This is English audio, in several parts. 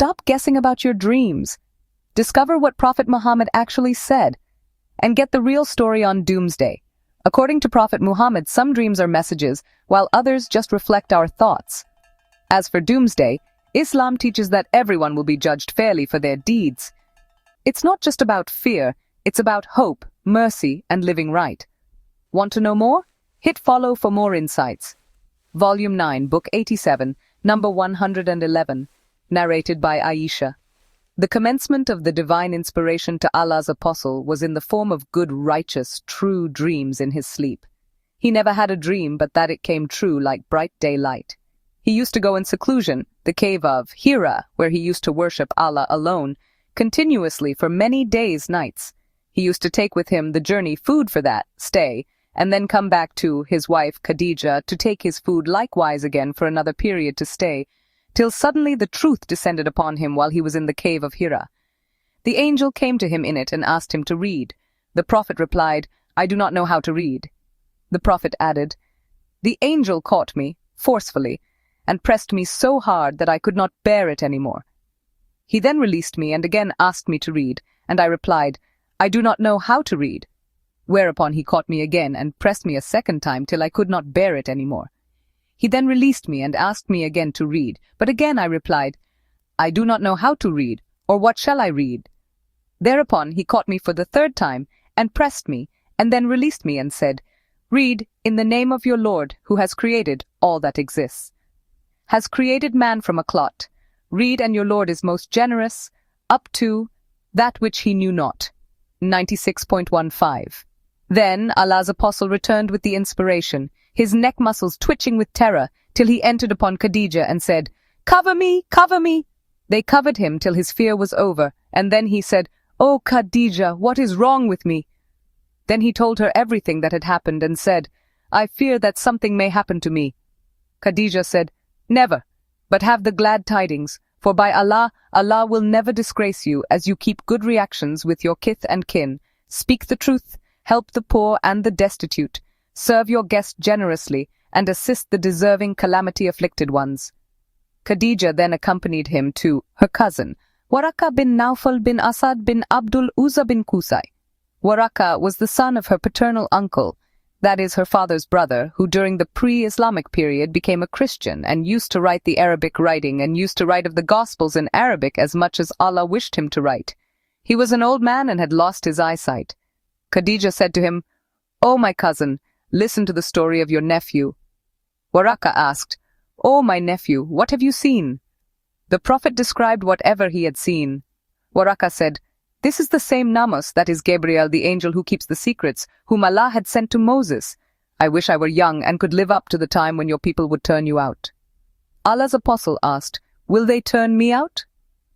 Stop guessing about your dreams. Discover what Prophet Muhammad actually said, and get the real story on Doomsday. According to Prophet Muhammad, some dreams are messages, while others just reflect our thoughts. As for Doomsday, Islam teaches that everyone will be judged fairly for their deeds. It's not just about fear, it's about hope, mercy, and living right. Want to know more? Hit follow for more insights. Volume 9, Book 87, number 111, narrated by Aisha. The commencement of the divine inspiration to Allah's apostle was in the form of good, righteous, true dreams in his sleep. He never had a dream but that it came true like bright daylight. He used to go in seclusion, the cave of Hira, where he used to worship Allah alone, continuously for many days, nights. He used to take with him the journey food for that stay, and then come back to his wife Khadija to take his food likewise again for another period to stay, till suddenly the truth descended upon him while he was in the cave of Hira. The angel came to him in it and asked him to read. The prophet replied, "I do not know how to read." The prophet added, "The angel caught me, forcefully, and pressed me so hard that I could not bear it any more. He then released me and again asked me to read, and I replied, 'I do not know how to read.' Whereupon he caught me again and pressed me a second time till I could not bear it any more. He then released me and asked me again to read, but again I replied, 'I do not know how to read, or what shall I read?' Thereupon he caught me for the third time and pressed me, and then released me and said, 'Read, in the name of your Lord, who has created all that exists. Has created man from a clot. Read, and your Lord is most generous, up to that which he knew not.' 96.15. Then Allah's apostle returned with the inspiration, his neck muscles twitching with terror, till he entered upon Khadija and said, 'Cover me, cover me!' They covered him till his fear was over, and then he said, 'Oh Khadija, what is wrong with me?' Then he told her everything that had happened and said, 'I fear that something may happen to me.' Khadija said, 'Never, but have the glad tidings, for by Allah, Allah will never disgrace you as you keep good reactions with your kith and kin, speak the truth, help the poor and the destitute, serve your guests generously, and assist the deserving calamity-afflicted ones.' Khadija then accompanied him to her cousin, Waraka bin Naufal bin Asad bin Abdul Uzza bin Qusay. Waraka was the son of her paternal uncle, that is her father's brother, who during the pre-Islamic period became a Christian and used to write the Arabic writing and used to write of the Gospels in Arabic as much as Allah wished him to write. He was an old man and had lost his eyesight. Khadija said to him, 'O my cousin, listen to the story of your nephew.' Waraka asked, 'O my nephew, what have you seen?' The Prophet described whatever he had seen. Waraka said, 'This is the same Namus, that is Gabriel, the angel who keeps the secrets, whom Allah had sent to Moses. I wish I were young and could live up to the time when your people would turn you out.' Allah's apostle asked, 'Will they turn me out?'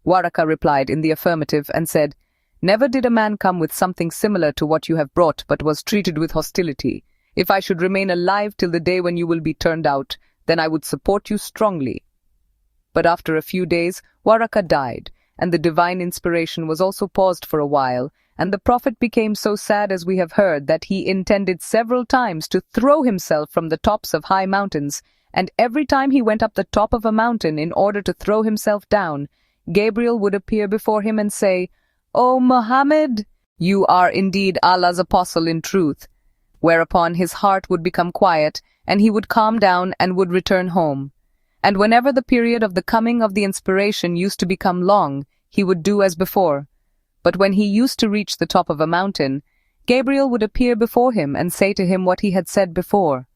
Waraka replied in the affirmative and said, 'Never did a man come with something similar to what you have brought, but was treated with hostility. If I should remain alive till the day when you will be turned out, then I would support you strongly.' But after a few days, Waraka died, and the divine inspiration was also paused for a while, and the Prophet became so sad, as we have heard, that he intended several times to throw himself from the tops of high mountains, and every time he went up the top of a mountain in order to throw himself down, Gabriel would appear before him and say, 'O Muhammad, you are indeed Allah's apostle in truth,' whereupon his heart would become quiet, and he would calm down and would return home. And whenever the period of the coming of the inspiration used to become long, he would do as before. But when he used to reach the top of a mountain, Gabriel would appear before him and say to him what he had said before.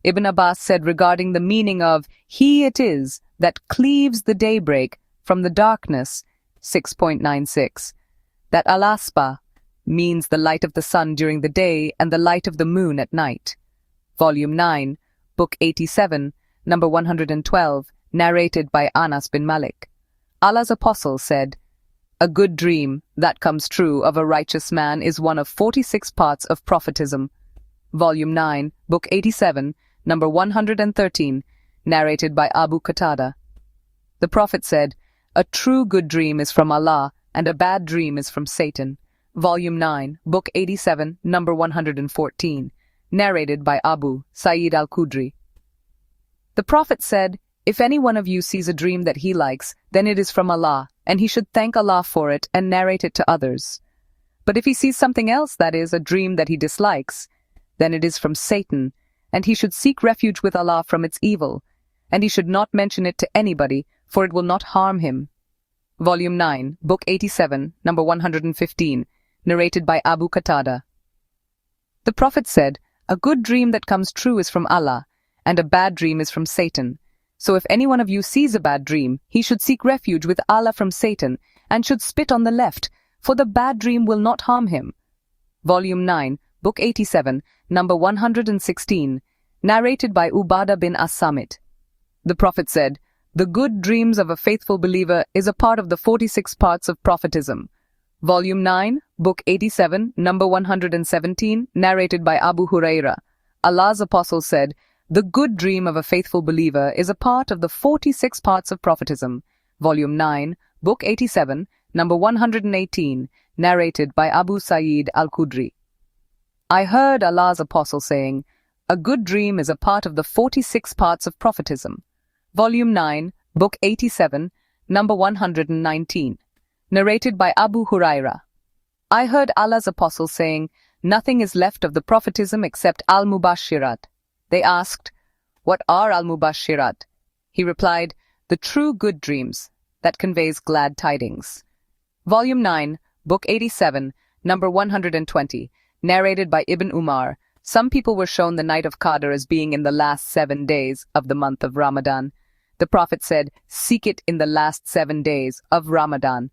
Ibn Abbas said regarding the meaning of "He it is that cleaves the daybreak from the darkness," 6.96, that al-aspa means the light of the sun during the day and the light of the moon at night. Volume 9, Book 87, number 112, narrated by Anas bin Malik. Allah's apostle said, "A good dream that comes true of a righteous man is one of 46 parts of prophetism." Volume 9, Book 87, number 113, narrated by Abu Qatada. The Prophet said, "A true good dream is from Allah, and a bad dream is from Satan." Volume 9, Book 87, number 114, narrated by Abu Sa'id al-Khudri. The Prophet said, If any one of you sees a dream that he likes, then it is from Allah, and he should thank Allah for it and narrate it to others. But if he sees something else, that is, a dream that he dislikes, then it is from Satan, and he should seek refuge with Allah from its evil, and he should not mention it to anybody, for it will not harm him. Volume 9, Book 87, number 115, narrated by Abu Qatada. The Prophet said, "A good dream that comes true is from Allah, and a bad dream is from Satan. So if any one of you sees a bad dream, he should seek refuge with Allah from Satan, and should spit on the left, for the bad dream will not harm him." Volume 9, Book 87, number 116, narrated by Ubadah bin As-Samit. The Prophet said, "The good dreams of a faithful believer is a part of the 46 parts of prophetism." Volume 9, Book 87, number 117, narrated by Abu Huraira. Allah's Apostle said, "The good dream of a faithful believer is a part of the 46 parts of prophetism." Volume 9, Book 87, number 118, narrated by Abu Sa'id al-Khudri. I heard Allah's Apostle saying, "A good dream is a part of the 46 parts of prophetism." Volume 9, Book 87, number 119, narrated by Abu Huraira. I heard Allah's Apostle saying, "Nothing is left of the prophetism except al-Mubashirat." They asked, "What are al-Mubashirat?" He replied, "The true good dreams that conveys glad tidings." Volume 9, Book 87, number 120, narrated by Ibn Umar. Some people were shown the night of Qadr as being in the last 7 days of the month of Ramadan. The Prophet said, "Seek it in the last 7 days of Ramadan."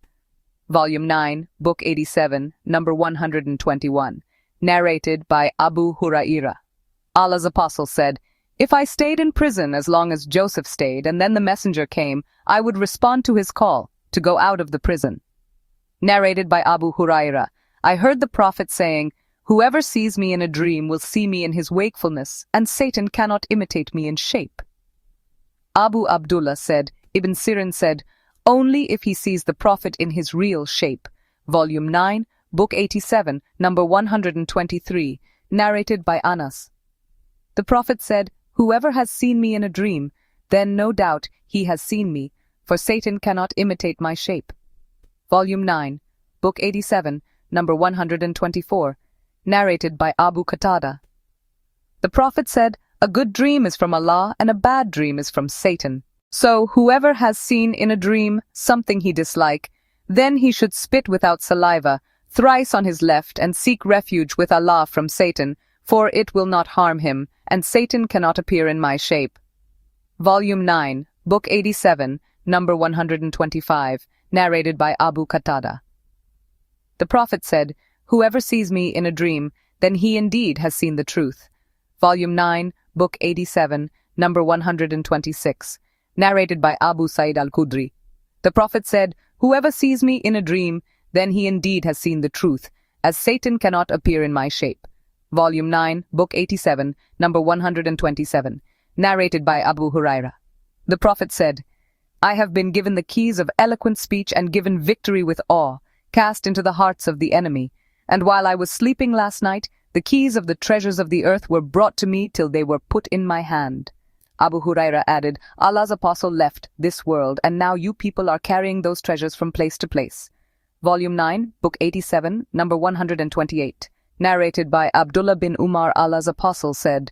Volume 9, Book 87, number 121, narrated by Abu Huraira. Allah's Apostle said, "If I stayed in prison as long as Joseph stayed, and then the messenger came, I would respond to his call to go out of the prison." Narrated by Abu Huraira. I heard the Prophet saying, "Whoever sees me in a dream will see me in his wakefulness, and Satan cannot imitate me in shape." Abu Abdullah said, Ibn Sirin said, "Only if he sees the Prophet in his real shape." Volume 9, Book 87, number 123, narrated by Anas. The Prophet said, "Whoever has seen me in a dream, then no doubt he has seen me, for Satan cannot imitate my shape." Volume 9, Book 87, number 124, narrated by Abu Qatada. The Prophet said, "A good dream is from Allah and a bad dream is from Satan. So whoever has seen in a dream something he dislike, then he should spit without saliva thrice on his left and seek refuge with Allah from Satan, for it will not harm him, and Satan cannot appear in my shape." Volume 9, Book 87, number 125, narrated by Abu Qatada. The Prophet said, "Whoever sees me in a dream, then he indeed has seen the truth." Volume 9, Book 87, number 126, narrated by Abu Sa'id al-Khudri. The Prophet said, "Whoever sees me in a dream, then he indeed has seen the truth, as Satan cannot appear in my shape." Volume 9, Book 87, number 127, narrated by Abu Huraira. The Prophet said, "I have been given the keys of eloquent speech and given victory with awe, cast into the hearts of the enemy. And while I was sleeping last night, the keys of the treasures of the earth were brought to me till they were put in my hand." Abu Huraira added, "Allah's Apostle left this world, and now you people are carrying those treasures from place to place." Volume 9, Book 87, number 128, narrated by Abdullah bin Umar. Allah's Apostle said,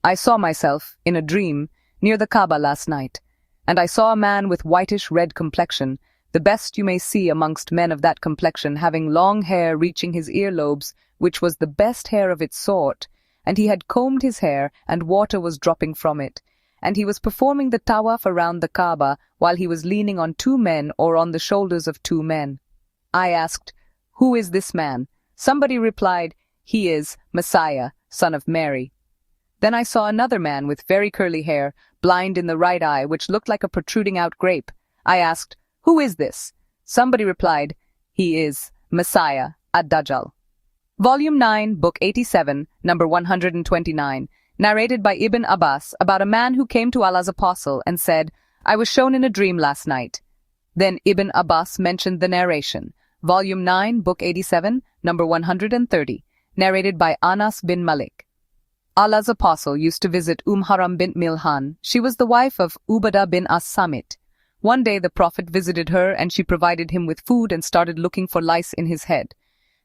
"I saw myself, in a dream, near the Kaaba last night, and I saw a man with whitish-red complexion, the best you may see amongst men of that complexion, having long hair reaching his earlobes, which was the best hair of its sort, and he had combed his hair, and water was dropping from it. And he was performing the tawaf around the Kaaba, while he was leaning on 2 men or on the shoulders of 2 men. I asked, 'Who is this man?' Somebody replied, 'He is Messiah, son of Mary.' Then I saw another man with very curly hair, blind in the right eye, which looked like a protruding out grape. I asked, 'Who is this?' Somebody replied, 'He is Messiah, ad-Dajjal.'" Volume 9, Book 87, number 129, narrated by Ibn Abbas, about a man who came to Allah's Apostle and said, "I was shown in a dream last night." Then Ibn Abbas mentioned the narration. Volume 9, Book 87, number 130, narrated by Anas bin Malik. Allah's apostle used to visit Haram bint Milhan. She was the wife of Ubadah bin as-Samit. One day the Prophet visited her and she provided him with food and started looking for lice in his head.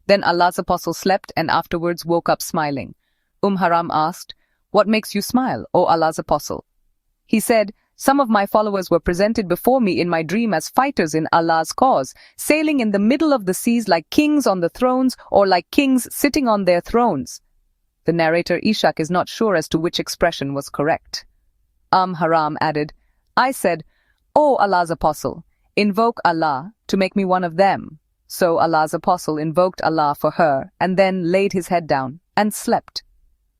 Then Allah's apostle slept and afterwards woke up smiling. Haram asked, "What makes you smile, O Allah's apostle?" He said, "Some of my followers were presented before me in my dream as fighters in Allah's cause, sailing in the middle of the seas like kings on the thrones or like kings sitting on their thrones." The narrator Ishaq is not sure as to which expression was correct. Haram added, "I said, O Allah's apostle, invoke Allah to make me one of them." So Allah's apostle invoked Allah for her and then laid his head down and slept.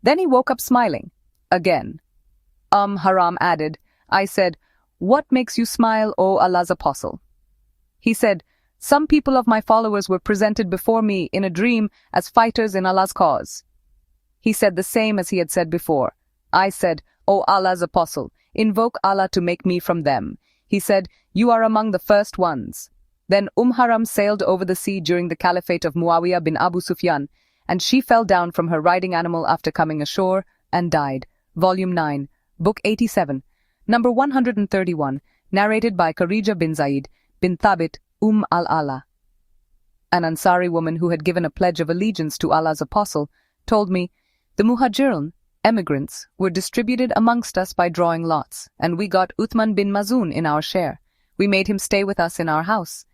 Then he woke up smiling. Again. Haram added, "I said, what makes you smile, O Allah's apostle?" He said, "Some people of my followers were presented before me in a dream as fighters in Allah's cause." He said the same as he had said before. I said, "O Allah's apostle, invoke Allah to make me from them." He said, "You are among the first ones." Then Haram sailed over the sea during the caliphate of Muawiyah bin Abu Sufyan, and she fell down from her riding animal after coming ashore and died. Volume 9, Book 87, number 131, narrated by Kharija bin Zaid bin Thabit al-Ala. An Ansari woman who had given a pledge of allegiance to Allah's apostle told me, "The Muhajirun, emigrants, were distributed amongst us by drawing lots, and we got Uthman bin Mazun in our share. We made him stay with us in our house.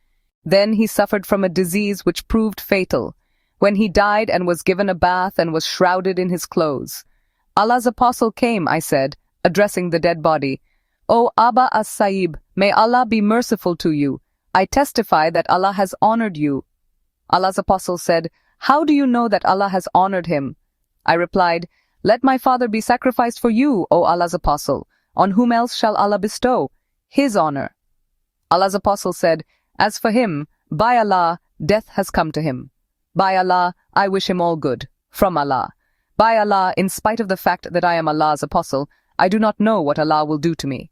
Then he suffered from a disease which proved fatal, when he died and was given a bath and was shrouded in his clothes. Allah's apostle came," I said, addressing the dead body, "O Aba as-Sa'ib, may Allah be merciful to you. I testify that Allah has honored you." Allah's apostle said, "How do you know that Allah has honored him?" I replied, "Let my father be sacrificed for you, O Allah's apostle. On whom else shall Allah bestow his honor?" Allah's apostle said, "As for him, by Allah, death has come to him. By Allah, I wish him all good. From Allah. By Allah, in spite of the fact that I am Allah's apostle, I do not know what Allah will do to me."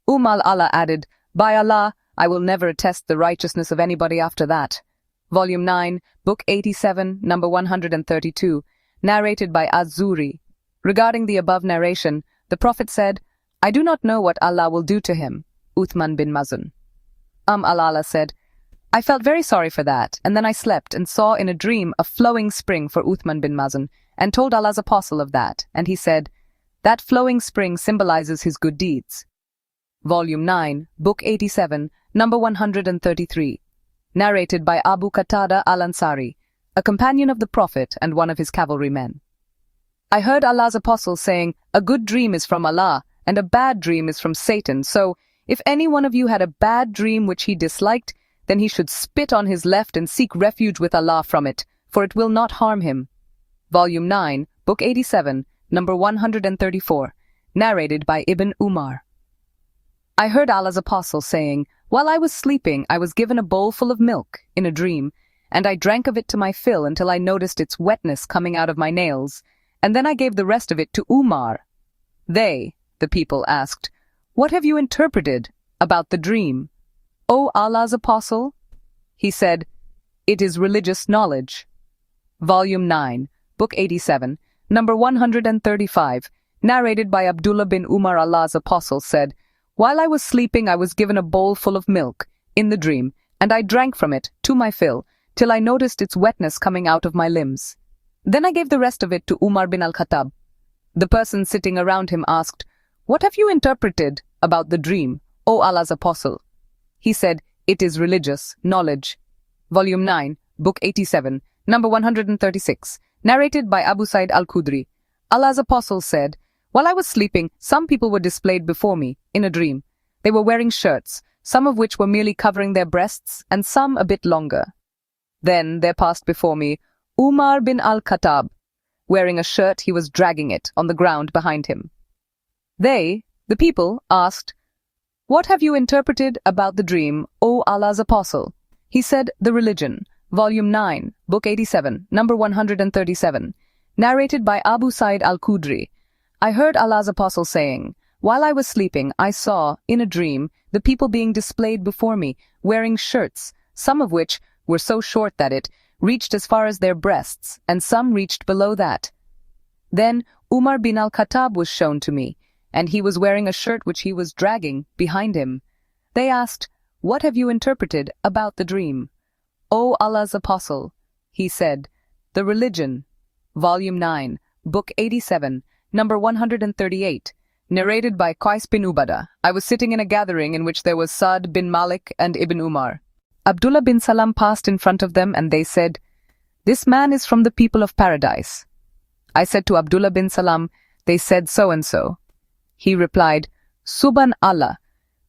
Allah added, "By Allah, I will never attest the righteousness of anybody after that." Volume 9, Book 87, number 132, narrated by Az-Zuri. Regarding the above narration, the Prophet said, "I do not know what Allah will do to him." Uthman bin Mazun. Allah said, "I felt very sorry for that, and then I slept and saw in a dream a flowing spring for Uthman bin Mazun, and told Allah's apostle of that, and he said, 'That flowing spring symbolizes his good deeds.'" Volume 9, Book 87, number 133, narrated by Abu Qatada al-Ansari, a companion of the Prophet and one of his cavalrymen. I heard Allah's apostle saying, "A good dream is from Allah, and a bad dream is from Satan, so if any one of you had a bad dream which he disliked, then he should spit on his left and seek refuge with Allah from it, for it will not harm him." Volume 9, Book 87, number 134, narrated by Ibn Umar. I heard Allah's apostle saying, "While I was sleeping, I was given a bowl full of milk in a dream, and I drank of it to my fill until I noticed its wetness coming out of my nails, and then I gave the rest of it to Umar." They, the people, asked, "What have you interpreted about the dream, O Allah's apostle?" He said, "It is religious knowledge." Volume 9, Book 87, number 135, narrated by Abdullah bin Umar. Allah's apostle said, "While I was sleeping, I was given a bowl full of milk in the dream, and I drank from it to my fill, till I noticed its wetness coming out of my limbs. Then I gave the rest of it to Umar bin al-Khattab. The person sitting around him asked, "What have you interpreted about the dream, O Allah's apostle?" He said, "It is religious knowledge." Volume 9, Book 87, number 136, narrated by Abu Sa'id al-Khudri. Allah's apostle said, "While I was sleeping, some people were displayed before me in a dream. They were wearing shirts, some of which were merely covering their breasts, and some a bit longer. Then there passed before me Umar bin al-Khattab. Wearing a shirt, he was dragging it on the ground behind him. They, the people, asked, "What have you interpreted about the dream, O Allah's apostle?" He said, "The religion." Volume 9, Book 87, number 137, narrated by Abu Sa'id al-Khudri. I heard Allah's apostle saying, "While I was sleeping, I saw, in a dream, the people being displayed before me, wearing shirts, some of which were so short that it reached as far as their breasts, and some reached below that. Then Umar bin al-Khattab was shown to me, and he was wearing a shirt which he was dragging behind him. They asked, "What have you interpreted about the dream?" "O Allah's Apostle," he said, "the religion." Volume 9, Book 87, number 138, narrated by Qais bin Ubadah. I was sitting in a gathering in which there was Sa'd bin Malik and Ibn Umar. Abdullah bin Salam passed in front of them, and they said, "This man is from the people of paradise." I said to Abdullah bin Salam, "They said so and so." He replied, "Subhan Allah,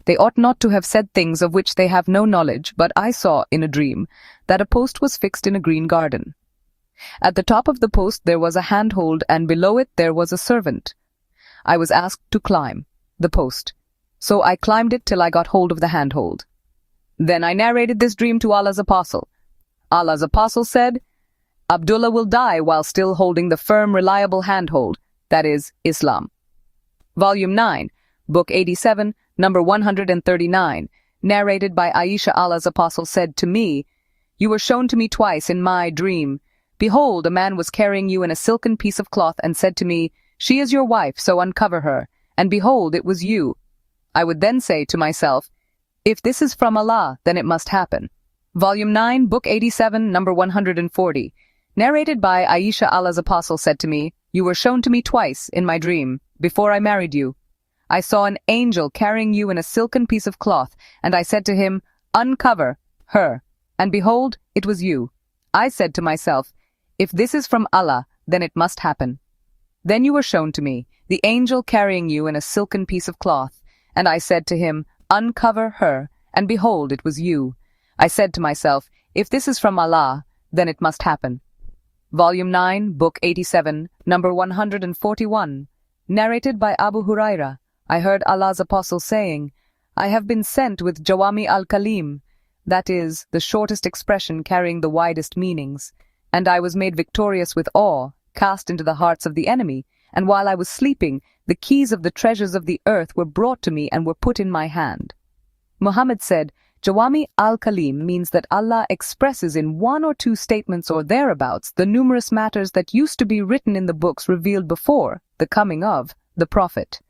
they ought not to have said things of which they have no knowledge, but I saw in a dream that a post was fixed in a green garden. At the top of the post there was a handhold, and below it there was a servant. I was asked to climb the post, so I climbed it till I got hold of the handhold. Then I narrated this dream to Allah's Apostle. Allah's Apostle said, Abdullah will die while still holding the firm, reliable handhold, that is, Islam. Volume 9, Book 87, number 139, narrated by Aisha. Allah's Apostle said to me, "You were shown to me twice in my dream. Behold, a man was carrying you in a silken piece of cloth and said to me, 'She is your wife, so uncover her.' And behold, it was you. I would then say to myself, 'If this is from Allah, then it must happen.'" Volume 9, Book 87, number 140, narrated by Aisha. Allah's Apostle said to me, "You were shown to me twice in my dream, before I married you. I saw an angel carrying you in a silken piece of cloth, and I said to him, 'Uncover her.' And behold, it was you. I said to myself, 'If this is from Allah, then it must happen.' Then you were shown to me, the angel carrying you in a silken piece of cloth, and I said to him, 'Uncover her,' and behold, it was you. I said to myself, 'If this is from Allah, then it must happen.'" Volume 9, Book 87, number 141, narrated by Abu Huraira. I heard Allah's Apostle saying, "I have been sent with Jawami al-Kalim," that is, the shortest expression carrying the widest meanings, "and I was made victorious with awe, cast into the hearts of the enemy, and while I was sleeping, the keys of the treasures of the earth were brought to me and were put in my hand." Muhammad said, Jawami al-Kalim means that Allah expresses in one or two statements or thereabouts the numerous matters that used to be written in the books revealed before the coming of the Prophet.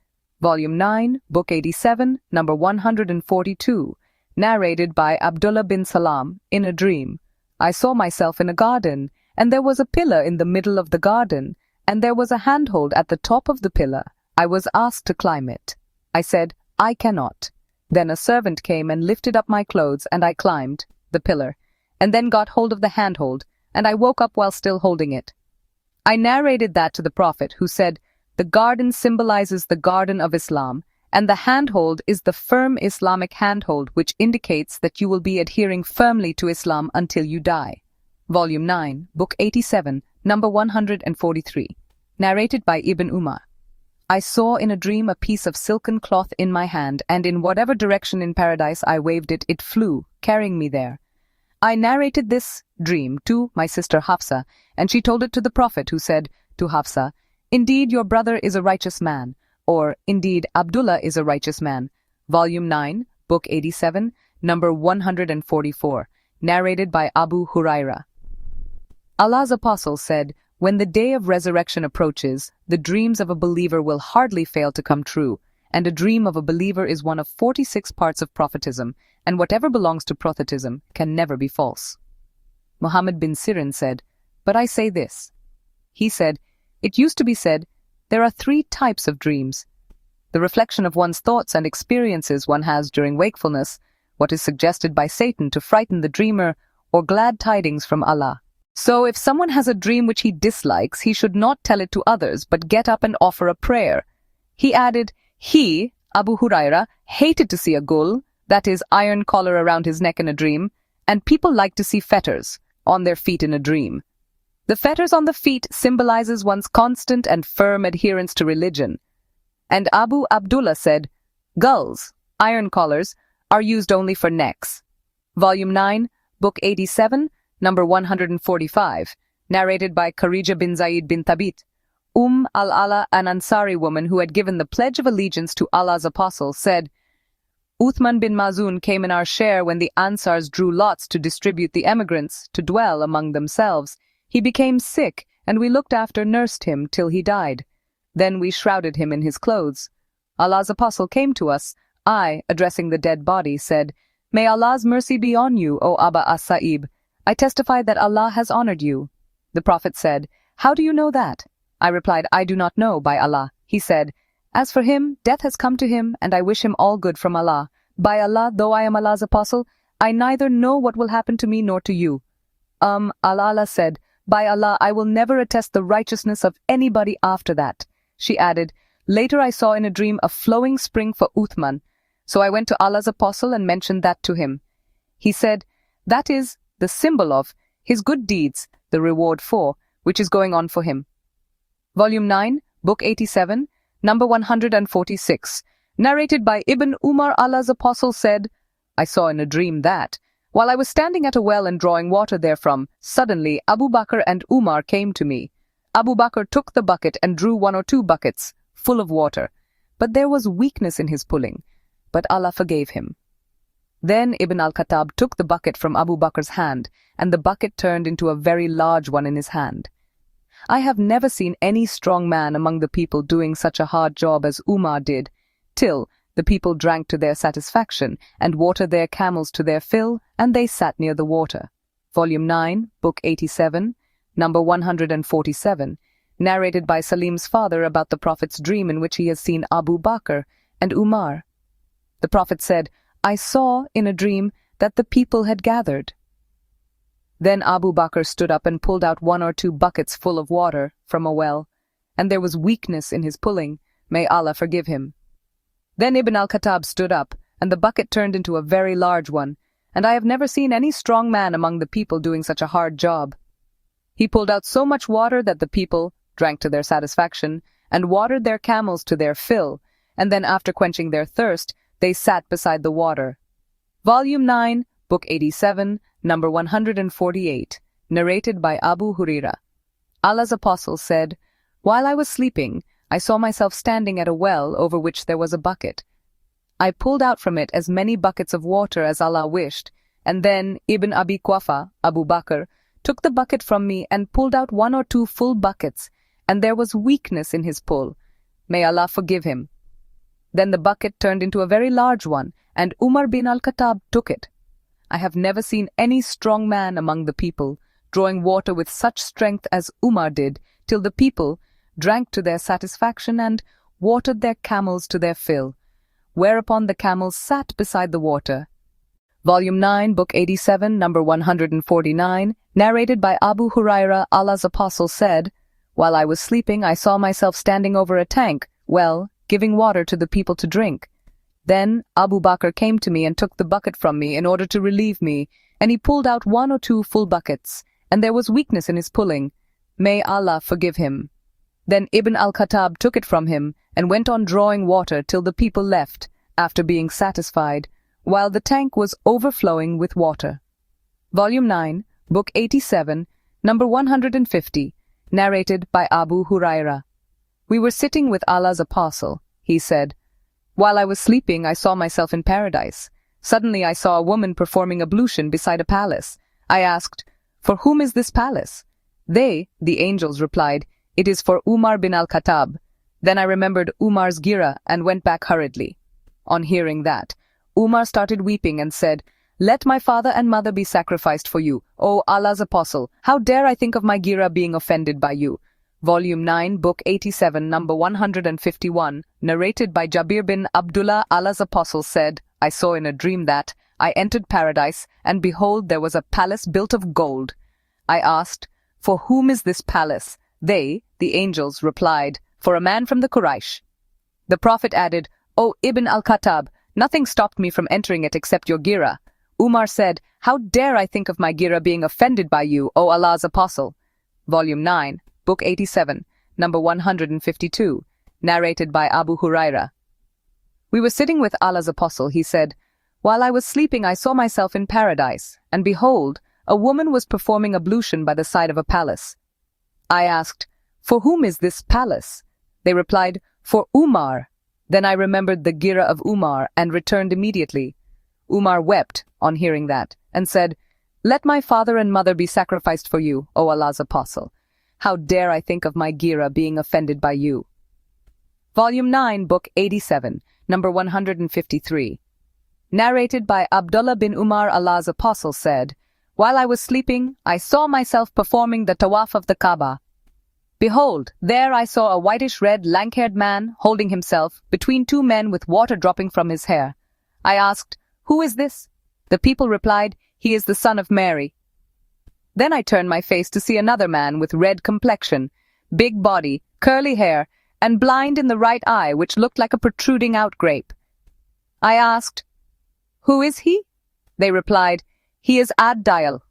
Volume 9, Book 87, number 142, narrated by Abdullah bin Salam, in a dream. I saw myself in a garden, and there was a pillar in the middle of the garden, and there was a handhold at the top of the pillar. I was asked to climb it. I said, "I cannot." Then a servant came and lifted up my clothes, and I climbed the pillar, and then got hold of the handhold, and I woke up while still holding it. I narrated that to the Prophet, who said, "The garden symbolizes the garden of Islam, and the handhold is the firm Islamic handhold which indicates that you will be adhering firmly to Islam until you die." Volume 9, Book 87, number 143, narrated by Ibn Umar. I saw in a dream a piece of silken cloth in my hand, and in whatever direction in paradise I waved it, it flew, carrying me there. I narrated this dream to my sister Hafsa, and she told it to the Prophet, who said to Hafsa, "Indeed, your brother is a righteous man," or "Indeed, Abdullah is a righteous man." Volume 9, Book 87, number 144, narrated by Abu Huraira. Allah's Apostle said, "When the day of resurrection approaches, the dreams of a believer will hardly fail to come true, and a dream of a believer is one of 46 parts of prophetism, and whatever belongs to prophetism can never be false." Muhammad bin Sirin said, "But I say this." He said, "It used to be said, there are 3 types of dreams: the reflection of one's thoughts and experiences one has during wakefulness, what is suggested by Satan to frighten the dreamer, or glad tidings from Allah. So if someone has a dream which he dislikes, he should not tell it to others, but get up and offer a prayer." He added, he, Abu Huraira, hated to see a gul, that is, iron collar around his neck in a dream, and people like to see fetters on their feet in a dream. The fetters on the feet symbolizes one's constant and firm adherence to religion. And Abu Abdullah said, "Gulls, iron collars, are used only for necks." Volume 9, Book 87, number 145, narrated by Kharija bin Zaid bin Thabit. Al-Ala, an Ansari woman who had given the pledge of allegiance to Allah's Apostle, said, "Uthman bin Mazun came in our share when the Ansars drew lots to distribute the emigrants to dwell among themselves. He became sick, and we looked after, nursed him till he died. Then we shrouded him in his clothes. Allah's apostle came to us. I, addressing the dead body, said, "May Allah's mercy be on you, O Aba as-Sa'ib. I testify that Allah has honored you." The Prophet said, "How do you know that?" I replied, "I do not know, by Allah." He said, "As for him, death has come to him, and I wish him all good from Allah. By Allah, though I am Allah's apostle, I neither know what will happen to me nor to you." Allah said, "By Allah, I will never attest the righteousness of anybody after that." She added, "Later I saw in a dream a flowing spring for Uthman. So I went to Allah's apostle and mentioned that to him. He said, that is the symbol of his good deeds, the reward for, which is going on for him." Volume 9, Book 87, number 146. Narrated by Ibn Umar. Allah's apostle said, "I saw in a dream that, while I was standing at a well and drawing water therefrom, suddenly Abu Bakr and Umar came to me. Abu Bakr took the bucket and drew 1 or 2 buckets, full of water, but there was weakness in his pulling, but Allah forgave him. Then Ibn al-Khattab took the bucket from Abu Bakr's hand, and the bucket turned into a very large one in his hand. I have never seen any strong man among the people doing such a hard job as Umar did, till the people drank to their satisfaction, and watered their camels to their fill, and they sat near the water." Volume 9, Book 87, number 147, narrated by Salim's father about the Prophet's dream in which he has seen Abu Bakr and Umar. The Prophet said, "I saw in a dream that the people had gathered." Then Abu Bakr stood up and pulled out 1 or 2 buckets full of water from a well, and there was weakness in his pulling. May Allah forgive him. Then Ibn al-Khattab stood up, and the bucket turned into a very large one, and I have never seen any strong man among the people doing such a hard job. He pulled out so much water that the people drank to their satisfaction, and watered their camels to their fill, and then after quenching their thirst, they sat beside the water. Volume 9, Book 87, number 148, narrated by Abu Huraira. Allah's apostle said, "While I was sleeping, I saw myself standing at a well over which there was a bucket. I pulled out from it as many buckets of water as Allah wished, and then Ibn Abi Quafa, Abu Bakr, took the bucket from me and pulled out 1 or 2 full buckets, and there was weakness in his pull. May Allah forgive him. Then the bucket turned into a very large one, and Umar bin al-Khattab took it. I have never seen any strong man among the people, drawing water with such strength as Umar did, till the people drank to their satisfaction and watered their camels to their fill, whereupon the camels sat beside the water." Volume 9, Book 87, number 149, narrated by Abu Huraira. Allah's apostle said, "While I was sleeping, I saw myself standing over a tank, well, giving water to the people to drink. Then Abu Bakr came to me and took the bucket from me in order to relieve me, and he pulled out 1 or 2 full buckets, and there was weakness in his pulling. May Allah forgive him. Then Ibn al-Khattab took it from him and went on drawing water till the people left, after being satisfied, while the tank was overflowing with water." Volume 9, Book 87, number 150, narrated by Abu Huraira. We were sitting with Allah's apostle. He said, "While I was sleeping, I saw myself in paradise. Suddenly I saw a woman performing ablution beside a palace. I asked, 'For whom is this palace?' They, the angels, replied, 'It is for Umar bin al-Khattab.' Then I remembered Umar's gira and went back hurriedly. On hearing that, Umar started weeping and said, 'Let my father and mother be sacrificed for you, O Allah's apostle. How dare I think of my gira being offended by you?" Volume 9, Book 87, number 151, narrated by Jabir bin Abdullah. Allah's apostle said, "I saw in a dream that I entered paradise, and behold, there was a palace built of gold. I asked, 'For whom is this palace?' They, the angels, replied, 'For a man from the Quraysh.' The Prophet added, 'O Ibn al-Khattab, nothing stopped me from entering it except your gira.' Umar said, 'How dare I think of my gira being offended by you, O Allah's apostle?' Volume 9, Book 87, number 152, narrated by Abu Huraira. We were sitting with Allah's apostle. He said, "While I was sleeping, I saw myself in paradise, and behold, a woman was performing ablution by the side of a palace. I asked, 'For whom is this palace?' They replied, 'For Umar.' Then I remembered the gira of Umar and returned immediately. Umar wept on hearing that, and said, 'Let my father and mother be sacrificed for you, O Allah's apostle. How dare I think of my gira being offended by you?' Volume 9, Book 87, number 153. Narrated by Abdullah bin Umar, Allah's Apostle, said, "While I was sleeping, I saw myself performing the tawaf of the Kaaba. Behold, there I saw a whitish-red, lank-haired man holding himself between two men with water dropping from his hair. I asked, 'Who is this?' The people replied, 'He is the son of Mary.' Then I turned my face to see another man with red complexion, big body, curly hair, and blind in the right eye, which looked like a protruding out grape. I asked, 'Who is he?' They replied, 'He is Ad-Dial.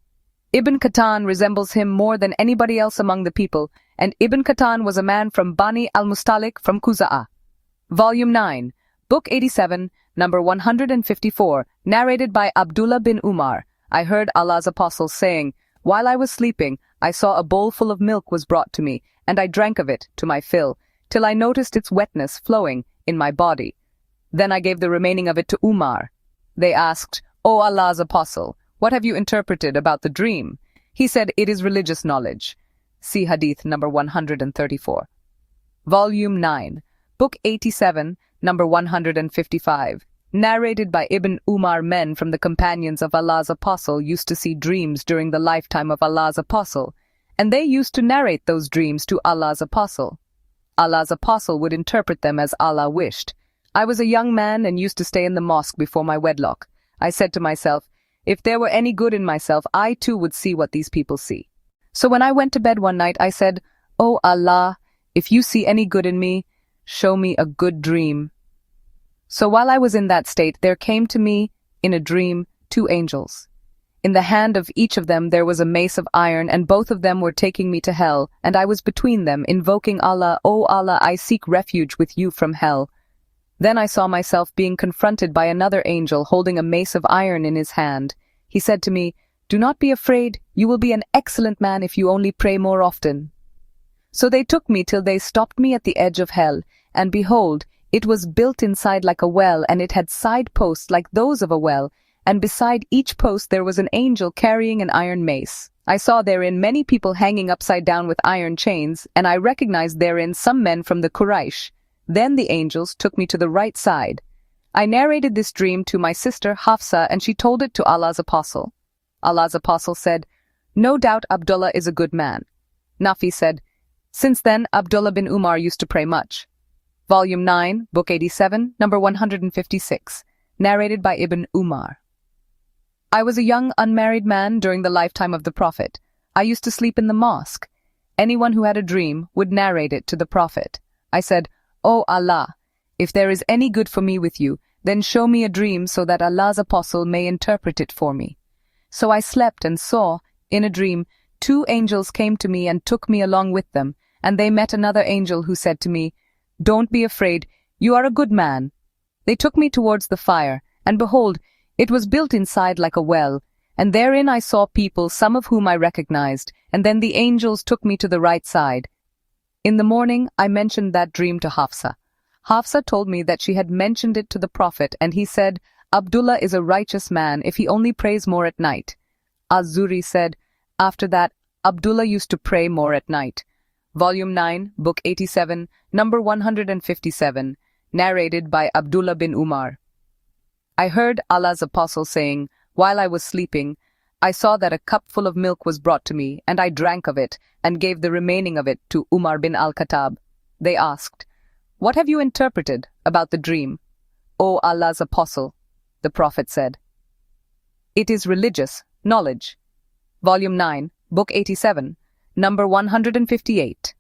Ibn Qatan resembles him more than anybody else among the people, and Ibn Qatan was a man from Bani al-Mustalik from Khuza'ah.' Volume 9, Book 87, number 154, narrated by Abdullah bin Umar. I heard Allah's Apostle saying, "While I was sleeping, I saw a bowl full of milk was brought to me, and I drank of it to my fill, till I noticed its wetness flowing in my body. Then I gave the remaining of it to Umar. They asked, 'O Allah's Apostle, what have you interpreted about the dream?' He said, 'It is religious knowledge.' See Hadith number 134. Volume 9, Book 87, number 155. Narrated by Ibn Umar. Men from the companions of Allah's Apostle used to see dreams during the lifetime of Allah's Apostle, and they used to narrate those dreams to Allah's Apostle. Allah's Apostle would interpret them as Allah wished. I was a young man and used to stay in the mosque before my wedlock. I said to myself, if there were any good in myself, I too would see what these people see. So when I went to bed one night, I said, "O Allah, if you see any good in me, show me a good dream." So while I was in that state, there came to me, in a dream, two angels. In the hand of each of them there was a mace of iron, and both of them were taking me to hell, and I was between them, invoking Allah, "O Allah, I seek refuge with you from hell." Then I saw myself being confronted by another angel holding a mace of iron in his hand. He said to me, "Do not be afraid, you will be an excellent man if you only pray more often." So they took me till they stopped me at the edge of hell, and behold, it was built inside like a well, and it had side posts like those of a well, and beside each post there was an angel carrying an iron mace. I saw therein many people hanging upside down with iron chains, and I recognized therein some men from the Quraysh. Then the angels took me to the right side. I narrated this dream to my sister Hafsa, and she told it to Allah's Apostle. Allah's Apostle said, "No doubt Abdullah is a good man." Nafi said, "Since then Abdullah bin Umar used to pray much." Volume 9, Book 87, number 156, narrated by Ibn Umar. I was a young unmarried man during the lifetime of the Prophet. I used to sleep in the mosque. Anyone who had a dream would narrate it to the Prophet. I said, "O Allah, if there is any good for me with you, then show me a dream so that Allah's Apostle may interpret it for me." So I slept and saw, in a dream, two angels came to me and took me along with them, and they met another angel who said to me, "Don't be afraid, you are a good man." They took me towards the fire, and behold, it was built inside like a well, and therein I saw people, some of whom I recognized, and then the angels took me to the right side. In the morning, I mentioned that dream to Hafsa. Hafsa told me that she had mentioned it to the Prophet, and he said, "Abdullah is a righteous man if he only prays more at night." Az-Zuri said, "After that, Abdullah used to pray more at night." Volume 9, Book 87, number 157, narrated by Abdullah bin Umar. I heard Allah's Apostle saying, "While I was sleeping, I saw that a cup full of milk was brought to me, and I drank of it, and gave the remaining of it to Umar bin al-Khattab." They asked, "What have you interpreted about the dream, O Allah's Apostle?" The Prophet said, "It is religious knowledge." Volume 9, Book 87, number 158.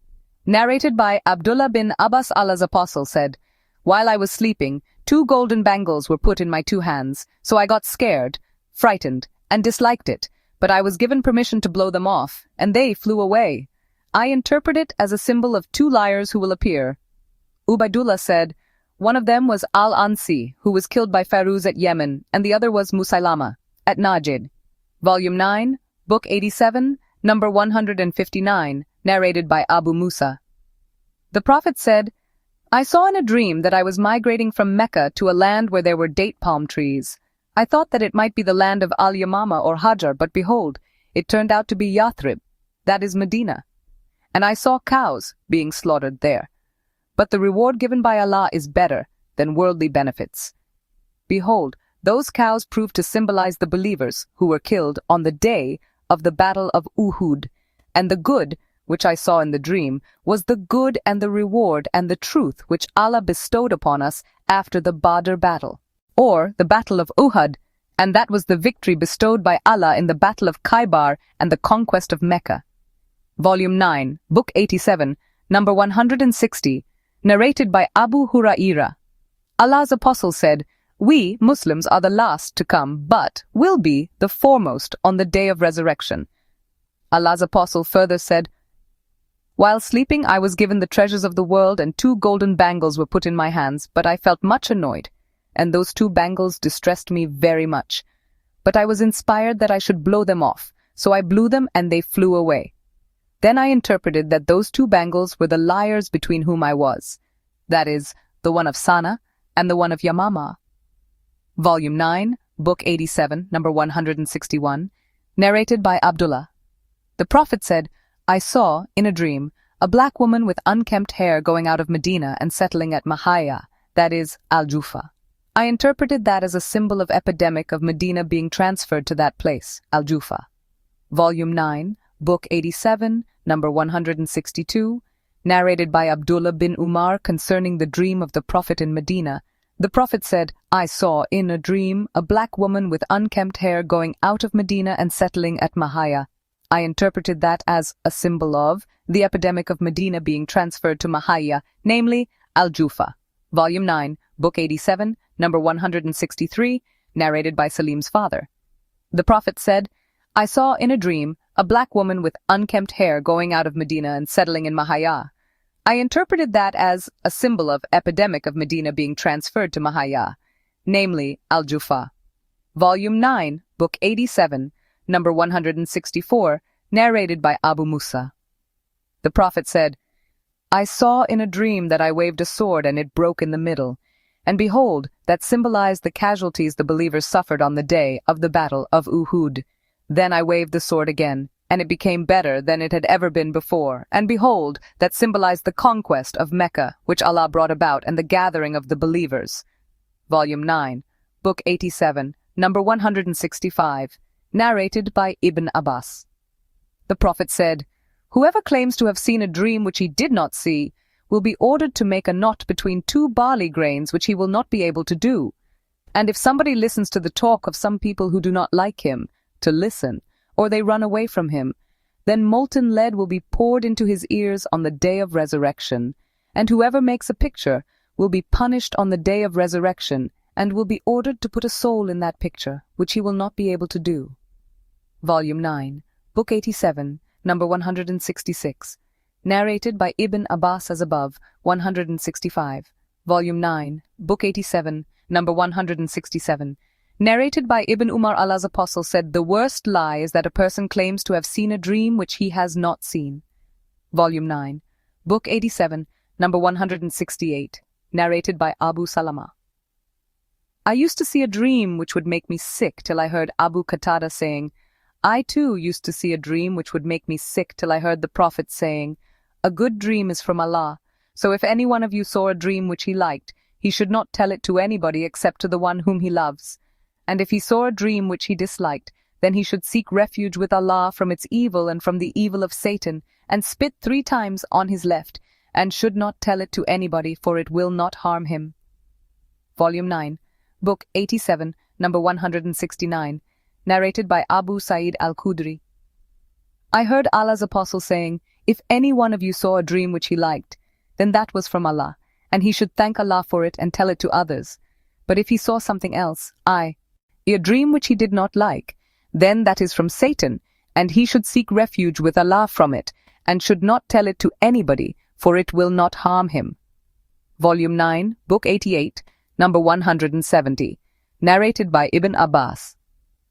Narrated by Abdullah bin Abbas. Allah's Apostle said, "While I was sleeping, two golden bangles were put in my two hands, so I got scared, frightened, and disliked it, but I was given permission to blow them off, and they flew away. I interpret it as a symbol of two liars who will appear." Ubaidullah said, "One of them was Al-Ansi, who was killed by Faruz at Yemen, and the other was Musailama, at Najd." Volume 9, Book 87, number 159, narrated by Abu Musa. The Prophet said, "I saw in a dream that I was migrating from Mecca to a land where there were date palm trees. I thought that it might be the land of Al-Yamama or Hajar, but behold, it turned out to be Yathrib, that is Medina. And I saw cows being slaughtered there. but the reward given by Allah is better than worldly benefits. Behold, those cows proved to symbolize the believers who were killed on the day of the battle of Uhud, and the good, which I saw in the dream, was the good and the reward and the truth which Allah bestowed upon us after the Badr battle, or the battle of Uhud, and that was the victory bestowed by Allah in the battle of Khaybar and the conquest of Mecca. Volume 9, Book 87, number 160, narrated by Abu Hurairah. Allah's Apostle said, "We, Muslims, are the last to come, but will be the foremost on the day of resurrection." Allah's Apostle further said, "While sleeping, I was given the treasures of the world, and 2 golden bangles were put in my hands, but I felt much annoyed, and those 2 bangles distressed me very much. But I was inspired that I should blow them off, so I blew them and they flew away. Then I interpreted that those 2 bangles were the liars between whom I was, that is, the one of Sana and the one of Yamama." Volume 9, Book 87, number 161, narrated by Abdullah. The Prophet said, "I saw, in a dream, a black woman with unkempt hair going out of Medina and settling at Mahaya, that is, Al-Jufa. I interpreted that as a symbol of epidemic of Medina being transferred to that place, Al-Jufa." Volume 9, Book 87, number 162, narrated by Abdullah bin Umar concerning the dream of the Prophet in Medina. The Prophet said, "I saw, in a dream, a black woman with unkempt hair going out of Medina and settling at Mahaya. I interpreted that as a symbol of the epidemic of Medina being transferred to Mahaya, namely Al-Jufa." Volume 9, Book 87, number 163, narrated by Salim's father. The Prophet said, "I saw in a dream a black woman with unkempt hair going out of Medina and settling in Mahaya. I interpreted that as a symbol of epidemic of Medina being transferred to Mahaya, namely Al-Jufa." Volume 9, Book 87, number 164, narrated by Abu Musa. The Prophet said, "I saw in a dream that I waved a sword and it broke in the middle, and behold, that symbolized the casualties the believers suffered on the day of the battle of Uhud. Then I waved the sword again, and it became better than it had ever been before, and behold, that symbolized the conquest of Mecca, which Allah brought about, and the gathering of the believers." Volume 9, Book 87, number 165, narrated by Ibn Abbas. The Prophet said, "Whoever claims to have seen a dream which he did not see will be ordered to make a knot between 2 barley grains, which he will not be able to do. And if somebody listens to the talk of some people who do not like him, to listen, or they run away from him, then molten lead will be poured into his ears on the day of resurrection, and whoever makes a picture will be punished on the day of resurrection, and will be ordered to put a soul in that picture, which he will not be able to do." Volume 9, Book 87, number 166, narrated by Ibn Abbas as above, 165. Volume 9, Book 87, number 167, narrated by Ibn Umar. Allah's Apostle said, "The worst lie is that a person claims to have seen a dream which he has not seen." Volume 9, Book 87, number 168, narrated by Abu Salama. I used to see a dream which would make me sick till I heard Abu Qatada saying, "I too used to see a dream which would make me sick till I heard the Prophet saying, 'A good dream is from Allah, so if any one of you saw a dream which he liked, he should not tell it to anybody except to the one whom he loves. And if he saw a dream which he disliked, then he should seek refuge with Allah from its evil and from the evil of Satan, and spit 3 times on his left, and should not tell it to anybody, for it will not harm him." Volume 9, Book 87, number 169, narrated by Abu Sa'id al-Khudri. I heard Allah's Apostle saying, "If any one of you saw a dream which he liked, then that was from Allah, and he should thank Allah for it and tell it to others. But if he saw something else, a dream which he did not like, then that is from Satan, and he should seek refuge with Allah from it, and should not tell it to anybody, for it will not harm him." Volume 9, Book 88, number 170, narrated by Ibn Abbas.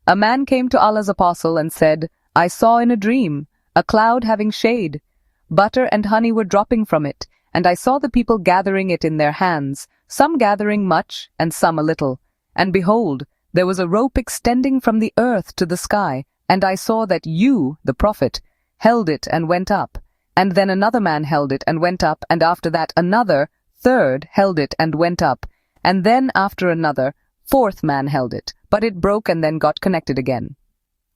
A man came to Allah's Apostle and said, "I saw in a dream a cloud having shade. Butter and honey were dropping from it, and I saw the people gathering it in their hands, some gathering much and some a little. And behold, there was a rope extending from the earth to the sky, and I saw that you, the Prophet, held it and went up, and then another man held it and went up, and after that another, third held it and went up, and then after another, fourth man held it, but it broke and then got connected again.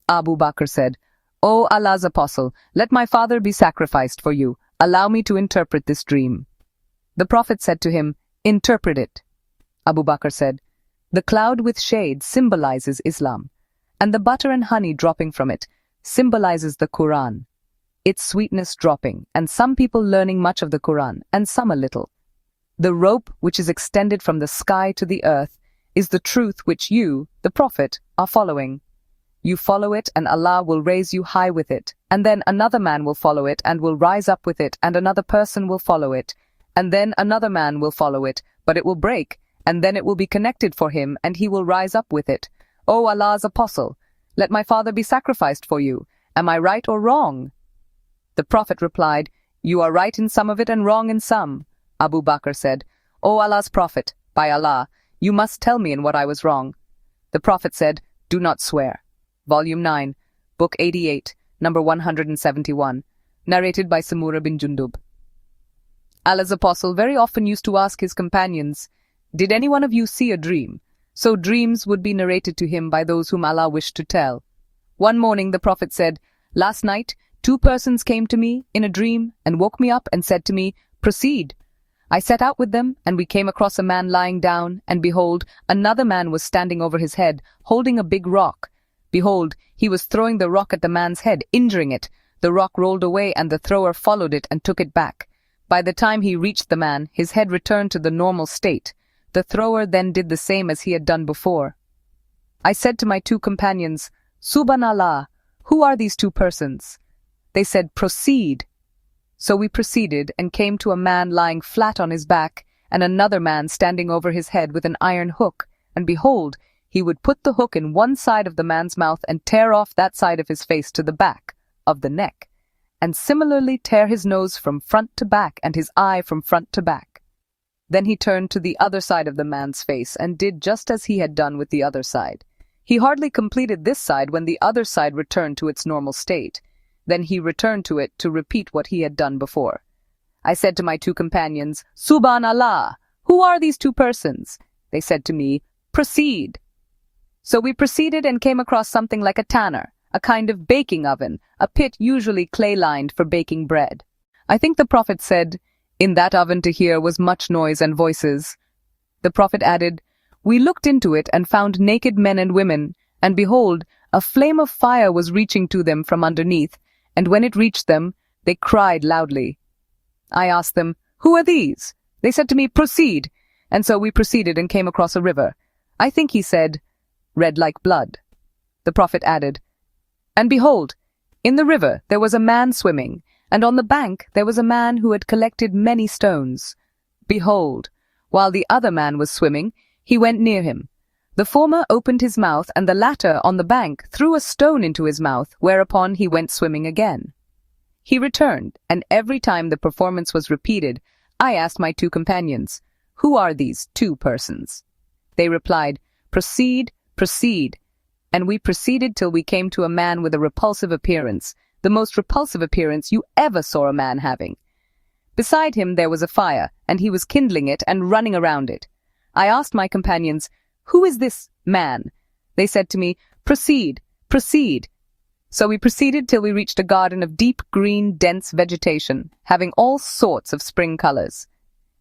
Abu Bakr said, "O Allah's apostle, let my father be sacrificed for you. Allow me to interpret this dream." The Prophet said to him, "Interpret it." Abu Bakr said, "The cloud with shade symbolizes Islam, and the butter and honey dropping from it symbolizes the Quran, its sweetness dropping, and some people learning much of the Quran, and some a little. The rope which is extended from the sky to the earth is the truth which you, the Prophet, are following. You follow it, and Allah will raise you high with it, and then another man will follow it and will rise up with it, and another person will follow it, and then another man will follow it, but it will break, and then it will be connected for him, and he will rise up with it. O Allah's apostle, let my father be sacrificed for you. Am I right or wrong?" The Prophet replied, "You are right in some of it and wrong in some." Abu Bakr said, "O Allah's Prophet, by Allah, you must tell me in what I was wrong." The Prophet said, "Do not swear." Volume 9, Book 88, number 171, narrated by Samura bin Jundub. Allah's apostle very often used to ask his companions, "Did any one of you see a dream?" So dreams would be narrated to him by those whom Allah wished to tell. One morning the Prophet said, "Last night 2 persons came to me in a dream and woke me up and said to me, 'Proceed.' I set out with them, and we came across a man lying down, and behold, another man was standing over his head, holding a big rock. Behold, he was throwing the rock at the man's head, injuring it. The rock rolled away, and the thrower followed it and took it back. By the time he reached the man, his head returned to the normal state. The thrower then did the same as he had done before. I said to my 2 companions, 'Subhanallah, who are these 2 persons?' They said, 'Proceed.' So we proceeded and came to a man lying flat on his back, and another man standing over his head with an iron hook, and behold, he would put the hook in one side of the man's mouth and tear off that side of his face to the back of the neck, and similarly tear his nose from front to back and his eye from front to back. Then he turned to the other side of the man's face and did just as he had done with the other side. He hardly completed this side when the other side returned to its normal state. Then he returned to it to repeat what he had done before. I said to my 2 companions, 'Subhanallah, who are these 2 persons?' They said to me, 'Proceed.' So we proceeded and came across something like a tanner, a kind of baking oven, a pit usually clay-lined for baking bread. I think the Prophet said, 'In that oven to hear was much noise and voices.' The Prophet added, 'We looked into it and found naked men and women, and behold, a flame of fire was reaching to them from underneath, and when it reached them, they cried loudly. I asked them, 'Who are these?' They said to me, 'Proceed.' And so we proceeded and came across a river. I think he said, 'red like blood.' The Prophet added, 'And behold, in the river there was a man swimming, and on the bank there was a man who had collected many stones. Behold, while the other man was swimming, he went near him. The former opened his mouth, and the latter, on the bank, threw a stone into his mouth, whereupon he went swimming again. He returned, and every time the performance was repeated, I asked my 2 companions, 'Who are these 2 persons?' They replied, 'Proceed, proceed.' And we proceeded till we came to a man with a repulsive appearance, the most repulsive appearance you ever saw a man having. Beside him there was a fire, and he was kindling it and running around it. I asked my companions, 'Who is this man?' They said to me, 'Proceed, proceed.' So we proceeded till we reached a garden of deep green, dense vegetation, having all sorts of spring colors.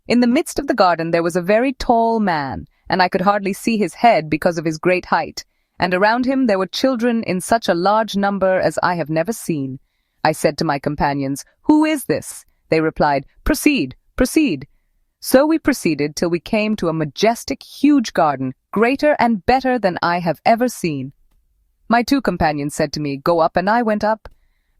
In the midst of the garden there was a very tall man, and I could hardly see his head because of his great height, and around him there were children in such a large number as I have never seen. I said to my companions, 'Who is this?' They replied, 'Proceed, proceed.' So we proceeded till we came to a majestic, huge garden, greater and better than I have ever seen. My 2 companions said to me, 'Go up,' and I went up.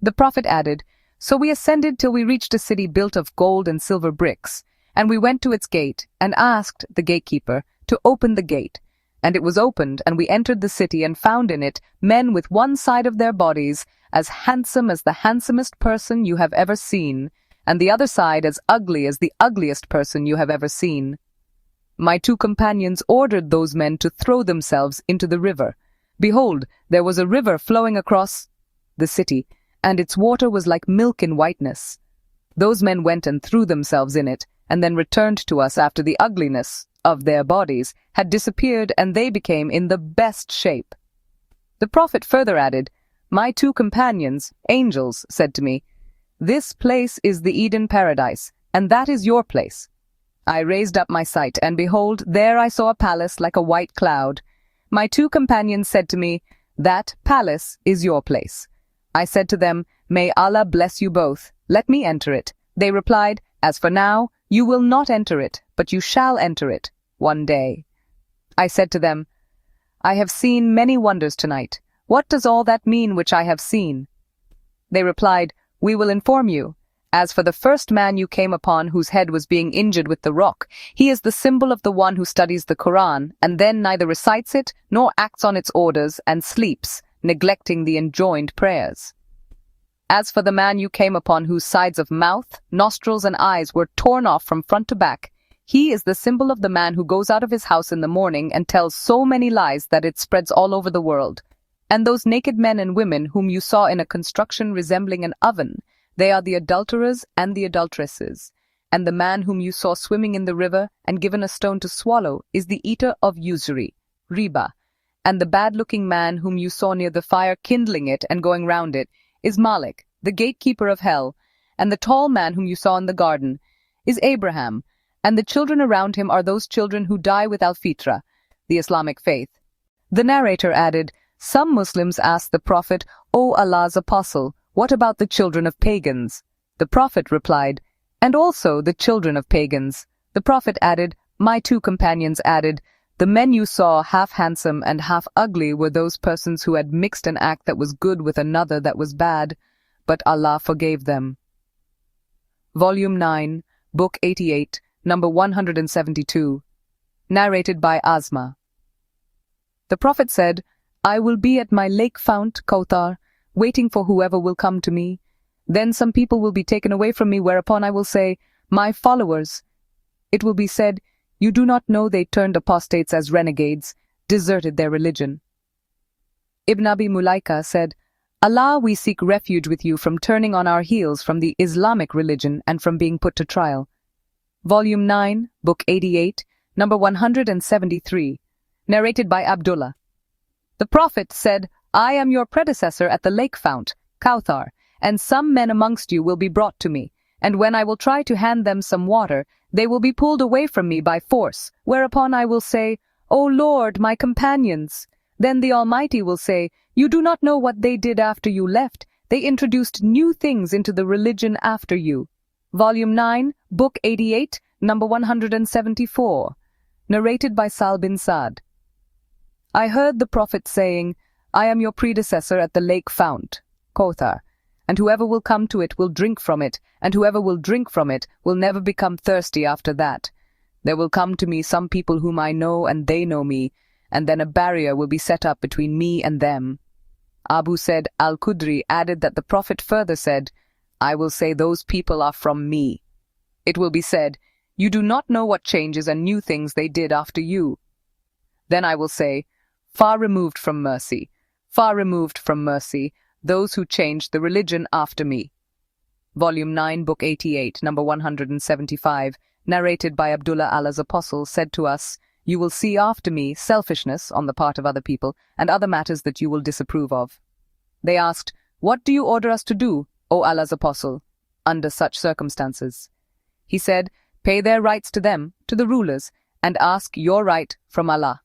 The Prophet added, 'So we ascended till we reached a city built of gold and silver bricks, and we went to its gate, and asked the gatekeeper to open the gate. And it was opened, and we entered the city and found in it men with one side of their bodies as handsome as the handsomest person you have ever seen, and the other side as ugly as the ugliest person you have ever seen. My 2 companions ordered those men to throw themselves into the river. Behold, there was a river flowing across the city, and its water was like milk in whiteness. Those men went and threw themselves in it, and then returned to us after the ugliness of their bodies had disappeared and they became in the best shape. The Prophet further added, "My two companions, angels, said to me, 'This place is the Eden paradise, and that is your place.' I raised up my sight, and behold, there I saw a palace like a white cloud. My two companions said to me, 'That palace is your place.' I said to them, 'May Allah bless you both. Let me enter it.' They replied, 'As for now, you will not enter it, but you shall enter it one day.' I said to them, 'I have seen many wonders tonight. What does all that mean which I have seen?' They replied, 'We will inform you. As for the first man you came upon whose head was being injured with the rock, he is the symbol of the one who studies the Quran and then neither recites it nor acts on its orders and sleeps, neglecting the enjoined prayers. As for the man you came upon whose sides of mouth, nostrils, and eyes were torn off from front to back, he is the symbol of the man who goes out of his house in the morning and tells so many lies that it spreads all over the world. And those naked men and women whom you saw in a construction resembling an oven, they are the adulterers and the adulteresses. And the man whom you saw swimming in the river and given a stone to swallow is the eater of usury, riba. And the bad-looking man whom you saw near the fire kindling it and going round it is Malik, the gatekeeper of hell. And the tall man whom you saw in the garden is Abraham. And the children around him are those children who die with al-fitra, the Islamic faith." The narrator added, "Some Muslims asked the Prophet, 'O Allah's Apostle, what about the children of pagans?' The Prophet replied, 'And also the children of pagans.' The Prophet added, "My two companions added, 'The men you saw half handsome and half ugly were those persons who had mixed an act that was good with another that was bad, but Allah forgave them.'" Volume 9, Book 88, number 172. Narrated by Asma. The Prophet said, "I will be at my lake fount, Kauthar, waiting for whoever will come to me. Then some people will be taken away from me, whereupon I will say, 'My followers.' It will be said, 'You do not know they turned apostates as renegades, deserted their religion.'" Ibn Abi Mulaika said, "Allah, we seek refuge with you from turning on our heels from the Islamic religion and from being put to trial." Volume 9, Book 88, number 173. Narrated by Abdullah. The Prophet said, "I am your predecessor at the lake fount, Kauthar, and some men amongst you will be brought to me, and when I will try to hand them some water, they will be pulled away from me by force, whereupon I will say, 'O Lord, my companions.' Then the Almighty will say, 'You do not know what they did after you left. They introduced new things into the religion after you." Volume 9, Book 88, number 174. Narrated by Sal bin Sa'd. I heard the Prophet saying, "I am your predecessor at the lake fount, Kauthar, and whoever will come to it will drink from it, and whoever will drink from it will never become thirsty after that. There will come to me some people whom I know and they know me, and then a barrier will be set up between me and them." Abu Said al-Khudri added that the Prophet further said, "I will say those people are from me. It will be said, 'You do not know what changes and new things they did after you.' Then I will say, 'Far removed from mercy, those who changed the religion after me.'" Volume 9, Book 88, number 175, narrated by Abdullah, Allah's Apostle, said to us, "You will see after me selfishness on the part of other people and other matters that you will disapprove of." They asked, "What do you order us to do, O Allah's Apostle, under such circumstances?" He said, "Pay their rights to them, to the rulers, and ask your right from Allah."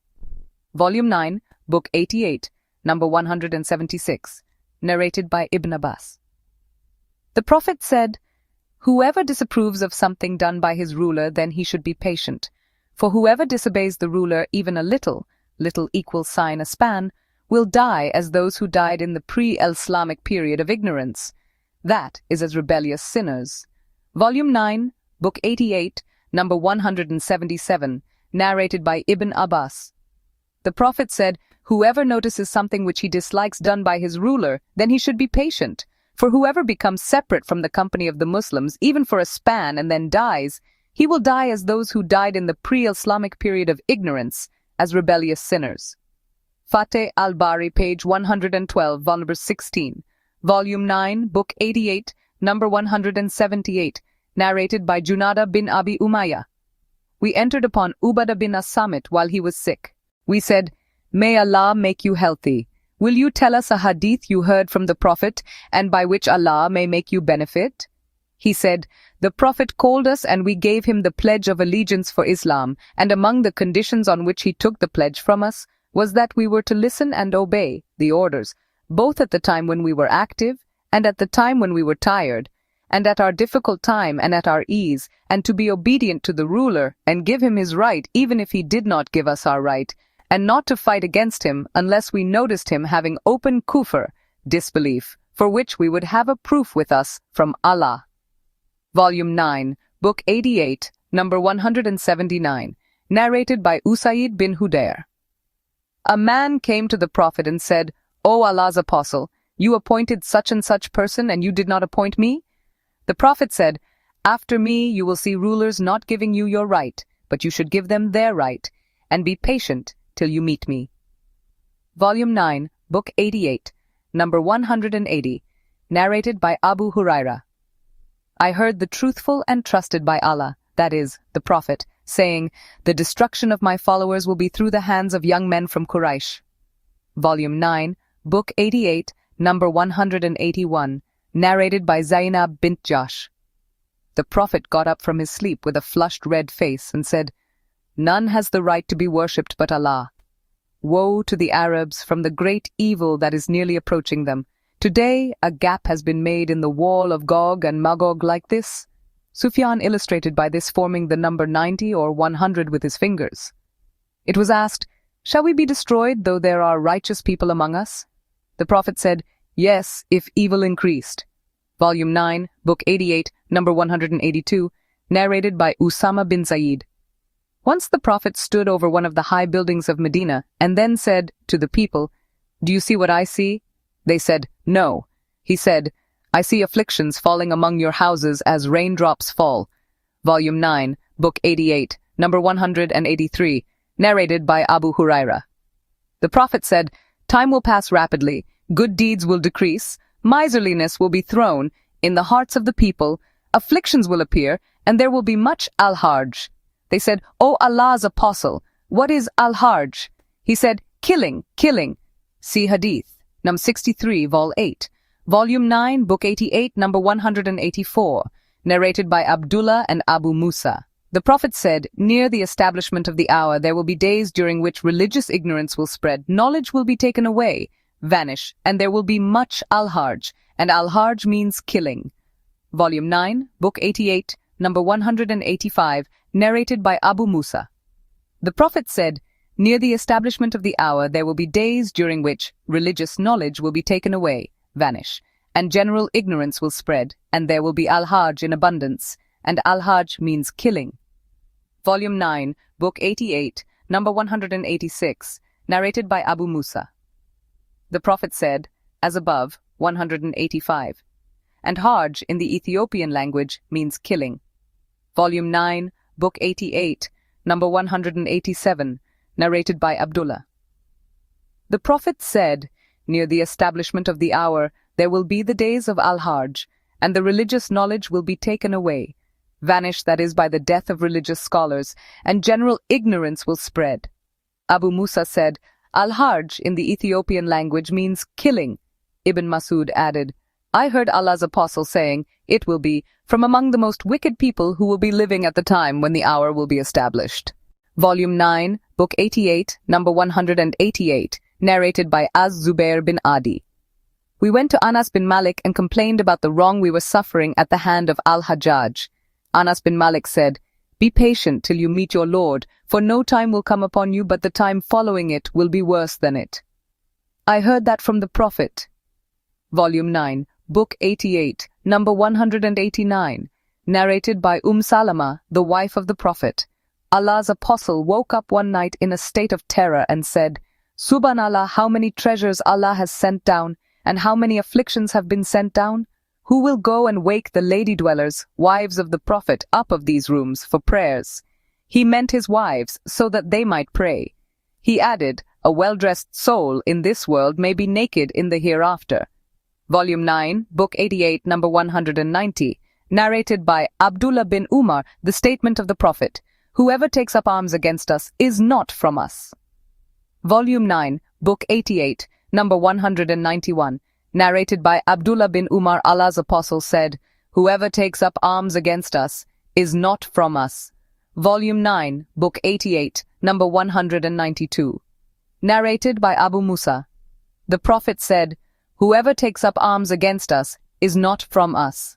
Volume 9, Book 88, number 176, narrated by Ibn Abbas. The Prophet said, "Whoever disapproves of something done by his ruler, then he should be patient. For whoever disobeys the ruler even a little equals sign a span, will die as those who died in the pre-Islamic period of ignorance. That is as rebellious sinners." Volume 9, Book 88, number 177, narrated by Ibn Abbas. The Prophet said, "Whoever notices something which he dislikes done by his ruler, then he should be patient. For whoever becomes separate from the company of the Muslims, even for a span, and then dies, he will die as those who died in the pre-Islamic period of ignorance, as rebellious sinners." Fateh al-Bari, page 112, volume 16. Volume 9, Book 88, number 178, narrated by Junada bin Abi Umayyah. We entered upon Ubadah bin as-Samit while he was sick. We said, "May Allah make you healthy. Will you tell us a hadith you heard from the Prophet, and by which Allah may make you benefit?" He said, "The Prophet called us and we gave him the pledge of allegiance for Islam, and among the conditions on which he took the pledge from us was that we were to listen and obey the orders, both at the time when we were active and at the time when we were tired, and at our difficult time and at our ease, and to be obedient to the ruler and give him his right even if he did not give us our right, and not to fight against him unless we noticed him having open kufr, disbelief, for which we would have a proof with us from Allah." Volume 9, Book 88, number 179, narrated by Usaid bin Hudayr. A man came to the Prophet and said, "O Allah's apostle, you appointed such and such person and you did not appoint me?" The Prophet said, "After me you will see rulers not giving you your right, but you should give them their right, and be patient till you meet me." Volume 9, Book 88, number 180, narrated by Abu Hurairah. I heard the truthful and trusted by Allah, that is, the Prophet, saying, "The destruction of my followers will be through the hands of young men from Quraysh." Volume 9, Book 88, number 181, narrated by Zainab bint Jahsh. The Prophet got up from his sleep with a flushed red face and said, "None has the right to be worshipped but Allah. Woe to the Arabs from the great evil that is nearly approaching them. Today a gap has been made in the wall of Gog and Magog like this." Sufyan illustrated by this forming the number 90 or 100 with his fingers. It was asked, "Shall we be destroyed though there are righteous people among us?" The Prophet said, "Yes, if evil increased." Volume 9, Book 88, number 182, narrated by Usama bin Zaid. Once the Prophet stood over one of the high buildings of Medina and then said to the people, "Do you see what I see?" They said, "No." He said, "I see afflictions falling among your houses as raindrops fall." Volume 9, Book 88, number 183, narrated by Abu Hurairah. The Prophet said, "Time will pass rapidly, good deeds will decrease, miserliness will be thrown in the hearts of the people, afflictions will appear, and there will be much al-harj." They said, "O Allah's apostle, what is al-harj?" He said, "Killing, killing." See Hadith, number 63, Vol 8. Volume 9, Book 88, number 184, narrated by Abdullah and Abu Musa. The Prophet said, "Near the establishment of the hour there will be days during which religious ignorance will spread, knowledge will be taken away, vanish, and there will be much al-harj, and al-harj means killing." Volume 9, Book 88, number 185, narrated by Abu Musa. The Prophet said, "Near the establishment of the hour there will be days during which religious knowledge will be taken away, vanish, and general ignorance will spread, and there will be al-harj in abundance, and al-harj means killing." Volume 9, Book 88, number 186, narrated by Abu Musa. The Prophet said, as above, 185, and harj in the Ethiopian language means killing. Volume 9, Book 88, number 187, narrated by Abdullah. The Prophet said, "Near the establishment of the hour there will be the days of al-harj, and the religious knowledge will be taken away, vanish, that is, by the death of religious scholars, and general ignorance will spread." Abu Musa said, "Al-harj in the Ethiopian language means killing." Ibn Masud added, "I heard Allah's apostle saying, it will be from among the most wicked people who will be living at the time when the hour will be established." Volume 9, Book 88, number 188, narrated by Az-Zubair bin Adi. We went to Anas bin Malik and complained about the wrong we were suffering at the hand of Al-Hajjaj. Anas bin Malik said, "Be patient till you meet your Lord, for no time will come upon you but the time following it will be worse than it." I heard that from the Prophet. Volume 9, Book 88, number 189, narrated by Salama, the wife of the Prophet. Allah's apostle woke up one night in a state of terror and said, "Subhanallah, how many treasures Allah has sent down, and how many afflictions have been sent down? Who will go and wake the lady dwellers, wives of the Prophet, up of these rooms for prayers?" He meant his wives, so that they might pray. He added, "A well-dressed soul in this world may be naked in the hereafter." Volume 9, Book 88, number 190, narrated by Abdullah bin Umar, the statement of the Prophet, "Whoever takes up arms against us is not from us." Volume 9, Book 88, number 191, narrated by Abdullah bin Umar, Allah's Apostle, said, "Whoever takes up arms against us is not from us." Volume 9, Book 88, number 192, narrated by Abu Musa. The Prophet said, "Whoever takes up arms against us is not from us."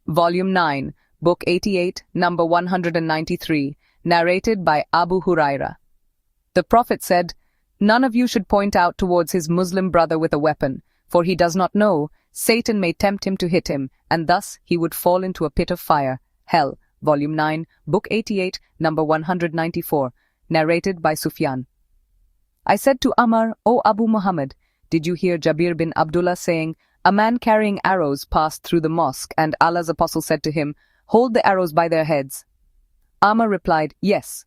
Volume 9, Book 88, number 193, narrated by Abu Huraira. The Prophet said, "None of you should point out towards his Muslim brother with a weapon, for he does not know. Satan may tempt him to hit him, and thus he would fall into a pit of fire, hell." Volume 9, Book 88, number 194, narrated by Sufyan. I said to Amr, "O Abu Muhammad, did you hear Jabir bin Abdullah saying, 'A man carrying arrows passed through the mosque, and Allah's Apostle said to him, "Hold the arrows by their heads"?" Amr replied, "Yes."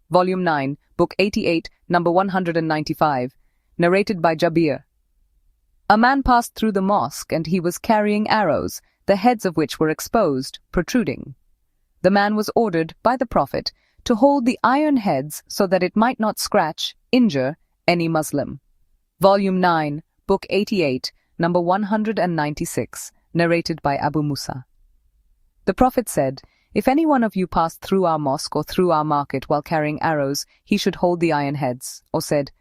Volume 9, Book 88, number 195, narrated by Jabir. A man passed through the mosque, and he was carrying arrows, the heads of which were exposed, protruding. The man was ordered by the Prophet to hold the iron heads so that it might not scratch, injure any Muslim. Volume 9, Book 88, number 196, narrated by Abu Musa. The Prophet said, "If any one of you passed through our mosque or through our market while carrying arrows, he should hold the iron heads," or said,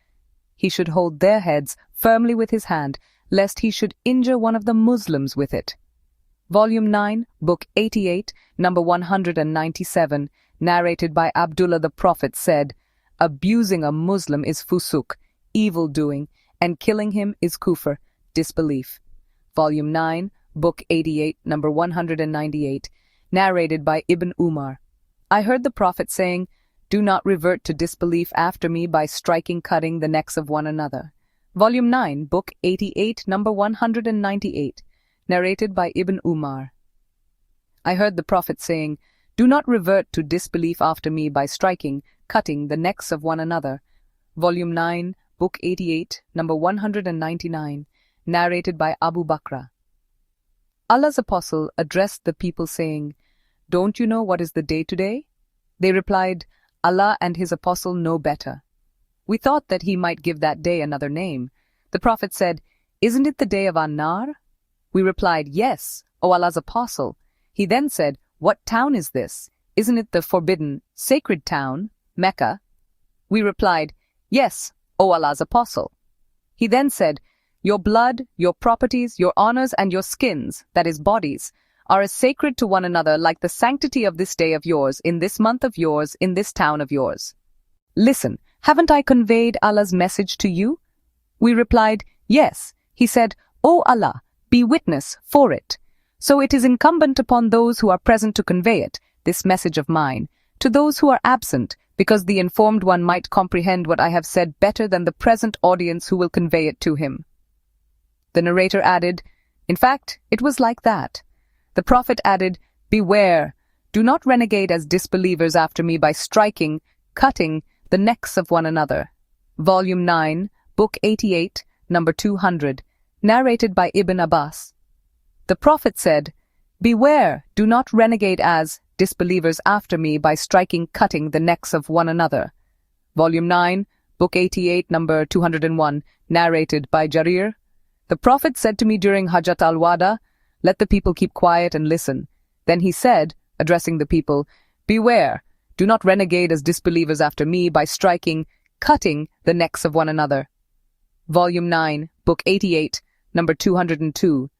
"He should hold their heads firmly with his hand, lest he should injure one of the Muslims with it." Volume 9, Book 88, number 197, narrated by Abdullah. The Prophet said, "Abusing a Muslim is fusuk, evil-doing, and killing him is kufr, disbelief." Volume 9, Book 88, number 198, narrated by Ibn Umar. I heard the Prophet saying, "Do not revert to disbelief after me by striking, cutting the necks of one another." Volume 9, Book 88, number 198, narrated by Ibn Umar. I heard the Prophet saying, "Do not revert to disbelief after me by striking, cutting the necks of one another." Volume 9, Book 88, number 199, narrated by Abu Bakr. Allah's Apostle addressed the people saying, "Don't you know what is the day today?" They replied, "Allah and His Apostle know better." We thought that he might give that day another name. The Prophet said, "Isn't it the day of An-Nar?" We replied, "Yes, O Allah's Apostle." He then said, "What town is this? Isn't it the forbidden, sacred town, Mecca?" We replied, "Yes, O Allah's Apostle." He then said, "Your blood, your properties, your honors, and your skins, that is bodies, are as sacred to one another like the sanctity of this day of yours, in this month of yours, in this town of yours. Listen, haven't I conveyed Allah's message to you?" We replied, "Yes." He said, "O Allah, be witness for it. So it is incumbent upon those who are present to convey it, this message of mine, to those who are absent, because the informed one might comprehend what I have said better than the present audience who will convey it to him." The narrator added, "In fact, it was like that." The Prophet added, "Beware, do not renegade as disbelievers after me by striking, cutting the necks of one another." Volume 9, Book 88, number 200, narrated by Ibn Abbas. The Prophet said, "Beware, do not renegade as disbelievers after me by striking, cutting the necks of one another." Volume 9, Book 88, number 201, narrated by Jarir. The Prophet said to me during Hajjat al-Wada, "Let the people keep quiet and listen." Then he said, addressing the people, "Beware, do not renegade as disbelievers after me by striking, cutting the necks of one another." Volume 9, Book 88, number 202,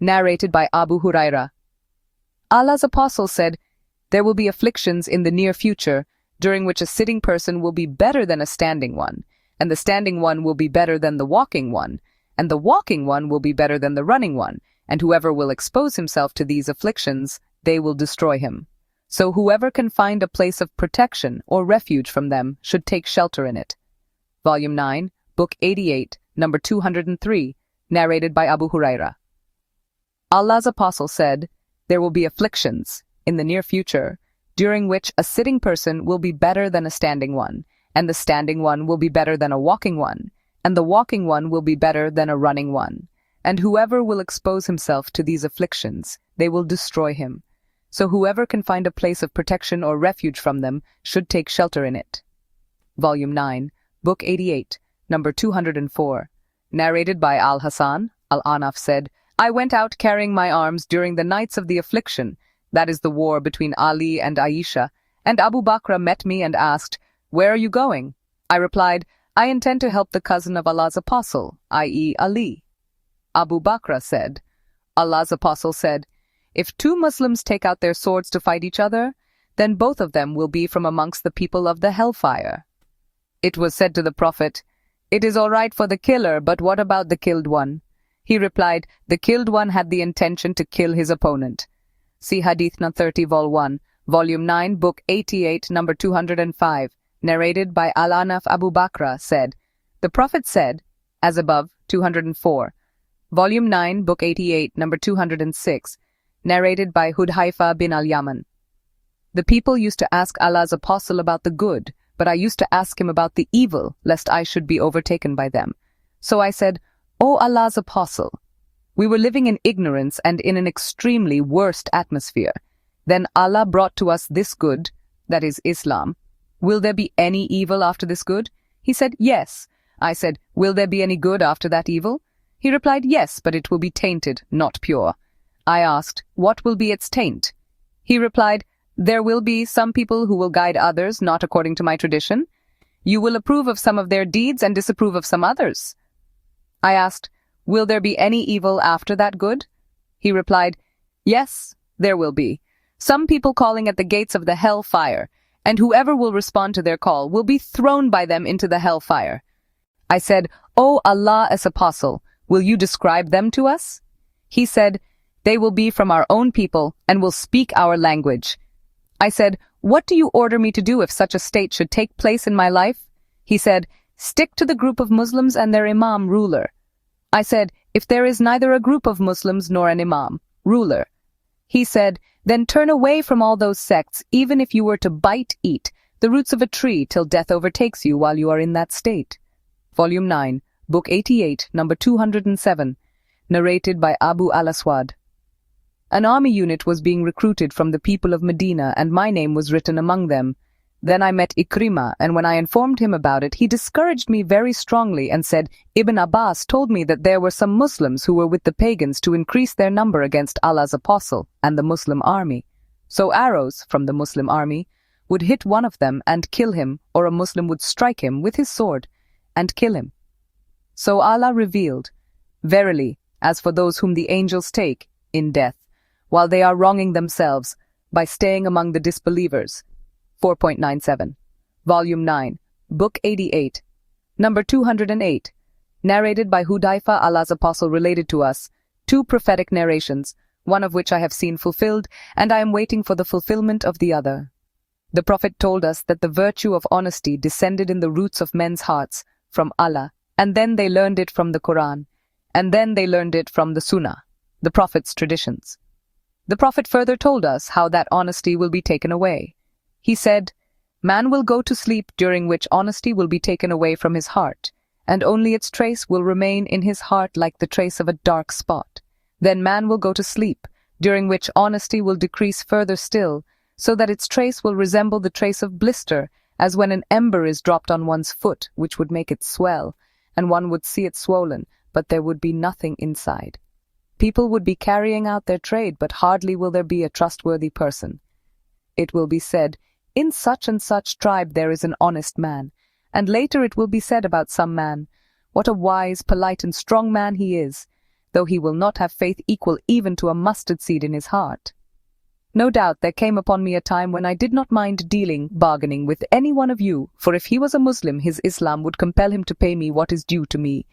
narrated by Abu Huraira. Allah's Apostle said, "There will be afflictions in the near future, during which a sitting person will be better than a standing one, and the standing one will be better than the walking one, and the walking one will be better than the running one, and whoever will expose himself to these afflictions, they will destroy him. So whoever can find a place of protection or refuge from them should take shelter in it." Volume 9, Book 88, number 203, narrated by Abu Huraira. Allah's Apostle said, "There will be afflictions in the near future, during which a sitting person will be better than a standing one, and the standing one will be better than a walking one, and the walking one will be better than a running one. And whoever will expose himself to these afflictions, they will destroy him. so whoever can find a place of protection or refuge from them should take shelter in it. Volume 9, Book 88, number 204. Narrated by Al-Hasan, Al-Anaf said, I went out carrying my arms during the nights of the affliction, that is the war between Ali and Aisha, and Abu Bakr met me and asked, Where are you going? I replied, I intend to help the cousin of Allah's apostle, i.e. Ali. Abu Bakr said, Allah's apostle said, If two Muslims take out their swords to fight each other, then both of them will be from amongst the people of the hellfire. It was said to the Prophet, It is all right for the killer, but what about the killed one? He replied, The killed one had the intention to kill his opponent. See Hadith No. 30, Vol. 1, Volume 9, Book 88, number 205, narrated by Al-Anaf Abu Bakr, said, The Prophet said, as above, 204, Volume 9, Book 88, number 206, narrated by Hudhaifa bin al-Yaman. The people used to ask Allah's apostle about the good, but I used to ask him about the evil, lest I should be overtaken by them. So I said, O Allah's apostle, we were living in ignorance and in an extremely worst atmosphere. Then Allah brought to us this good, that is Islam. Will there be any evil after this good? He said, Yes. I said, Will there be any good after that evil? He replied, Yes, but it will be tainted, not pure. I asked, What will be its taint? He replied, There will be some people who will guide others not according to my tradition. You will approve of some of their deeds and disapprove of some others. I asked, Will there be any evil after that good? He replied, Yes, there will be. Some people calling at the gates of the hell fire, and whoever will respond to their call will be thrown by them into the hell fire. I said, O Allah's apostle, will you describe them to us? He said, They will be from our own people and will speak our language. I said, What do you order me to do if such a state should take place in my life? He said, Stick to the group of Muslims and their imam ruler. I said, If there is neither a group of Muslims nor an imam ruler. He said, Then turn away from all those sects, even if you were to eat the roots of a tree till death overtakes you while you are in that state. Volume 9, Book 88, number 207, narrated by Abu al-Aswad. An army unit was being recruited from the people of Medina, and my name was written among them. Then I met Ikrimah, and when I informed him about it, he discouraged me very strongly and said, Ibn Abbas told me that there were some Muslims who were with the pagans to increase their number against Allah's apostle and the Muslim army. So arrows from the Muslim army would hit one of them and kill him, or a Muslim would strike him with his sword and kill him. So Allah revealed, Verily, as for those whom the angels take in death, while they are wronging themselves by staying among the disbelievers. 4.97. Volume 9, Book 88, number 208, narrated by Hudhaifa, Allah's apostle related to us, 2 prophetic narrations, one of which I have seen fulfilled, and I am waiting for the fulfillment of the other. The Prophet told us that the virtue of honesty descended in the roots of men's hearts from Allah, and then they learned it from the Quran, and then they learned it from the Sunnah, the Prophet's traditions. The Prophet further told us how that honesty will be taken away. He said, Man will go to sleep during which honesty will be taken away from his heart, and only its trace will remain in his heart like the trace of a dark spot. Then man will go to sleep, during which honesty will decrease further still, so that its trace will resemble the trace of blister, as when an ember is dropped on one's foot, which would make it swell, and one would see it swollen, but there would be nothing inside. People would be carrying out their trade, but hardly will there be a trustworthy person. It will be said, In such and such tribe there is an honest man, and later it will be said about some man, What a wise, polite, and strong man he is, though he will not have faith equal even to a mustard seed in his heart. No doubt there came upon me a time when I did not mind bargaining with any one of you, for if he was a Muslim, his Islam would compel him to pay me what is due to me,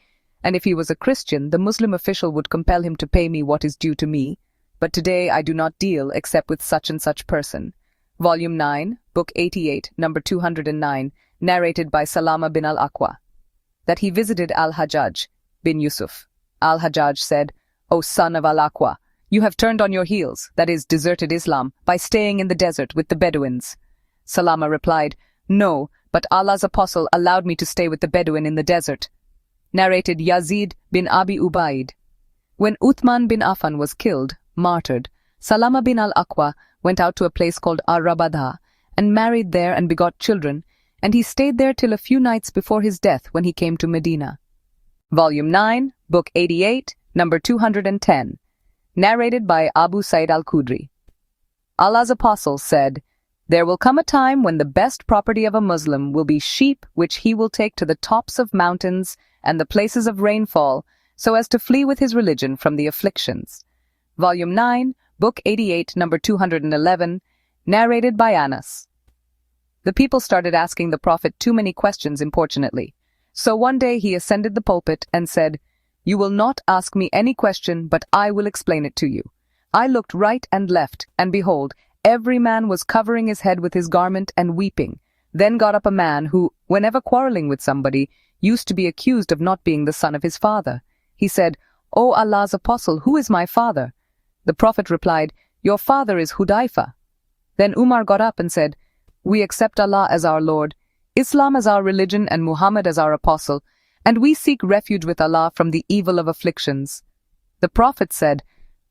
and if he was a Christian, the Muslim official would compel him to pay me what is due to me. But today I do not deal except with such and such person. Volume 9, Book 88, number 209, narrated by Salama bin al-Aqwa. That he visited al-Hajjaj bin Yusuf. Al-Hajjaj said, O son of al-Aqwa, you have turned on your heels, that is, deserted Islam, by staying in the desert with the Bedouins. Salama replied, No, but Allah's apostle allowed me to stay with the Bedouin in the desert. Narrated Yazid bin Abi Ubaid. When Uthman bin Affan was killed, martyred, Salama bin al-Aqwa went out to a place called Ar-Rabadha, and married there and begot children, and he stayed there till a few nights before his death when he came to Medina. Volume 9, Book 88, number 210. Narrated by Abu Sa'id al-Khudri. Allah's apostle said, "There will come a time when the best property of a Muslim will be sheep which he will take to the tops of mountains and the places of rainfall, so as to flee with his religion from the afflictions." Volume 9, Book 88, number 211, narrated by Anas. The people started asking the Prophet too many questions importunately. So one day he ascended the pulpit and said, "You will not ask me any question, but I will explain it to you." I looked right and left, and behold, every man was covering his head with his garment and weeping. Then got up a man who, whenever quarreling with somebody, used to be accused of not being the son of his father. He said, "O Allah's apostle, who is my father?" The Prophet replied, "Your father is Hudayfa." Then Umar got up and said, "We accept Allah as our Lord, Islam as our religion, and Muhammad as our apostle, and we seek refuge with Allah from the evil of afflictions." The Prophet said,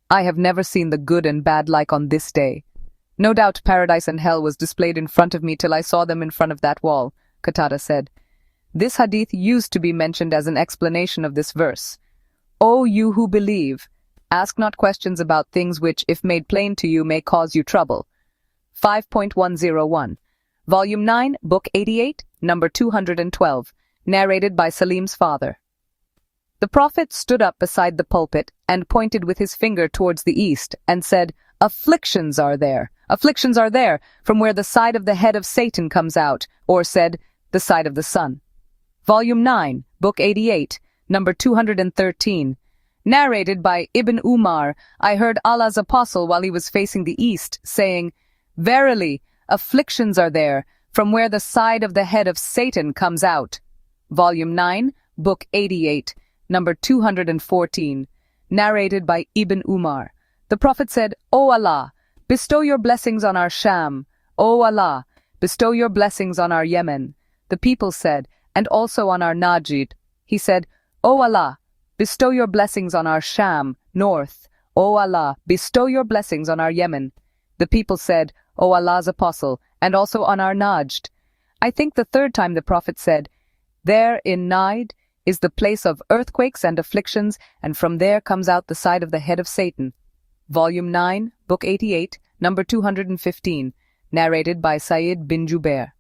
"I have never seen the good and bad like on this day. No doubt paradise and hell was displayed in front of me till I saw them in front of that wall." Qatada said, "This hadith used to be mentioned as an explanation of this verse. O you who believe, ask not questions about things which, if made plain to you, may cause you trouble." 5.101. Volume 9, Book 88, number 212, narrated by Salim's father. The Prophet stood up beside the pulpit and pointed with his finger towards the east and said, afflictions are there, from where the side of the head of Satan comes out," or said, "the side of the sun." Volume 9, Book 88, number 213, narrated by Ibn Umar. I heard Allah's apostle while he was facing the east, saying, "Verily, afflictions are there, from where the side of the head of Satan comes out." Volume 9, Book 88, number 214, narrated by Ibn Umar. The Prophet said, "O Allah, bestow your blessings on our Sham. O Allah, bestow your blessings on our Yemen." The people said, "And also on our Najd." He said, "O Allah, bestow your blessings on our Sham, north. O Allah, bestow your blessings on our Yemen." The people said, "O Allah's apostle, and also on our Najd." I think the third time the Prophet said, "There in Najd is the place of earthquakes and afflictions, and from there comes out the side of the head of Satan." Volume 9, Book 88, number 215, narrated by Sayyid bin Jubair.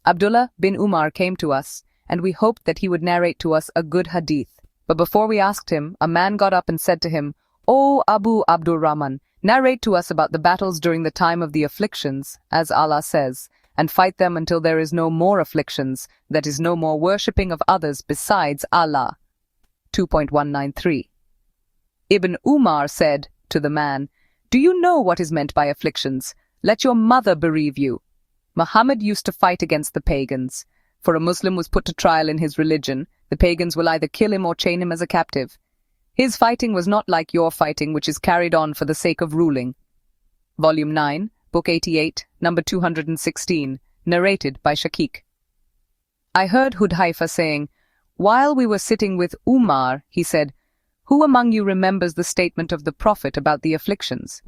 Abdullah bin Umar came to us, and we hoped that he would narrate to us a good hadith. But before we asked him, a man got up and said to him, "O Abu Abdurrahman, narrate to us about the battles during the time of the afflictions, as Allah says, and fight them until there is no more afflictions, that is, no more worshipping of others besides Allah." 2.193. Ibn Umar said to the man, "Do you know what is meant by afflictions? Let your mother bereave you." Muhammad used to fight against the pagans. For a Muslim was put to trial in his religion, the pagans will either kill him or chain him as a captive. His fighting was not like your fighting, which is carried on for the sake of ruling. Volume 9, Book 88, number 216, narrated by Shakik. I heard Hudhaifa saying, while we were sitting with Umar, he said, "Who among you remembers the statement of the Prophet about the afflictions?"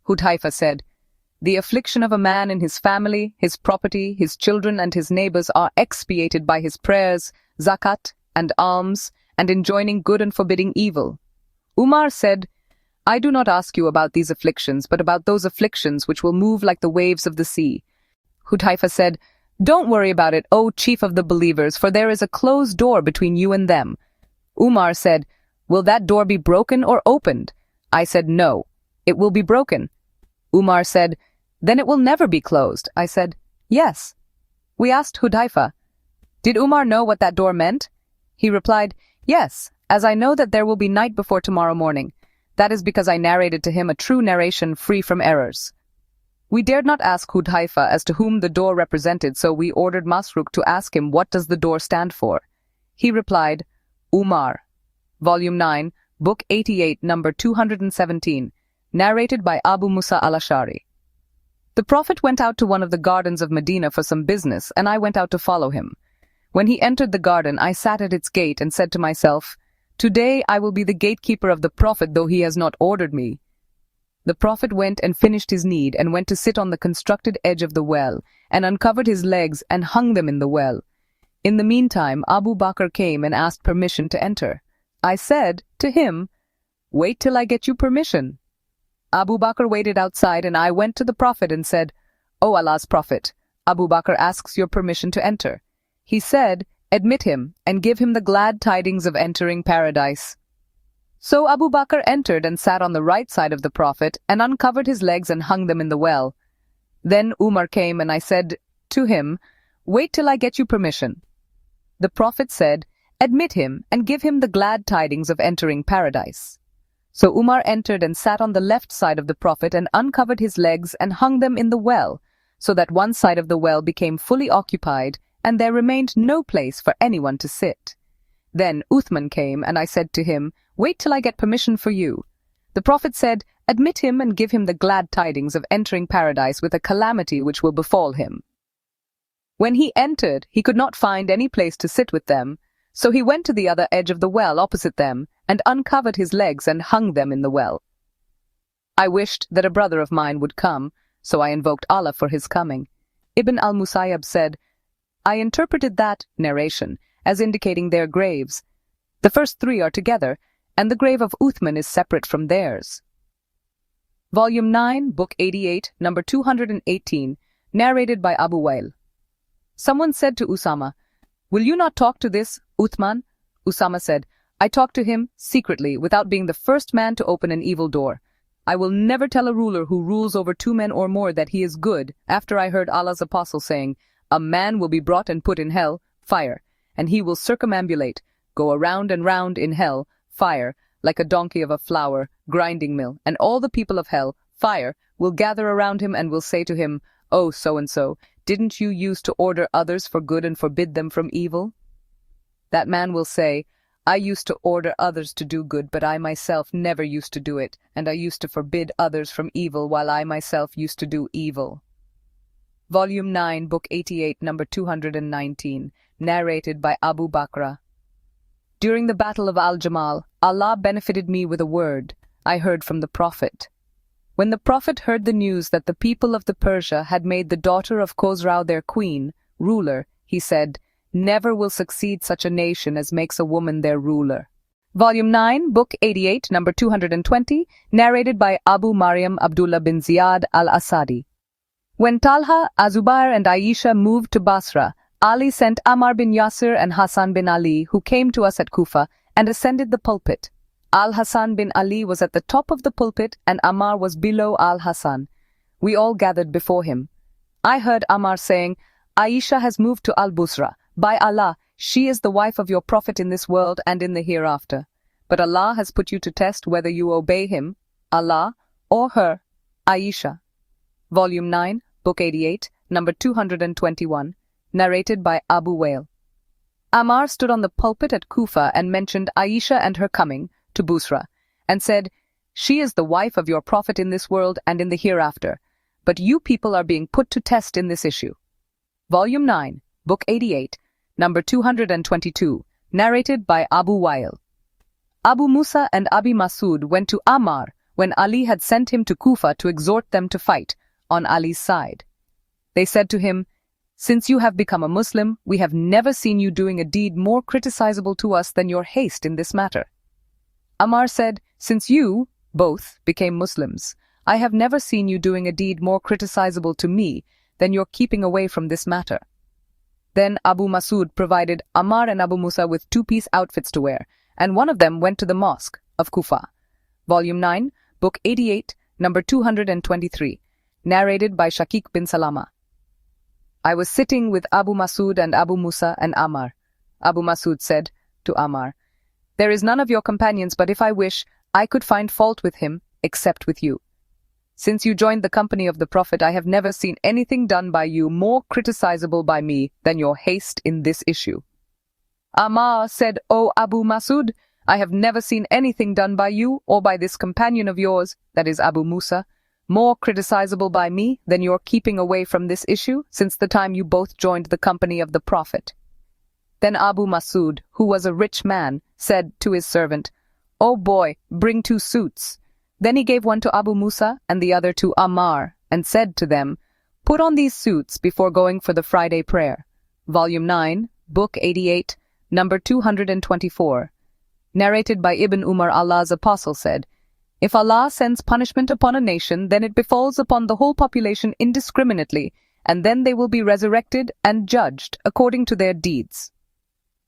Hudhaifa said, "The affliction of a man in his family, his property, his children, and his neighbors are expiated by his prayers, zakat, and alms, and enjoining good and forbidding evil." Umar said, "I do not ask you about these afflictions, but about those afflictions which will move like the waves of the sea." Hudhaifa said, "Don't worry about it, O chief of the believers, for there is a closed door between you and them." Umar said, "Will that door be broken or opened?" I said, "No, it will be broken." Umar said, "Then it will never be closed." I said, "Yes." We asked Hudhaifa, "Did Umar know what that door meant?" He replied, "Yes, as I know that there will be night before tomorrow morning. That is because I narrated to him a true narration free from errors." We dared not ask Hudhaifa as to whom the door represented, so we ordered Masruq to ask him, "What does the door stand for?" He replied, "Umar." Volume 9, Book 88, number 217, narrated by Abu Musa al-Ashari. The Prophet went out to one of the gardens of Medina for some business, and I went out to follow him. When he entered the garden, I sat at its gate and said to myself, "Today I will be the gatekeeper of the Prophet, though he has not ordered me." The Prophet went and finished his need and went to sit on the constructed edge of the well, and uncovered his legs and hung them in the well. In the meantime, Abu Bakr came and asked permission to enter. I said to him, "Wait till I get you permission." Abu Bakr waited outside, and I went to the Prophet and said, "O Allah's Prophet, Abu Bakr asks your permission to enter." He said, "Admit him and give him the glad tidings of entering paradise." So Abu Bakr entered and sat on the right side of the Prophet and uncovered his legs and hung them in the well. Then Umar came, and I said to him, "Wait till I get you permission." The Prophet said, "Admit him and give him the glad tidings of entering paradise." So Umar entered and sat on the left side of the Prophet and uncovered his legs and hung them in the well, so that one side of the well became fully occupied, and there remained no place for anyone to sit. Then Uthman came, and I said to him, "Wait till I get permission for you." The Prophet said, "Admit him and give him the glad tidings of entering paradise with a calamity which will befall him." When he entered, he could not find any place to sit with them, so he went to the other edge of the well opposite them and uncovered his legs and hung them in the well. I wished that a brother of mine would come, so I invoked Allah for his coming. Ibn al-Musayyab said, I interpreted that narration as indicating their graves. The first three are together, and the grave of Uthman is separate from theirs. Volume 9, Book 88, number 218, narrated by Abu Wail. Someone said to Usama, "Will you not talk to this Uthman?" Usama said, "I talked to him secretly without being the first man to open an evil door. I will never tell a ruler who rules over 2 men or more that he is good after I heard Allah's apostle saying, 'A man will be brought and put in hell, fire, and he will circumambulate, go around and round in hell, fire, like a donkey of a flour grinding mill, and all the people of hell, fire, will gather around him and will say to him, "Oh, so-and-so, didn't you use to order others for good and forbid them from evil?" That man will say, "I used to order others to do good, but I myself never used to do it, and I used to forbid others from evil while I myself used to do evil." Volume 9, Book 88, number 219, narrated by Abu Bakr. During the Battle of Al-Jamal, Allah benefited me with a word I heard from the Prophet. When the Prophet heard the news that the people of the Persia had made the daughter of Khosrau their queen, ruler, he said, "Never will succeed such a nation as makes a woman their ruler." Volume 9, Book 88, number 220, narrated by Abu Maryam Abdullah bin Ziyad al-Asadi. When Talha, Azubair and Aisha moved to Basra, Ali sent Ammar bin Yasir and Hassan bin Ali, who came to us at Kufa, and ascended the pulpit. Al-Hassan bin Ali was at the top of the pulpit, and Ammar was below Al-Hassan. We all gathered before him. I heard Ammar saying, "Aisha has moved to Al-Busra. By Allah, she is the wife of your Prophet in this world and in the hereafter. But Allah has put you to test whether you obey him, Allah, or her, Aisha." Volume 9, Book 88, number 221, narrated by Abu Wail. Ammar stood on the pulpit at Kufa and mentioned Aisha and her coming to Busra, and said, "She is the wife of your Prophet in this world and in the hereafter, but you people are being put to test in this issue." Volume 9, Book 88, number 222, narrated by Abu Wail. Abu Musa and Abi Masud went to Ammar when Ali had sent him to Kufa to exhort them to fight on Ali's side. They said to him, "Since you have become a Muslim, we have never seen you doing a deed more criticizable to us than your haste in this matter." Ammar said, "Since you, both, became Muslims, I have never seen you doing a deed more criticizable to me than your keeping away from this matter." Then Abu Masud provided Ammar and Abu Musa with 2-piece outfits to wear, and one of them went to the mosque of Kufa. Volume 9, Book 88, number 223, narrated by Shakik bin Salama. I was sitting with Abu Masud and Abu Musa and Ammar. Abu Masud said to Ammar, "There is none of your companions, but if I wish, I could find fault with him, except with you. Since you joined the company of the Prophet, I have never seen anything done by you more criticizable by me than your haste in this issue." Ammar said, "O Abu Masud, I have never seen anything done by you or by this companion of yours, that is Abu Musa, more criticizable by me than your keeping away from this issue since the time you both joined the company of the Prophet." Then Abu Masud, who was a rich man, said to his servant, "O boy, bring 2 suits." Then he gave one to Abu Musa and the other to Ammar, and said to them, "Put on these suits before going for the Friday prayer." Volume 9, Book 88, number 224. Narrated by Ibn Umar, Allah's apostle said, "If Allah sends punishment upon a nation, then it befalls upon the whole population indiscriminately, and then they will be resurrected and judged according to their deeds."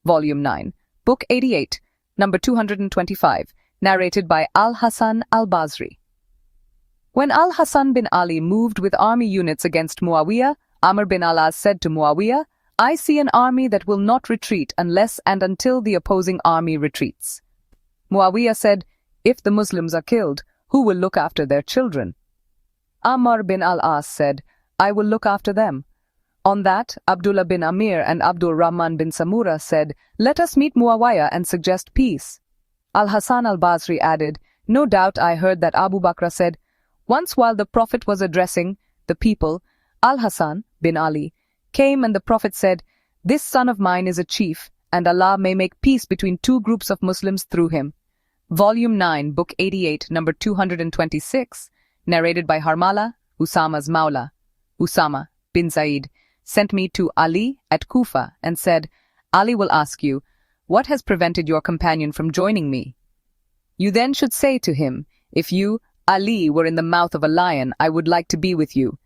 Volume 9, Book 88, number 225, narrated by Al-Hasan al-Basri. When Al-Hasan bin Ali moved with army units against Muawiyah, Amr bin al-As said to Muawiyah, "I see an army that will not retreat unless and until the opposing army retreats." Muawiyah said, "If the Muslims are killed, who will look after their children?" Amr bin al-As said, "I will look after them." On that, Abdullah bin Amir and Abdul Rahman bin Samura said, "Let us meet Muawiyah and suggest peace." Al-Hasan al-Basri added, "No doubt I heard that Abu Bakr said, once while the Prophet was addressing the people, Al-Hasan bin Ali came and the Prophet said, 'This son of mine is a chief, and Allah may make peace between two groups of Muslims through him.'" Volume 9, Book 88, number 226, narrated by Harmala, Usama's Mawla. Usama bin Zaid sent me to Ali at Kufa and said, "Ali will ask you, what has prevented your companion from joining me? You then should say to him, if you, Ali, were in the mouth of a lion, I would like to be with you.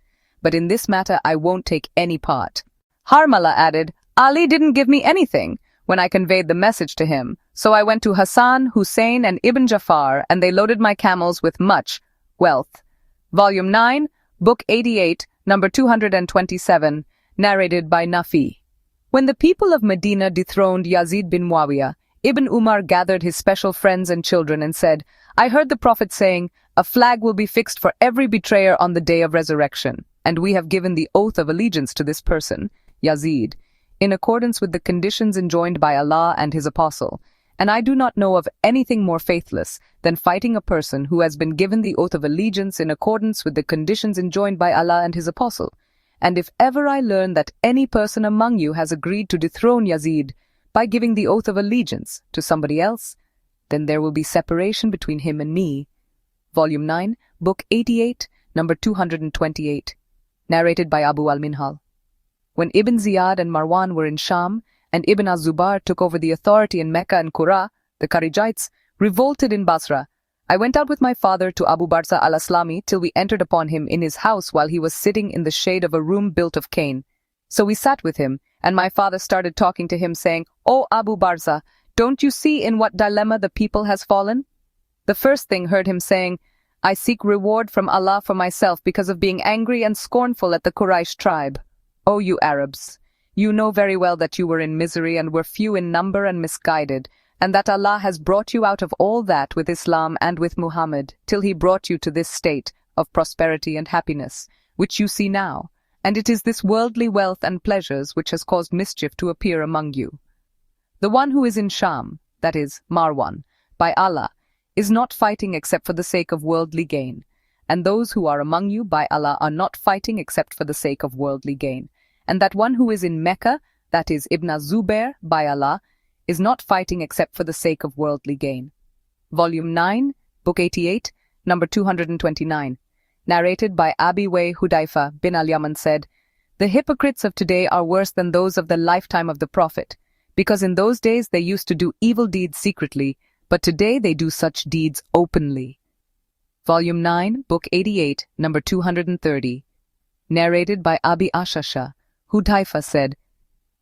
But in this matter I won't take any part." Harmala added, "Ali didn't give me anything when I conveyed the message to him, so I went to Hassan, Hussein, and Ibn Jafar, and they loaded my camels with much wealth." Volume 9, Book 88, number 227, narrated by Nafi. When the people of Medina dethroned Yazid bin Muawiyah, Ibn Umar gathered his special friends and children and said, "I heard the Prophet saying, 'A flag will be fixed for every betrayer on the day of resurrection,' and we have given the oath of allegiance to this person, Yazid, in accordance with the conditions enjoined by Allah and His Apostle. And I do not know of anything more faithless than fighting a person who has been given the oath of allegiance in accordance with the conditions enjoined by Allah and His Apostle. And if ever I learn that any person among you has agreed to dethrone Yazid by giving the oath of allegiance to somebody else, then there will be separation between him and me." Volume 9, Book 88, number 228, narrated by Abu al-Minhal. When Ibn Ziyad and Marwan were in Sham, and Ibn az-Zubair took over the authority in Mecca, and Qurra, the Kharijites, revolted in Basra, I went out with my father to Abu Barza al-Aslami till we entered upon him in his house while he was sitting in the shade of a room built of cane. So we sat with him, and my father started talking to him, saying, "O Abu Barza, don't you see in what dilemma the people has fallen?" The first thing heard him saying, "I seek reward from Allah for myself because of being angry and scornful at the Quraysh tribe. O you Arabs, you know very well that you were in misery and were few in number and misguided, and that Allah has brought you out of all that with Islam and with Muhammad, till he brought you to this state of prosperity and happiness, which you see now, and it is this worldly wealth and pleasures which has caused mischief to appear among you. The one who is in Sham, that is, Marwan, by Allah, is not fighting except for the sake of worldly gain, and those who are among you by Allah are not fighting except for the sake of worldly gain, and that one who is in Mecca, that is, Ibn az-Zubair, by Allah, is not fighting except for the sake of worldly gain." Volume 9, Book 88, number 229, narrated by Abi Way Hudayfa bin al-Yaman said, "The hypocrites of today are worse than those of the lifetime of the Prophet, because in those days they used to do evil deeds secretly, but today they do such deeds openly." Volume 9, Book 88, number 230, narrated by Abi Ashasha, Hudayfa said,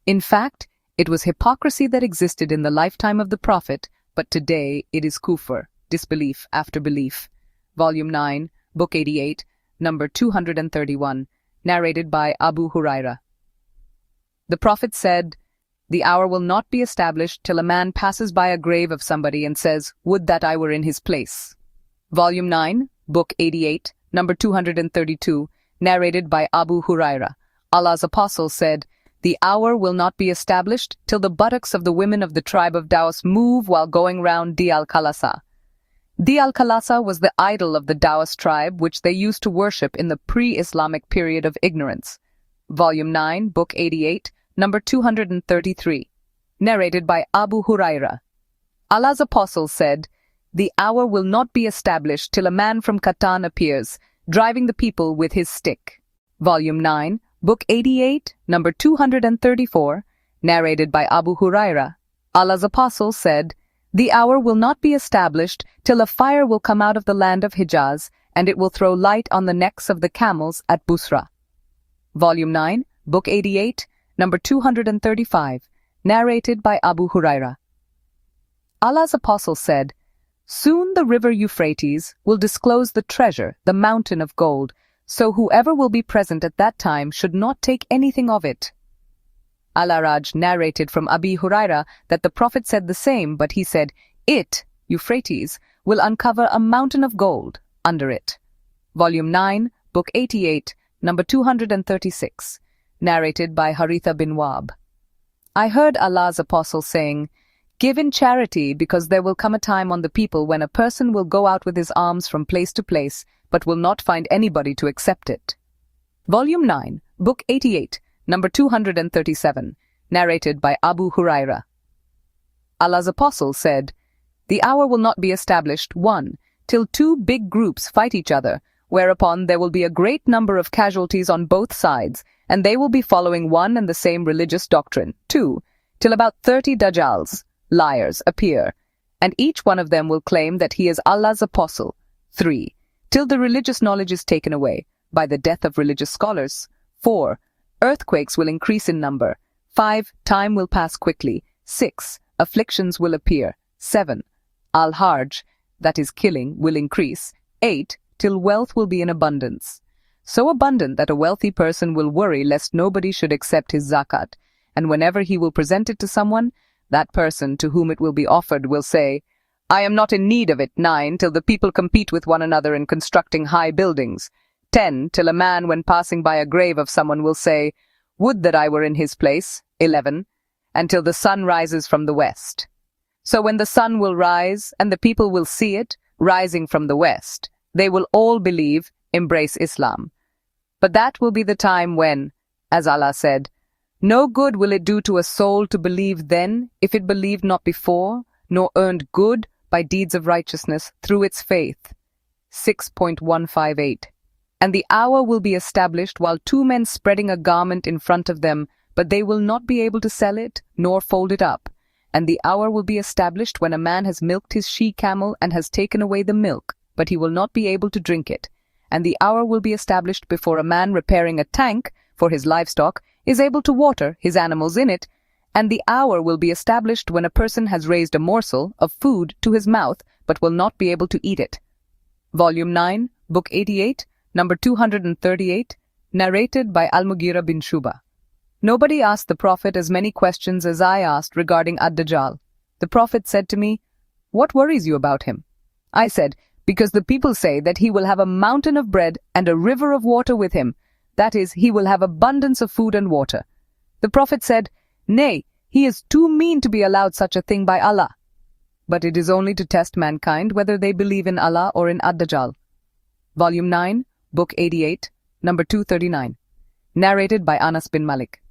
"In fact, it was hypocrisy that existed in the lifetime of the Prophet, but today it is kufr, disbelief after belief." Volume 9, Book 88, number 231, narrated by Abu Huraira. The Prophet said, "The hour will not be established till a man passes by a grave of somebody and says, 'Would that I were in his place.'" Volume 9, Book 88, number 232, narrated by Abu Huraira. Allah's Apostle said, "The hour will not be established till the buttocks of the women of the tribe of Daus move while going round Di al-Khalasa." Di al-Khalasa was the idol of the Daus tribe, which they used to worship in the pre-Islamic period of ignorance. Volume 9, Book 88, number 233, narrated by Abu Huraira. Allah's Apostle said, The hour will not be established till a man from Qatan appears, driving the people with his stick. Volume 9, Book 88, number 234, narrated by Abu Huraira. Allah's apostle said, "The hour will not be established till a fire will come out of the land of Hijaz, and it will throw light on the necks of the camels at Busra." Volume 9, Book 88, number 235, narrated by Abu Huraira. Allah's apostle said, "Soon the river Euphrates will disclose the treasure, the mountain of gold, so whoever will be present at that time should not take anything of it." Al-Araj narrated from Abi Huraira that the Prophet said the same, but he said, "It, Euphrates, will uncover a mountain of gold under it." Volume 9, Book 88, number 236, narrated by Haritha bin Wahb. I heard Allah's apostle saying, "Give in charity, because there will come a time on the people when a person will go out with his alms from place to place, but will not find anybody to accept it." Volume 9, Book 88, number 237, narrated by Abu Huraira. Allah's apostle said, "The hour will not be established, 1, till 2 big groups fight each other, whereupon there will be a great number of casualties on both sides, and they will be following one and the same religious doctrine. 2, till about 30 Dajjals, liars, appear, and each one of them will claim that he is Allah's apostle. 3, till the religious knowledge is taken away by the death of religious scholars. 4, earthquakes will increase in number. 5, time will pass quickly. 6, afflictions will appear. 7, al-harj, that is killing, will increase. 8, till wealth will be in abundance. So abundant that a wealthy person will worry lest nobody should accept his zakat, and whenever he will present it to someone, that person to whom it will be offered will say, 'I am not in need of it.' 9, till the people compete with one another in constructing high buildings. 10, till a man when passing by a grave of someone will say, 'Would that I were in his place.' 11, until the sun rises from the west. So when the sun will rise, and the people will see it, rising from the west, they will all believe, embrace Islam. But that will be the time when, as Allah said, 'No good will it do to a soul to believe then, if it believed not before, nor earned good by deeds of righteousness through its faith.' 6.158. And the hour will be established while 2 men spreading a garment in front of them, but they will not be able to sell it, nor fold it up. And the hour will be established when a man has milked his she-camel and has taken away the milk, but he will not be able to drink it. And the hour will be established before a man repairing a tank for his livestock is able to water his animals in it. And the hour will be established when a person has raised a morsel of food to his mouth, but will not be able to eat it. Volume 9, Book 88, number 238, narrated by Al-Mughira bin Shuba. Nobody asked the Prophet as many questions as I asked regarding Ad-Dajjal. The Prophet said to me, "What worries you about him?" I said, "Because the people say that he will have a mountain of bread and a river of water with him. That is, he will have abundance of food and water." The Prophet said, "Nay, he is too mean to be allowed such a thing by Allah. But it is only to test mankind whether they believe in Allah or in Ad-Dajjal." Volume 9, Book 88, number 239, narrated by Anas bin Malik.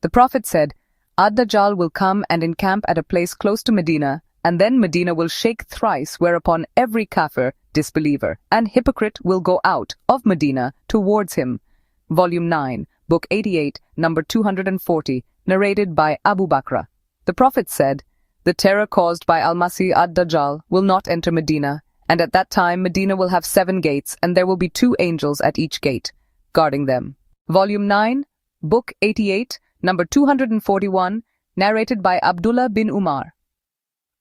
The Prophet said, "Ad-Dajjal will come and encamp at a place close to Medina, and then Medina will shake thrice, whereupon every kafir, disbeliever, and hypocrite will go out of Medina towards him." Volume 9, Book 88, number 240, narrated by Abu Bakr. The Prophet said, "The terror caused by Al-Masih ad-Dajjal will not enter Medina, and at that time Medina will have 7 gates, and there will be 2 angels at each gate, guarding them." Volume 9, Book 88, number 241, narrated by Abdullah bin Umar.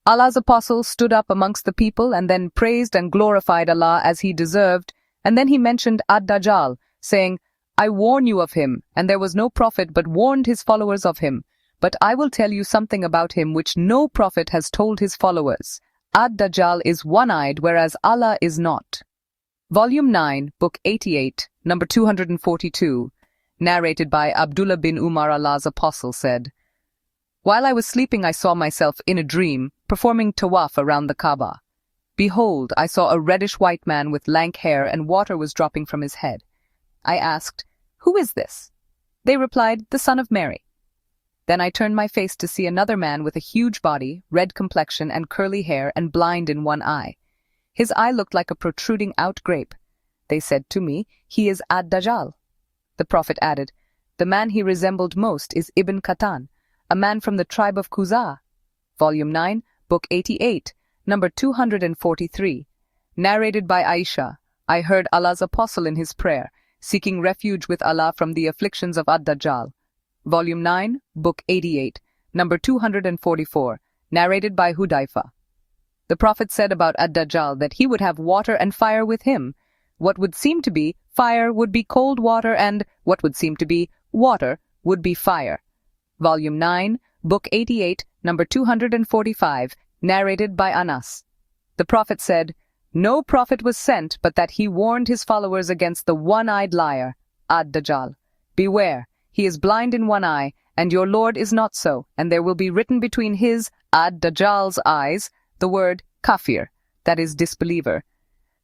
Allah's apostle stood up amongst the people and then praised and glorified Allah as he deserved, and then he mentioned Ad-Dajjal, saying, "I warn you of him, and there was no prophet but warned his followers of him. But I will tell you something about him which no prophet has told his followers. Ad-Dajjal is one-eyed, whereas Allah is not." Volume 9, Book 88, number 242, narrated by Abdullah bin Umar. Allah's apostle said, "While I was sleeping I saw myself in a dream, performing tawaf around the Kaaba. Behold, I saw a reddish-white man with lank hair, and water was dropping from his head. I asked, 'Who is this?' They replied, 'The son of Mary.' Then I turned my face to see another man with a huge body, red complexion and curly hair and blind in one eye. His eye looked like a protruding out grape. They said to me, "He is Ad-Dajjal." The Prophet added, "The man he resembled most is Ibn Qatan, a man from the tribe of Khuzā." Volume 9, Book 88, number 243. Narrated by Aisha, I heard Allah's Apostle in his prayer, seeking refuge with Allah from the afflictions of Ad-Dajjal. Volume 9, Book 88, number 244. Narrated by Hudayfa. The Prophet said about Ad-Dajjal that he would have water and fire with him. What would seem to be fire would be cold water, and what would seem to be water would be fire. Volume 9, Book 88, number 245, narrated by Anas. The Prophet said, "No prophet was sent but that he warned his followers against the one-eyed liar, Ad-Dajjal. Beware, he is blind in one eye, and your Lord is not so, and there will be written between his, Ad-Dajjal's eyes, the word kafir, that is disbeliever."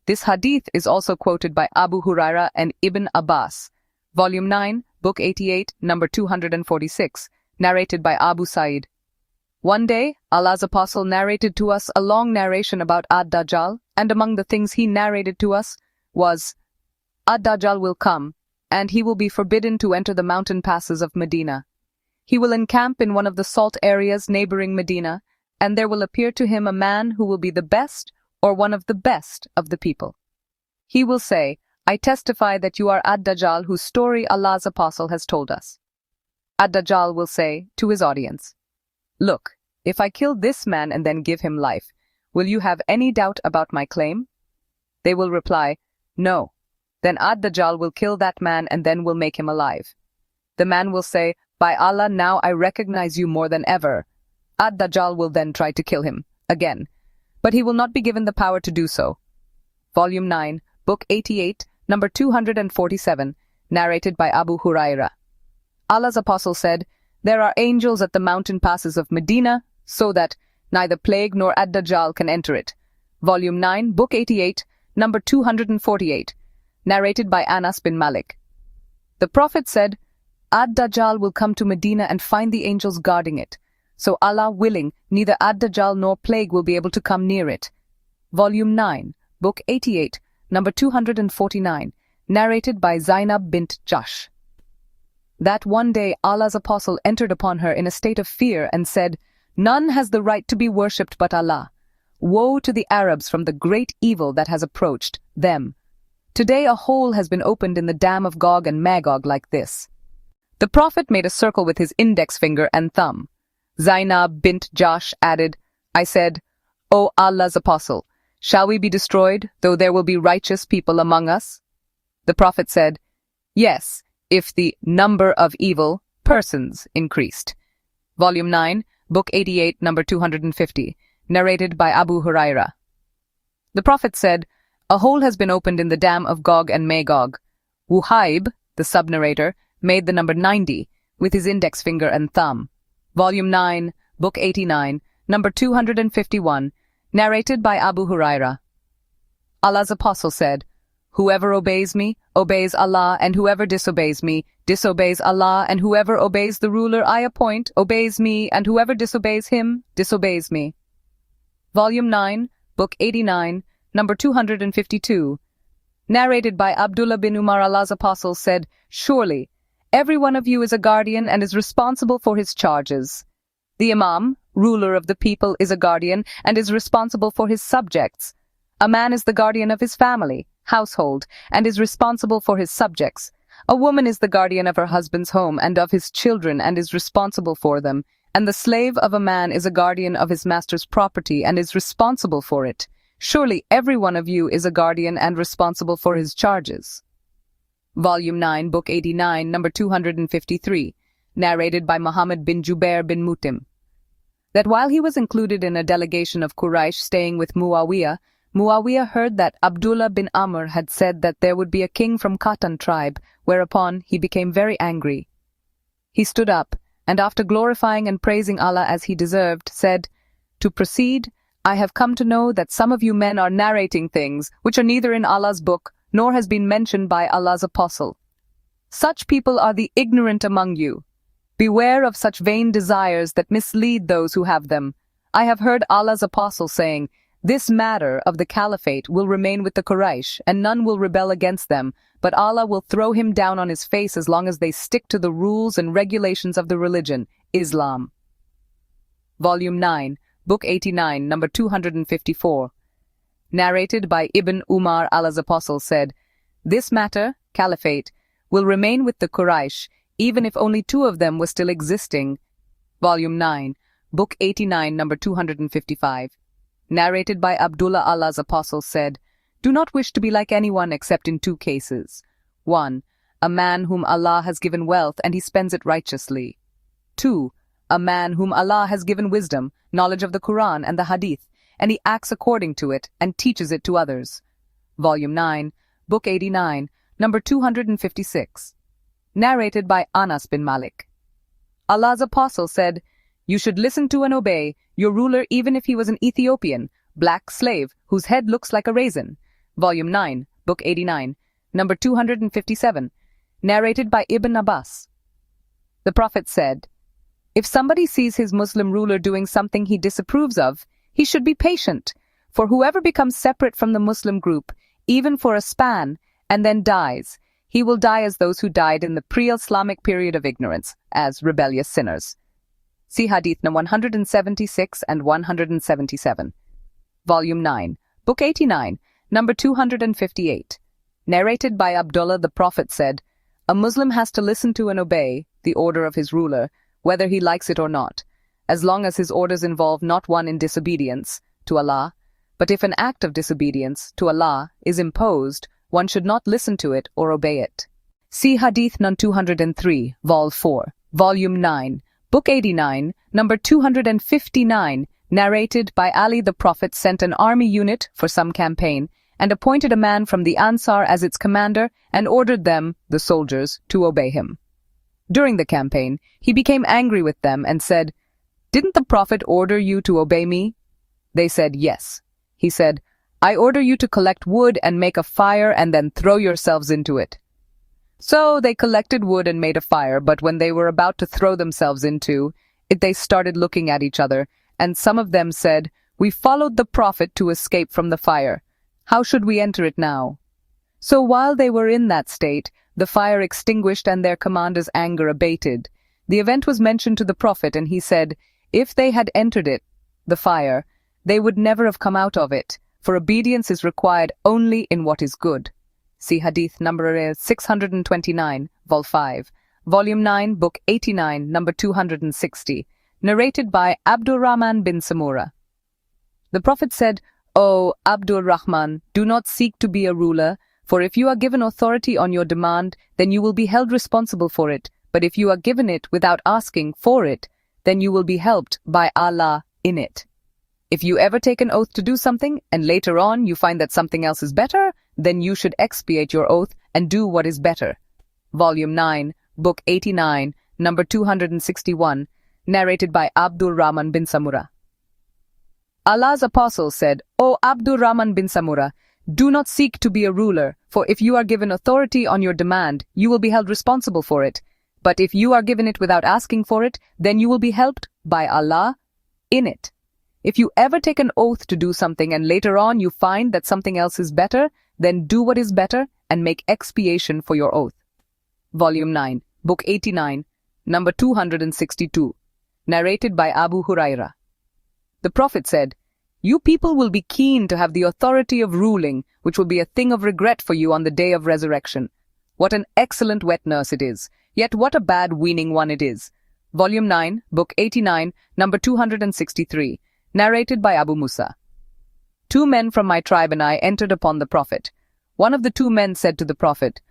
This hadith is also quoted by Abu Huraira and Ibn Abbas. Volume 9, Book 88, number 246, narrated by Abu Sa'id. One day, Allah's Apostle narrated to us a long narration about Ad-Dajjal, and among the things he narrated to us was, "Ad-Dajjal will come, and he will be forbidden to enter the mountain passes of Medina. He will encamp in one of the salt areas neighboring Medina, and there will appear to him a man who will be the best or one of the best of the people. He will say, 'I testify that you are Ad-Dajjal whose story Allah's Apostle has told us.' Ad-Dajjal will say to his audience, 'Look, if I kill this man and then give him life, will you have any doubt about my claim?' They will reply, 'No.' Then Ad-Dajjal will kill that man and then will make him alive. The man will say, 'By Allah, now I recognize you more than ever.' Ad-Dajjal will then try to kill him again, but he will not be given the power to do so." Volume 9, Book 88, number 247, narrated by Abu Huraira. Allah's Apostle said, "There are angels at the mountain passes of Medina, so that neither plague nor Ad-Dajjal can enter it." Volume 9, Book 88, number 248, narrated by Anas bin Malik. The Prophet said, "Ad-Dajjal will come to Medina and find the angels guarding it. So Allah willing, neither Ad-Dajjal nor plague will be able to come near it." Volume 9, Book 88, number 249, narrated by Zainab bint Jahsh. That one day Allah's Apostle entered upon her in a state of fear and said, "None has the right to be worshipped but Allah. Woe to the Arabs from the great evil that has approached them. Today a hole has been opened in the dam of Gog and Magog like this." The Prophet made a circle with his index finger and thumb. Zainab bint Jahsh added, "I said, 'O Allah's Apostle, shall we be destroyed, though there will be righteous people among us?' The Prophet said, 'Yes, if the number of evil persons increased." Volume 9, Book 88, number 250, narrated by Abu Huraira. The Prophet said, "A hole has been opened in the dam of Gog and Magog." Wuhaib, the sub-narrator, made the number 90 with his index finger and thumb. Volume 9, Book 89, number 251, narrated by Abu Huraira. Allah's Apostle said, "Whoever obeys me, obeys Allah, and whoever disobeys me, disobeys Allah, and whoever obeys the ruler I appoint, obeys me, and whoever disobeys him, disobeys me." Volume 9, Book 89, number 252, narrated by Abdullah bin Umar. Allah's Apostle said, "Surely, every one of you is a guardian and is responsible for his charges. The Imam, ruler of the people, is a guardian and is responsible for his subjects. A man is the guardian of his family, household, and is responsible for his subjects. A woman is the guardian of her husband's home and of his children and is responsible for them. And the slave of a man is a guardian of his master's property and is responsible for it. Surely every one of you is a guardian and responsible for his charges." Volume 9, Book 89, number 253, narrated by Muhammad bin Jubair bin Mutim. That while he was included in a delegation of Quraysh staying with Muawiyah heard that Abdullah bin Amr had said that there would be a king from Qatan tribe, whereupon he became very angry. He stood up, and after glorifying and praising Allah as he deserved, said, "To proceed, I have come to know that some of you men are narrating things which are neither in Allah's book nor has been mentioned by Allah's Apostle. Such people are the ignorant among you. Beware of such vain desires that mislead those who have them. I have heard Allah's apostle saying, "This matter of the caliphate will remain with the Quraysh, and none will rebel against them, but Allah will throw him down on his face as long as they stick to the rules and regulations of the religion, Islam." Volume 9, Book 89, number 254. Narrated by Ibn Umar, Allah's apostle said, "This matter, caliphate, will remain with the Quraysh, even if only 2 of them were still existing." Volume 9, Book 89, number 255. Narrated by Abdullah, Allah's apostle said, "Do not wish to be like anyone except in 2 cases. 1. A man whom Allah has given wealth and he spends it righteously. 2. A man whom Allah has given wisdom, knowledge of the Quran and the Hadith, and he acts according to it and teaches it to others." Volume 9, Book 89, number 256. Narrated by Anas bin Malik. Allah's apostle said, "You should listen to and obey your ruler even if he was an Ethiopian, black slave, whose head looks like a raisin." Volume 9, Book 89, number 257. Narrated by Ibn Abbas. The Prophet said, "If somebody sees his Muslim ruler doing something he disapproves of, he should be patient, for whoever becomes separate from the Muslim group, even for a span, and then dies, he will die as those who died in the pre-Islamic period of ignorance, as rebellious sinners." See Hadith No. 176 and 177. Volume 9, Book 89, number 258. Narrated by Abdullah, the Prophet said, "A Muslim has to listen to and obey the order of his ruler, whether he likes it or not, as long as his orders involve not one in disobedience to Allah, but if an act of disobedience to Allah is imposed, one should not listen to it or obey it." See Hadith No. 203, Vol. 4, Volume 9, Book 89, number 259, narrated by Ali. The Prophet sent an army unit for some campaign and appointed a man from the Ansar as its commander and ordered them, the soldiers, to obey him. During the campaign, he became angry with them and said, "Didn't the Prophet order you to obey me?" They said, "Yes." He said, "I order you to collect wood and make a fire and then throw yourselves into it." So they collected wood and made a fire, but when they were about to throw themselves into it, they started looking at each other, and some of them said, "We followed the Prophet to escape from the fire. How should we enter it now?" So while they were in that state, the fire extinguished and their commander's anger abated. The event was mentioned to the Prophet, and he said, if they had entered it, the fire, they would never have come out of it, for obedience is required only in what is good. See Hadith number 629, Vol. 5, Volume 9, Book 89, number 260, narrated by Abdurrahman bin Samura. The Prophet said, "O Abdurrahman, do not seek to be a ruler, for if you are given authority on your demand, then you will be held responsible for it, but if you are given it without asking for it, then you will be helped by Allah in it. If you ever take an oath to do something, and later on you find that something else is better, then you should expiate your oath and do what is better." Volume 9, Book 89, number 261, narrated by Abdurrahman bin Samura. Allah's apostle said, "O Abdurrahman bin Samura, do not seek to be a ruler, for if you are given authority on your demand, you will be held responsible for it. But if you are given it without asking for it, then you will be helped by Allah in it. If you ever take an oath to do something and later on you find that something else is better, then do what is better and make expiation for your oath." Volume 9, Book 89, number 262, narrated by Abu Huraira. The Prophet said, "You people will be keen to have the authority of ruling, which will be a thing of regret for you on the day of resurrection. What an excellent wet nurse it is, yet what a bad weaning one it is." Volume 9, Book 89, number 263, narrated by Abu Musa. 2 men from my tribe and I entered upon the Prophet. One of the 2 men said to the Prophet,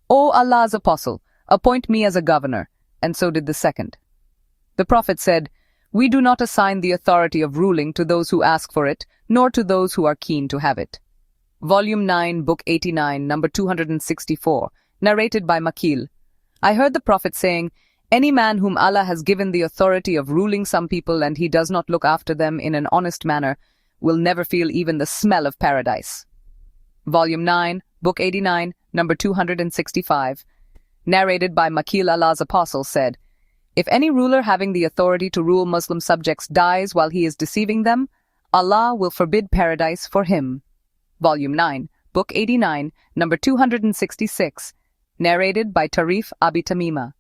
"O Allah's apostle, appoint me as a governor," and so did the second. The Prophet said, "We do not assign the authority of ruling to those who ask for it, nor to those who are keen to have it." Volume 9, Book 89, number 264, narrated by Makil. I heard the Prophet saying, "Any man whom Allah has given the authority of ruling some people and he does not look after them in an honest manner will never feel even the smell of paradise." Volume 9, Book 89, number 265, narrated by Makil. Allah's apostle said, If any ruler having the authority to rule Muslim subjects dies while he is deceiving them, Allah will forbid paradise for him. Volume 9, Book 89, number 266, narrated by Tarif Abi Tamima.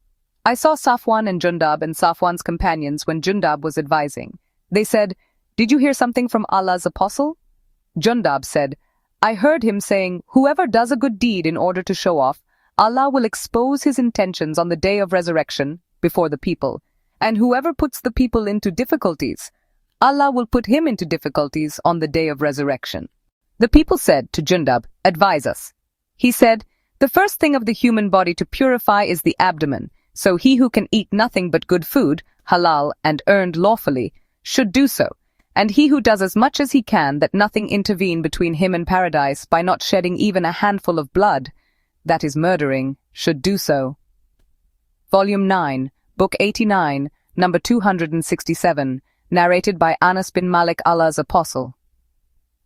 I saw Safwan and Jundab and Safwan's companions when Jundab was advising. They said, "Did you hear something from Allah's apostle?" Jundab said, "I heard him saying, whoever does a good deed in order to show off, Allah will expose his intentions on the day of resurrection before the people, and whoever puts the people into difficulties, Allah will put him into difficulties on the day of resurrection." The people said to Jundab, "Advise us." He said, "The first thing of the human body to purify is the abdomen, so he who can eat nothing but good food, halal and earned lawfully, should do so, and he who does as much as he can that nothing intervene between him and paradise by not shedding even a handful of blood, that is murdering, should do so." Volume 9, Book 89, number 267, narrated by Anas bin Malik, Allah's apostle.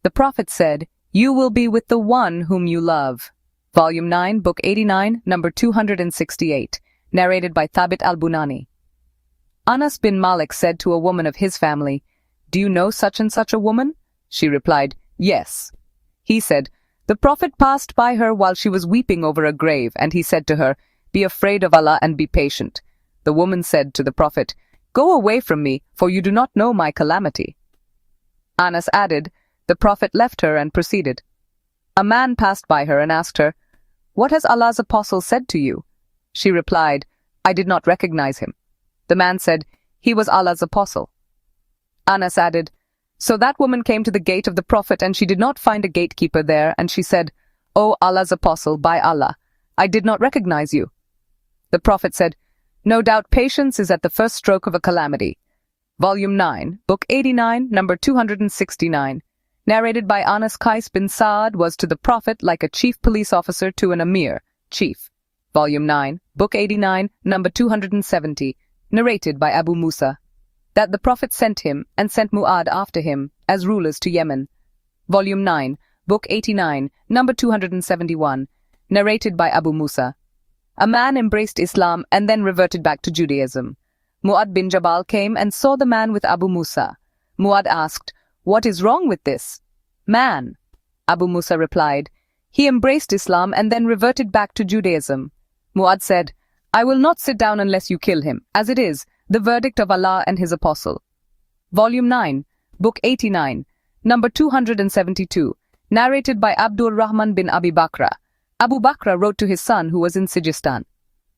The Prophet said, "You will be with the one whom you love." Volume 9, Book 89, number 268, narrated by Thabit al-Bunani. Anas bin Malik said to a woman of his family, "Do you know such and such a woman?" She replied, "Yes." He said, "The Prophet passed by her while she was weeping over a grave, and he said to her, 'Be afraid of Allah and be patient.' The woman said to the Prophet, 'Go away from me, for you do not know my calamity.'" Anas added, "The Prophet left her and proceeded. A man passed by her and asked her, 'What has Allah's apostle said to you?' She replied, 'I did not recognize him.' The man said, 'He was Allah's apostle.' Anas added, "So that woman came to the gate of the Prophet and she did not find a gatekeeper there, and she said, 'O Allah's apostle, by Allah, I did not recognize you.' The Prophet said, 'No doubt patience is at the first stroke of a calamity.'" Volume 9, Book 89, number 269, narrated by Anas. Qais bin Saad was to the Prophet like a chief police officer to an emir, chief. Volume 9, Book 89, number 270, narrated by Abu Musa, that the Prophet sent him and sent Mu'ad after him as rulers to Yemen. Volume 9, Book 89, number 271, narrated by Abu Musa. A man embraced Islam and then reverted back to Judaism. Mu'ad bin Jabal came and saw the man with Abu Musa. Mu'ad asked, "What is wrong with this man?" Abu Musa replied, "He embraced Islam and then reverted back to Judaism." Mu'ad said, "I will not sit down unless you kill him, as it is the verdict of Allah and his apostle." Volume 9, Book 89, number 272, narrated by Abdul Rahman bin Abi Bakra. Abu Bakra wrote to his son who was in Sijistan,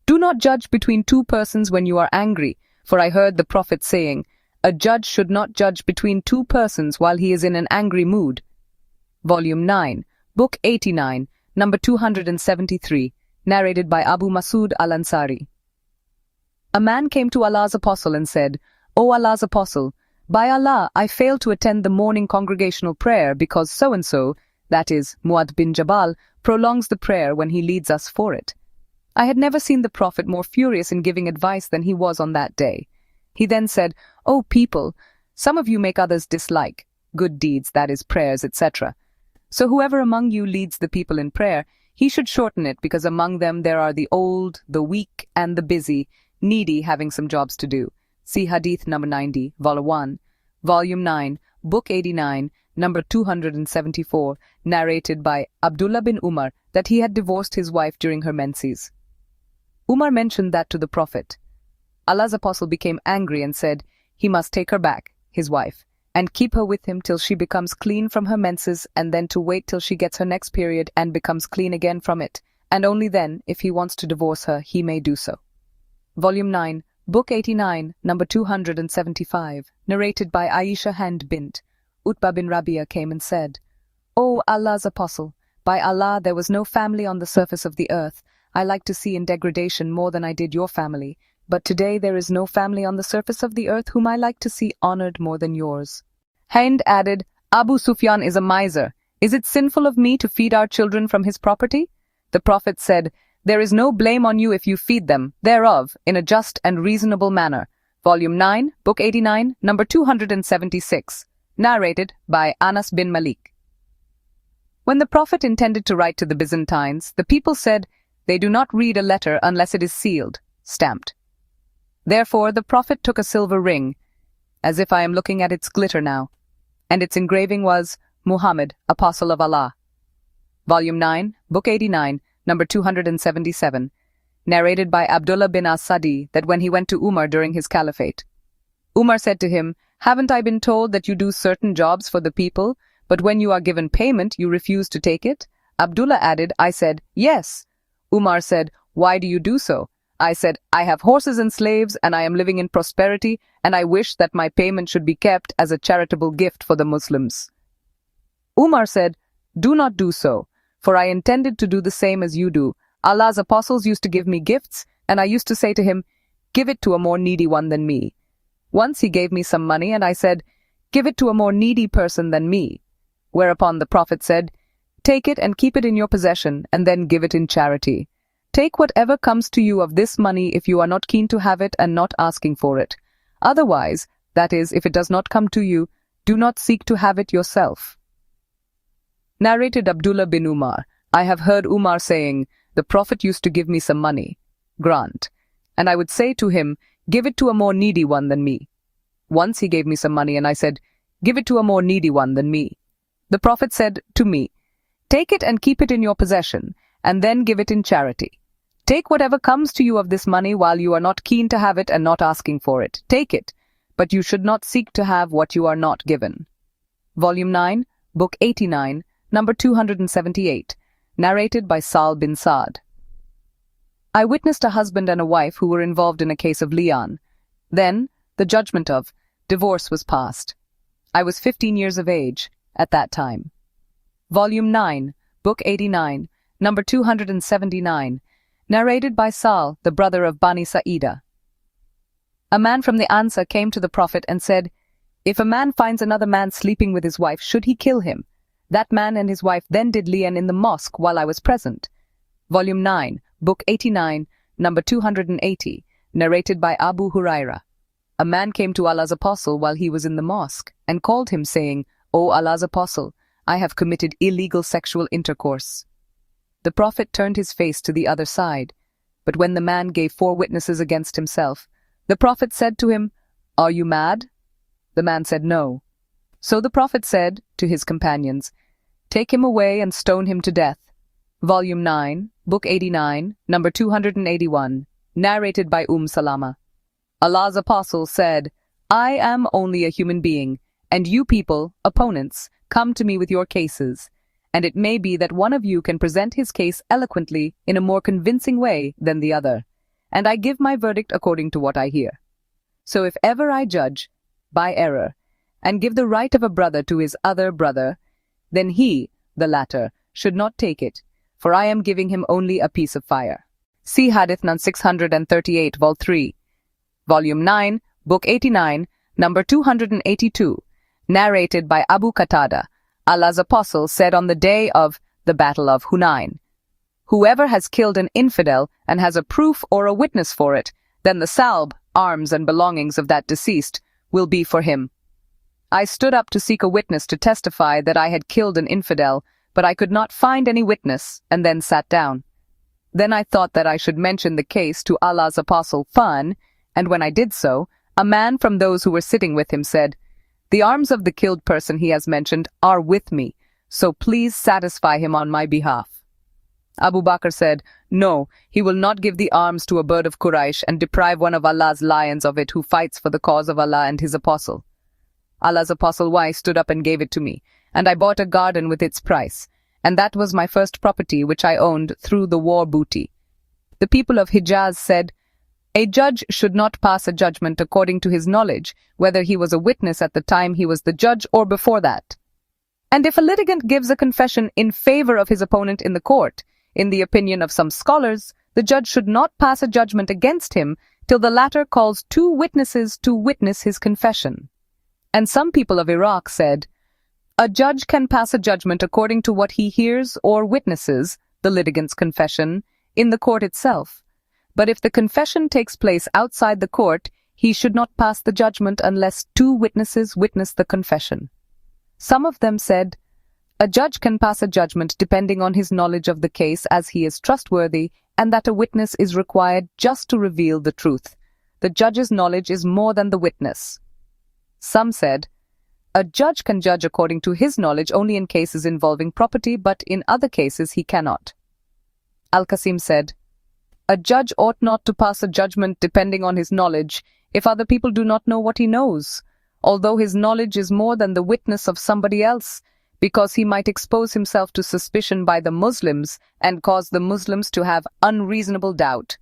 "Do not judge between two persons when you are angry, for I heard the Prophet saying, 'A judge should not judge between two persons while he is in an angry mood.'" Volume 9, Book 89, number 273, narrated by Abu Masud al-Ansari. A man came to Allah's apostle and said, "O Allah's apostle, by Allah, I failed to attend the morning congregational prayer because so-and-so, that is, Mu'ad bin Jabal, prolongs the prayer when he leads us for it." I had never seen the Prophet more furious in giving advice than he was on that day. He then said, "O people, some of you make others dislike good deeds, that is, prayers, etc. So whoever among you leads the people in prayer, he should shorten it, because among them there are the old, the weak, and the busy, needy having some jobs to do. See Hadith number 90, Volume 1, Volume 9, Book 89, number 274, narrated by Abdullah bin Umar that he had divorced his wife during her menses. Umar mentioned that to the Prophet. Allah's apostle became angry and said, he must take her back, his wife, and keep her with him till she becomes clean from her menses, and then to wait till she gets her next period and becomes clean again from it, and only then, if he wants to divorce her, he may do so. Volume 9, Book 89, number 275, narrated by Aisha Hand bint. Utbah bin Rabia came and said, "O Allah's apostle, by Allah there was no family on the surface of the earth I like to see in degradation more than I did your family, but today there is no family on the surface of the earth whom I like to see honored more than yours." Hind added, "Abu Sufyan is a miser. Is it sinful of me to feed our children from his property?" The Prophet said, "There is no blame on you if you feed them thereof in a just and reasonable manner." Volume 9, Book 89, number 276, narrated by Anas bin Malik. When the Prophet intended to write to the Byzantines, the people said, "They do not read a letter unless it is sealed, stamped." Therefore the Prophet took a silver ring, as if I am looking at its glitter now, and its engraving was Muhammad, Apostle of Allah. Volume 9, Book 89, number 277, narrated by Abdullah bin as-Sadi, that when he went to Umar during his caliphate, Umar said to him, "Haven't I been told that you do certain jobs for the people, but when you are given payment, you refuse to take it?" Abdullah added, "I said, yes." Umar said, "Why do you do so?" I said, "I have horses and slaves, and I am living in prosperity, and I wish that my payment should be kept as a charitable gift for the Muslims." Umar said, "Do not do so, for I intended to do the same as you do. Allah's apostles used to give me gifts, and I used to say to him, 'Give it to a more needy one than me.' Once he gave me some money, and I said, 'Give it to a more needy person than me.' Whereupon the Prophet said, 'Take it and keep it in your possession, and then give it in charity. Take whatever comes to you of this money if you are not keen to have it and not asking for it. Otherwise, that is, if it does not come to you, do not seek to have it yourself." Narrated Abdullah bin Umar, I have heard Umar saying, "The Prophet used to give me some money, grant, and I would say to him, 'Give it to a more needy one than me.' Once he gave me some money, and I said, 'Give it to a more needy one than me.' The Prophet said to me, 'Take it and keep it in your possession, and then give it in charity. Take whatever comes to you of this money while you are not keen to have it and not asking for it. Take it, but you should not seek to have what you are not given." Volume 9, Book 89, number 278, narrated by Sal bin Saad. I witnessed a husband and a wife who were involved in a case of li'an. Then, the judgment of divorce was passed. I was 15 years of age at that time. Volume 9, Book 89, number 279, narrated by Sal, the brother of Bani Sa'idah. A man from the Ansar came to the Prophet and said, "If a man finds another man sleeping with his wife, should he kill him?" That man and his wife then did li'an in the mosque while I was present. Volume 9, Book 89, number 280, narrated by Abu Huraira. A man came to Allah's Apostle while he was in the mosque and called him, saying, "O Allah's Apostle, I have committed illegal sexual intercourse." The Prophet turned his face to the other side, but when the man gave 4 witnesses against himself, the Prophet said to him, "Are you mad?" The man said, "No." So the Prophet said to his companions, "Take him away and stone him to death." Volume 9, Book 89, number 281, narrated by Salama. Allah's Apostle said, "I am only a human being, and you people, opponents, come to me with your cases. And it may be that one of you can present his case eloquently in a more convincing way than the other, and I give my verdict according to what I hear. So if ever I judge, by error, and give the right of a brother to his other brother, then he, the latter, should not take it, for I am giving him only a piece of fire." See Hadith Nun 638, Vol 3, Volume 9, Book 89, number 282, narrated by Abu Qatada. Allah's Apostle said on the day of the Battle of Hunain, "Whoever has killed an infidel and has a proof or a witness for it, then the salb, arms and belongings of that deceased, will be for him." I stood up to seek a witness to testify that I had killed an infidel, but I could not find any witness, and then sat down. Then I thought that I should mention the case to Allah's Apostle Fun, and when I did so, a man from those who were sitting with him said, "The arms of the killed person he has mentioned are with me, so please satisfy him on my behalf." Abu Bakr said, "No, he will not give the arms to a bird of Quraysh and deprive one of Allah's lions of it who fights for the cause of Allah and his apostle." Allah's Apostle Y stood up and gave it to me, and I bought a garden with its price, and that was my first property which I owned through the war booty. The people of Hijaz said, "A judge should not pass a judgment according to his knowledge, whether he was a witness at the time he was the judge or before that. And if a litigant gives a confession in favor of his opponent in the court, in the opinion of some scholars, the judge should not pass a judgment against him till the latter calls 2 witnesses to witness his confession." And some people of Iraq said, "A judge can pass a judgment according to what he hears or witnesses, the litigant's confession, in the court itself. But if the confession takes place outside the court, he should not pass the judgment unless 2 witnesses witness the confession." Some of them said, "A judge can pass a judgment depending on his knowledge of the case as he is trustworthy, and that a witness is required just to reveal the truth. the judge's knowledge is more than the witness. Some said, a judge can judge according to his knowledge only in cases involving property, but in other cases he cannot. Al-Qasim said, a judge ought not to pass a judgment depending on his knowledge if other people do not know what he knows, although his knowledge is more than the witness of somebody else, because he might expose himself to suspicion by the Muslims and cause the Muslims to have unreasonable doubt.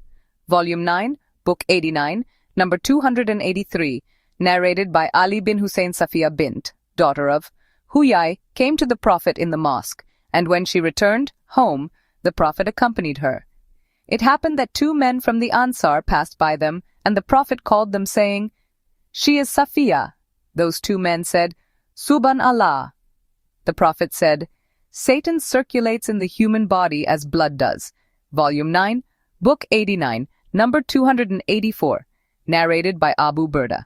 Volume 9, Book 89, number 283, narrated by Ali bin Hussein Safiya bint, daughter of Huyai, came to the Prophet in the mosque, and when she returned home, the Prophet accompanied her. It happened that two men from the Ansar passed by them, and the Prophet called them, saying, she is Safiya. Those two men said, Subhan Allah. The Prophet said, Satan circulates in the human body as blood does. Volume 9, Book 89, number 284, narrated by Abu Burda.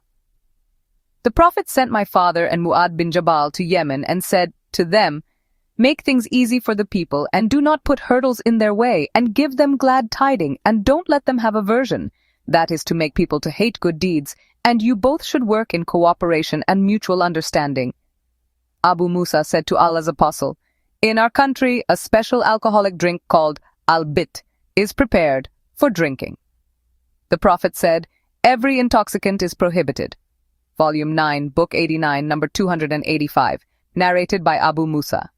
The Prophet sent my father and Mu'ad bin Jabal to Yemen and said to them, make things easy for the people and do not put hurdles in their way, and give them glad tidings and don't let them have aversion. That is to make people to hate good deeds, and you both should work in cooperation and mutual understanding. Abu Musa said to Allah's apostle, in our country a special alcoholic drink called al-bit is prepared for drinking. The Prophet said, every intoxicant is prohibited. Volume 9, Book 89, number 285, narrated by Abu Musa.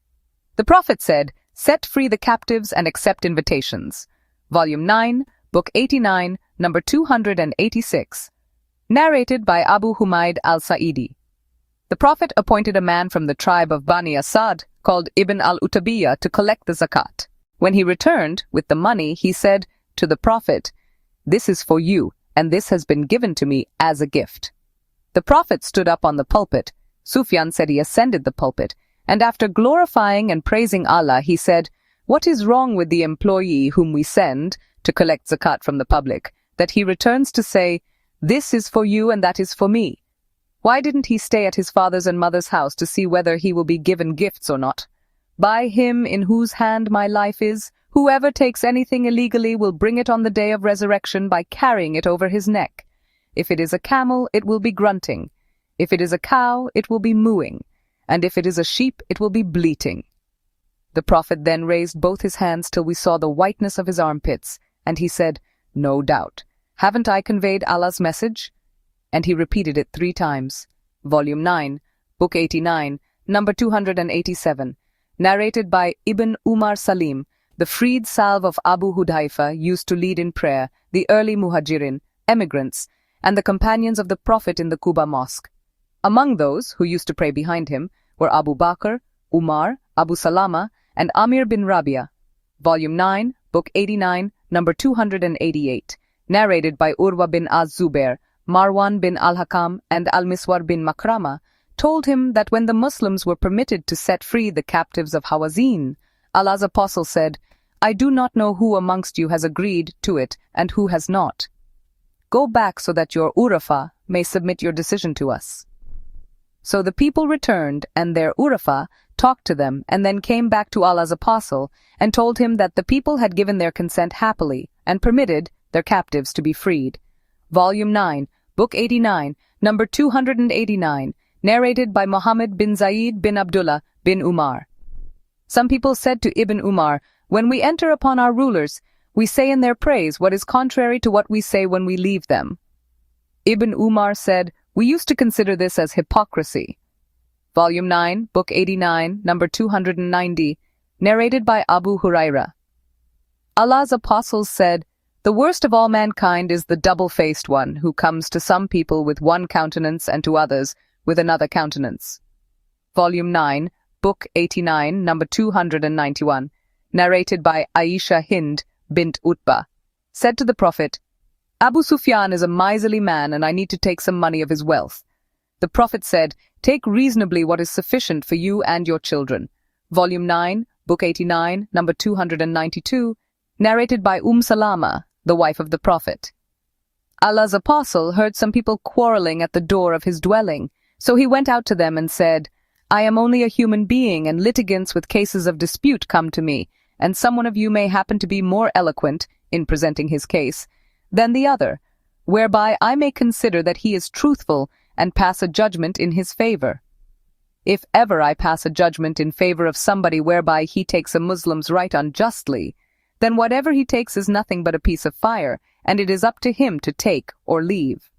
The Prophet said, set free the captives and accept invitations. Volume 9, Book 89, number 286, narrated by Abu Humaid al-Sa'idi. The Prophet appointed a man from the tribe of Bani Asad called Ibn al-Utabiyya to collect the zakat. When he returned with the money, he said to the Prophet, this is for you, and this has been given to me as a gift. The Prophet stood up on the pulpit. Sufyan said he ascended the pulpit, and after glorifying and praising Allah, he said, what is wrong with the employee whom we send to collect zakat from the public, that he returns to say, this is for you and that is for me? Why didn't he stay at his father's and mother's house to see whether he will be given gifts or not? By him in whose hand my life is, whoever takes anything illegally will bring it on the day of resurrection by carrying it over his neck. If it is a camel, it will be grunting. If it is a cow, it will be mooing. And if it is a sheep, it will be bleating. The Prophet then raised both his hands till we saw the whiteness of his armpits, and he said, no doubt. Haven't I conveyed Allah's message? And he repeated it 3 times. Volume 9, Book 89, number 287, narrated by Ibn Umar Salim, the freed salve of Abu Hudhaifa used to lead in prayer the early Muhajirin, emigrants, and the companions of the Prophet in the Quba mosque. Among those who used to pray behind him were Abu Bakr, Umar, Abu Salama, and Amir bin Rabia. Volume 9, Book 89, number 288, narrated by Urwa bin Az-Zubair, Marwan bin al-Hakam, and al-Miswar bin Makrama, told him that when the Muslims were permitted to set free the captives of Hawazin, Allah's apostle said, I do not know who amongst you has agreed to it and who has not. Go back so that your Urafa may submit your decision to us. So the people returned, and their Urafa talked to them, and then came back to Allah's apostle, and told him that the people had given their consent happily, and permitted their captives to be freed. Volume 9, Book 89, number 289, narrated by Muhammad bin Zayd bin Abdullah bin Umar. Some people said to Ibn Umar, when we enter upon our rulers, we say in their praise what is contrary to what we say when we leave them. Ibn Umar said, we used to consider this as hypocrisy. Volume 9, Book 89, number 290, narrated by Abu Huraira. Allah's apostles said, the worst of all mankind is the double-faced one, who comes to some people with one countenance and to others with another countenance. Volume 9, Book 89, number 291, narrated by Aisha Hind bint Utbah, said to the Prophet, Abu Sufyan is a miserly man and I need to take some money of his wealth. The Prophet said, take reasonably what is sufficient for you and your children. Volume 9, Book 89, number 292, narrated by Salama, the wife of the Prophet. Allah's apostle heard some people quarreling at the door of his dwelling, so he went out to them and said, I am only a human being, and litigants with cases of dispute come to me, and someone of you may happen to be more eloquent in presenting his case than the other. whereby I may consider that he is truthful and pass a judgment in his favor. If ever I pass a judgment in favor of somebody whereby he takes a Muslim's right unjustly, then whatever he takes is nothing but a piece of fire, and it is up to him to take or leave.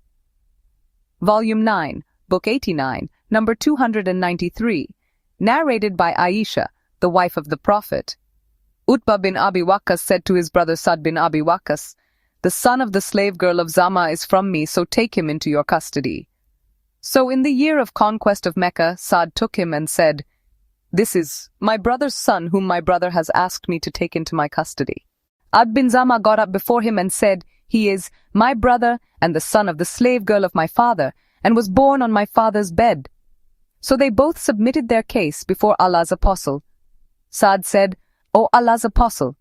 Volume 9, Book 89, number 293, narrated by Aisha, the wife of the Prophet. Utbah bin Abi Waqqas said to his brother Sa'd bin Abi Waqqas, "The son of the slave girl of Zama is from me, so take him into your custody." So in the year of conquest of Mecca, Sa'd took him and said, "This is my brother's son whom my brother has asked me to take into my custody." Ad bin Zama got up before him and said, "He is my brother and the son of the slave girl of my father, and was born on my father's bed." So they both submitted their case before Allah's apostle. Sa'd said, "O Allah's apostle,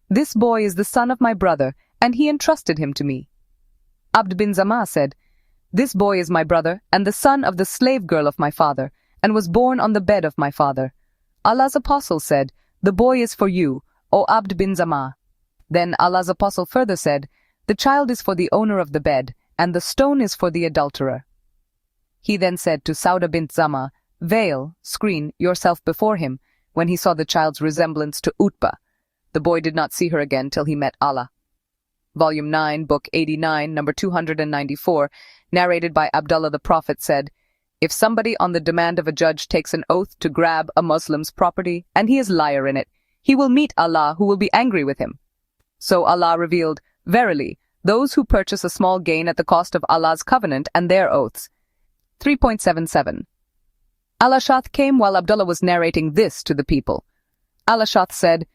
this boy is the son of my brother, and he entrusted him to me." Abd bin Zama said, "This boy is my brother and the son of the slave girl of my father, and was born on the bed of my father." Allah's apostle said, "The boy is for you, O Abd bin Zama." Then Allah's apostle further said, "The child is for the owner of the bed, and the stone is for the adulterer." He then said to Sauda bint Zama, "Veil, screen yourself before him," when he saw the child's resemblance to Utbah. The boy did not see her again till he met Allah. Volume 9, Book 89, number 294, narrated by Abdullah the Prophet said, "If somebody on the demand of a judge takes an oath to grab a Muslim's property, and he is liar in it, he will meet Allah who will be angry with him." So Allah revealed, "Verily, those who purchase a small gain at the cost of Allah's covenant and their oaths." 3.77. Al-Ash'ath came while Abdullah was narrating this to the people. Al-Ash'ath said,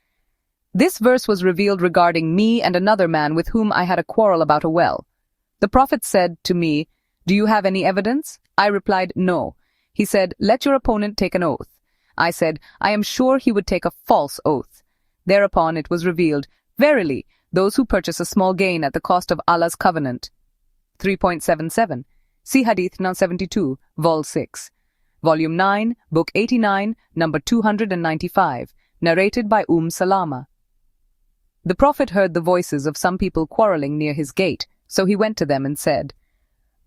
"This verse was revealed regarding me and another man with whom I had a quarrel about a well. The Prophet said to me, 'Do you have any evidence?' I replied, 'No.' He said, 'Let your opponent take an oath.' I said, 'I am sure he would take a false oath.' Thereupon it was revealed, 'Verily, those who purchase a small gain at the cost of Allah's covenant.' 3.77. See Hadith 972, Vol 6. Volume 9, Book 89, number 295, narrated by Salama. The Prophet heard the voices of some people quarreling near his gate, so he went to them and said,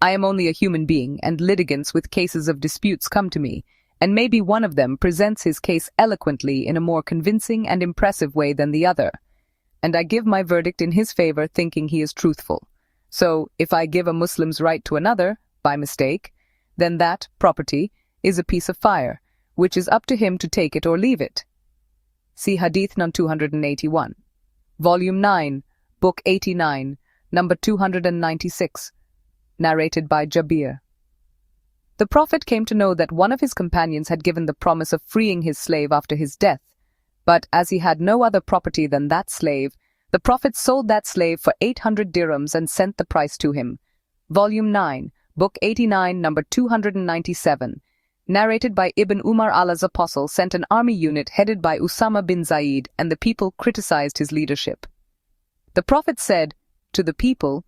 "I am only a human being, and litigants with cases of disputes come to me, and maybe one of them presents his case eloquently in a more convincing and impressive way than the other, and I give my verdict in his favor thinking he is truthful. So, if I give a Muslim's right to another, by mistake, then that property is a piece of fire, which is up to him to take it or leave it." See Hadith 281. Volume 9, Book 89, number 296, narrated by Jabir. The Prophet came to know that one of his companions had given the promise of freeing his slave after his death, but as he had no other property than that slave, the Prophet sold that slave for 800 dirhams and sent the price to him. Volume 9, Book 89, number 297, narrated by Ibn Umar. Allah's apostle sent an army unit headed by Usama bin Zaid, and the people criticized his leadership. The Prophet said to the people,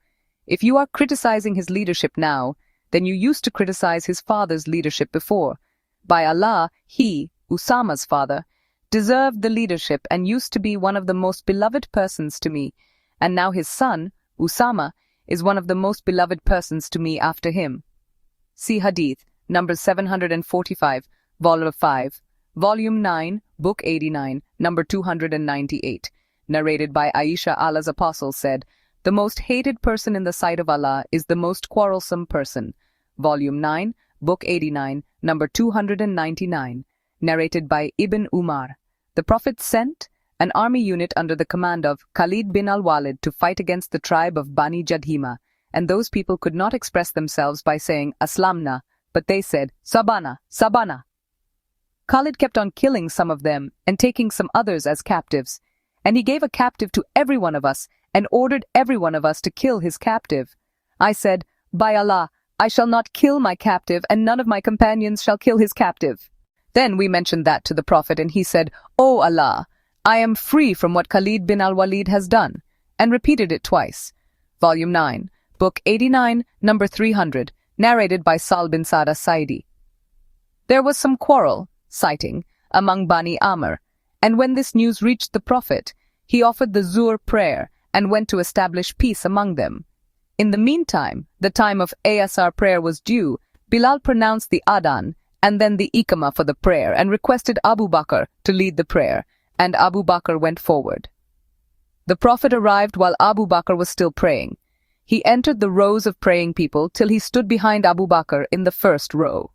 "If you are criticizing his leadership now, then you used to criticize his father's leadership before. By Allah, he, Usama's father, deserved the leadership and used to be one of the most beloved persons to me, and now his son, Usama, is one of the most beloved persons to me after him." See Hadith number 745, Volume 5, Volume 9, Book 89, number 298, narrated by Aisha. Allah's apostle said, "The most hated person in the sight of Allah is the most quarrelsome person." Volume 9, Book 89, number 299, narrated by Ibn Umar. The Prophet sent an army unit under the command of Khalid bin al-Walid to fight against the tribe of Bani Jadhima, and those people could not express themselves by saying Aslamna, but they said, "Sabana, Sabana." Khalid kept on killing some of them and taking some others as captives, and he gave a captive to every one of us and ordered every one of us to kill his captive. I said, "By Allah, I shall not kill my captive, and none of my companions shall kill his captive." Then we mentioned that to the Prophet, and he said, "O Allah, I am free from what Khalid bin al-Walid has done," and repeated it twice. Volume 9, Book 89, number 300, narrated by Sal bin Sa'd as-Sa'idi. There was some quarrel, citing, among Bani Amr, and when this news reached the Prophet, he offered the Zuhr prayer and went to establish peace among them. In the meantime, the time of Asr prayer was due. Bilal pronounced the adhan and then the iqama for the prayer and requested Abu Bakr to lead the prayer, and Abu Bakr went forward. The Prophet arrived while Abu Bakr was still praying. He entered the rows of praying people till he stood behind Abu Bakr in the first row.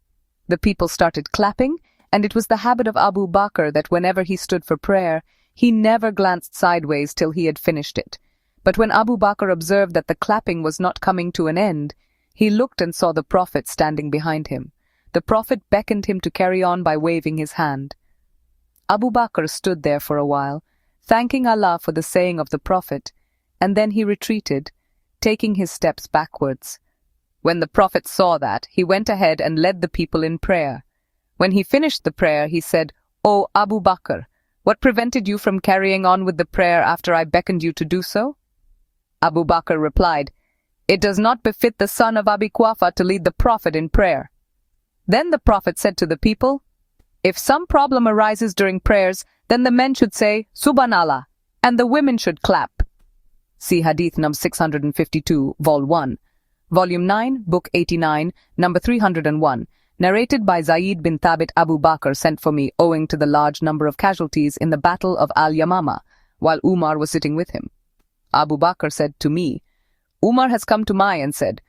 The people started clapping, and it was the habit of Abu Bakr that whenever he stood for prayer, he never glanced sideways till he had finished it. But when Abu Bakr observed that the clapping was not coming to an end, he looked and saw the Prophet standing behind him. The Prophet beckoned him to carry on by waving his hand. Abu Bakr stood there for a while, thanking Allah for the saying of the Prophet, and then he retreated, taking his steps backwards. When the Prophet saw that, he went ahead and led the people in prayer. When he finished the prayer, he said, "O Abu Bakr, what prevented you from carrying on with the prayer after I beckoned you to do so?" Abu Bakr replied, "It does not befit the son of Abi Quafa to lead the Prophet in prayer." Then the Prophet said to the people, "If some problem arises during prayers, then the men should say, Subhanallah, and the women should clap." See Hadith number 652, Vol 1. Volume 9, Book 89, number 301, narrated by Zayd bin Thabit. Abu Bakr sent for me owing to the large number of casualties in the Battle of Al-Yamama, while Umar was sitting with him. Abu Bakr said to me, "Umar has come to me and said,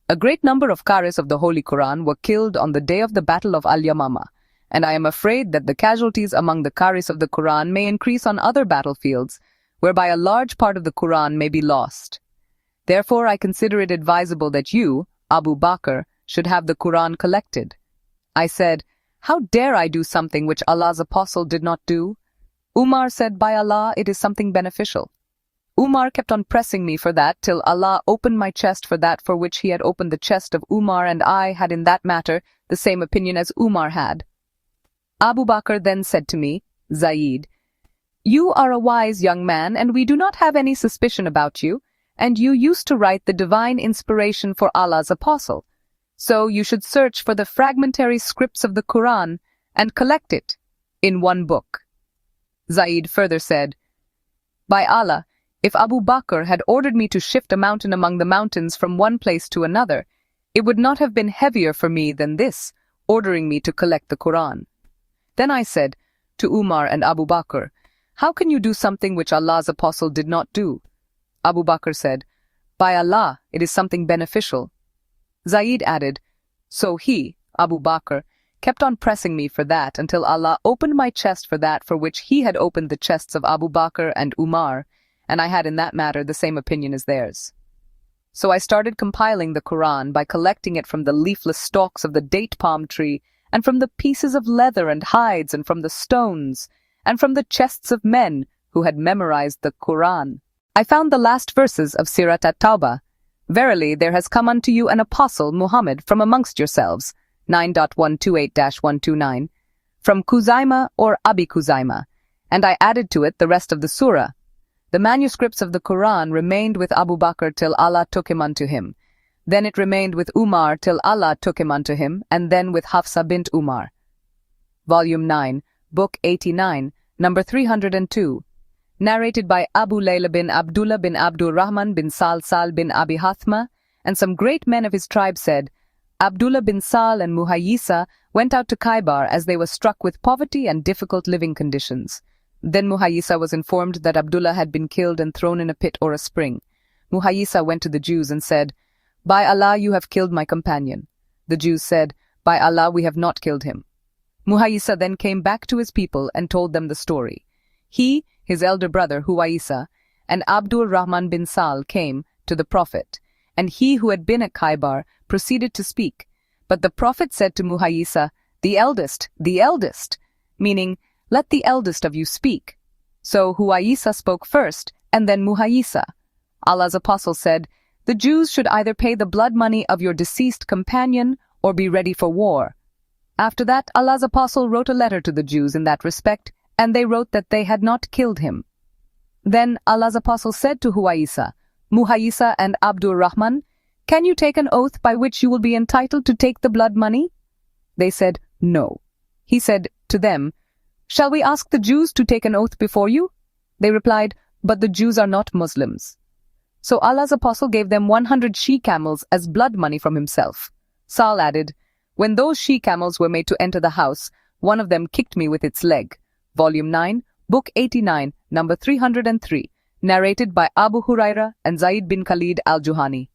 a great number of qaris of the Holy Quran were killed on the day of the Battle of Al-Yamama, and I am afraid that the casualties among the qaris of the Quran may increase on other battlefields, whereby a large part of the Quran may be lost. Therefore I consider it advisable that you, Abu Bakr, should have the Quran collected." I said, "How dare I do something which Allah's apostle did not do?" Umar said, "By Allah, it is something beneficial." Umar kept on pressing me for that till Allah opened my chest for that for which he had opened the chest of Umar, and I had in that matter the same opinion as Umar had. Abu Bakr then said to me, "Zayd, you are a wise young man, and we do not have any suspicion about you, and you used to write the divine inspiration for Allah's apostle. So you should search for the fragmentary scripts of the Quran and collect it in one book." Zayd further said, "By Allah, if Abu Bakr had ordered me to shift a mountain among the mountains from one place to another, it would not have been heavier for me than this, ordering me to collect the Quran." Then I said to Umar and Abu Bakr, "How can you do something which Allah's apostle did not do?" Abu Bakr said, "By Allah, it is something beneficial." Zayd added, "So he, Abu Bakr, kept on pressing me for that until Allah opened my chest for that for which he had opened the chests of Abu Bakr and Umar, and I had in that matter the same opinion as theirs. So I started compiling the Quran by collecting it from the leafless stalks of the date palm tree, and from the pieces of leather and hides, and from the stones, and from the chests of men who had memorized the Quran. I found the last verses of Sirat at-Tawbah. "Verily, there has come unto you an apostle, Muhammad, from amongst yourselves," 9.128-129, "from Kuzaima or Abi Kuzaima," and I added to it the rest of the surah. The manuscripts of the Quran remained with Abu Bakr till Allah took him unto him. Then it remained with Umar till Allah took him unto him, and then with Hafsa bint Umar. Volume 9, Book 89, number 302. Narrated by Abu Layla bin Abdullah bin Abdur Rahman bin Sal bin Abi Hathma, and some great men of his tribe said, Abdullah bin Sal and Muhayyisa went out to Khaybar as they were struck with poverty and difficult living conditions. Then Muhayyisa was informed that Abdullah had been killed and thrown in a pit or a spring. Muhayyisa went to the Jews and said, "By Allah, you have killed my companion." The Jews said, "By Allah, we have not killed him." Muhayyisa then came back to his people and told them the story. He, his elder brother Huwaisa, and Abdur Rahman bin Sal came to the Prophet, and he who had been at Khaybar proceeded to speak. But the Prophet said to Muhayyisa, the eldest, meaning, "Let the eldest of you speak." So Huwaisa spoke first, and then Muhayyisa. Allah's apostle said, "The Jews should either pay the blood money of your deceased companion or be ready for war." After that, Allah's apostle wrote a letter to the Jews in that respect, and they wrote that they had not killed him. Then Allah's apostle said to Huwaisa, "Muhayyisa and Abdur Rahman, can you take an oath by which you will be entitled to take the blood money?" They said, "No." He said to them, "Shall we ask the Jews to take an oath before you?" They replied, "But the Jews are not Muslims." So Allah's apostle gave them 100 she-camels as blood money from himself. Sal added, "When those she-camels were made to enter the house, one of them kicked me with its leg." Volume 9, Book 89, number 303, narrated by Abu Huraira and Zaid bin Khalid al-Juhani.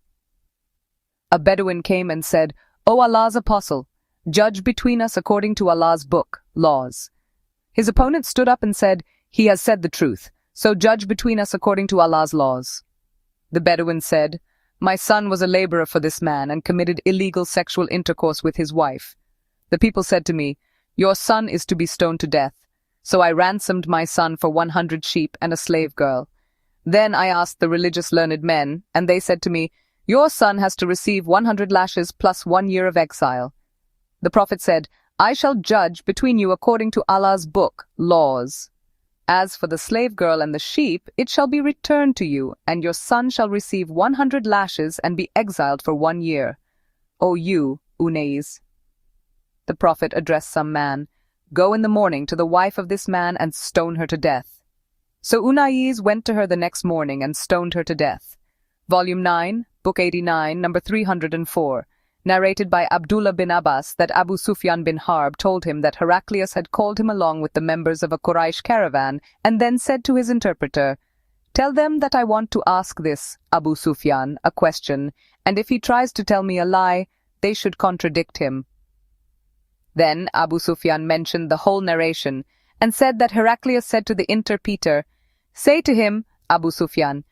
A Bedouin came and said, "O Allah's apostle, judge between us according to Allah's book, laws." His opponent stood up and said, "He has said the truth, so judge between us according to Allah's laws." The Bedouin said, "My son was a laborer for this man and committed illegal sexual intercourse with his wife. The people said to me, 'Your son is to be stoned to death.' So I ransomed my son for 100 sheep and a slave girl. Then I asked the religious learned men, and they said to me, 'Your son has to receive 100 lashes plus 1 year of exile.' The Prophet said, 'I shall judge between you according to Allah's book, laws. As for the slave girl and the sheep, it shall be returned to you, and your son shall receive 100 lashes and be exiled for 1 year. O you, Unais." The Prophet addressed some man, "Go in the morning to the wife of this man and stone her to death." So Unais went to her the next morning and stoned her to death. Volume 9, Book 89, number 304, narrated by Abdullah bin Abbas that Abu Sufyan bin Harb told him that Heraclius had called him along with the members of a Quraysh caravan and then said to his interpreter, "Tell them that I want to ask this, Abu Sufyan, a question, and if he tries to tell me a lie, they should contradict him." Then Abu Sufyan mentioned the whole narration and said that Heraclius said to the interpreter, "Say to him, Abu Sufyan,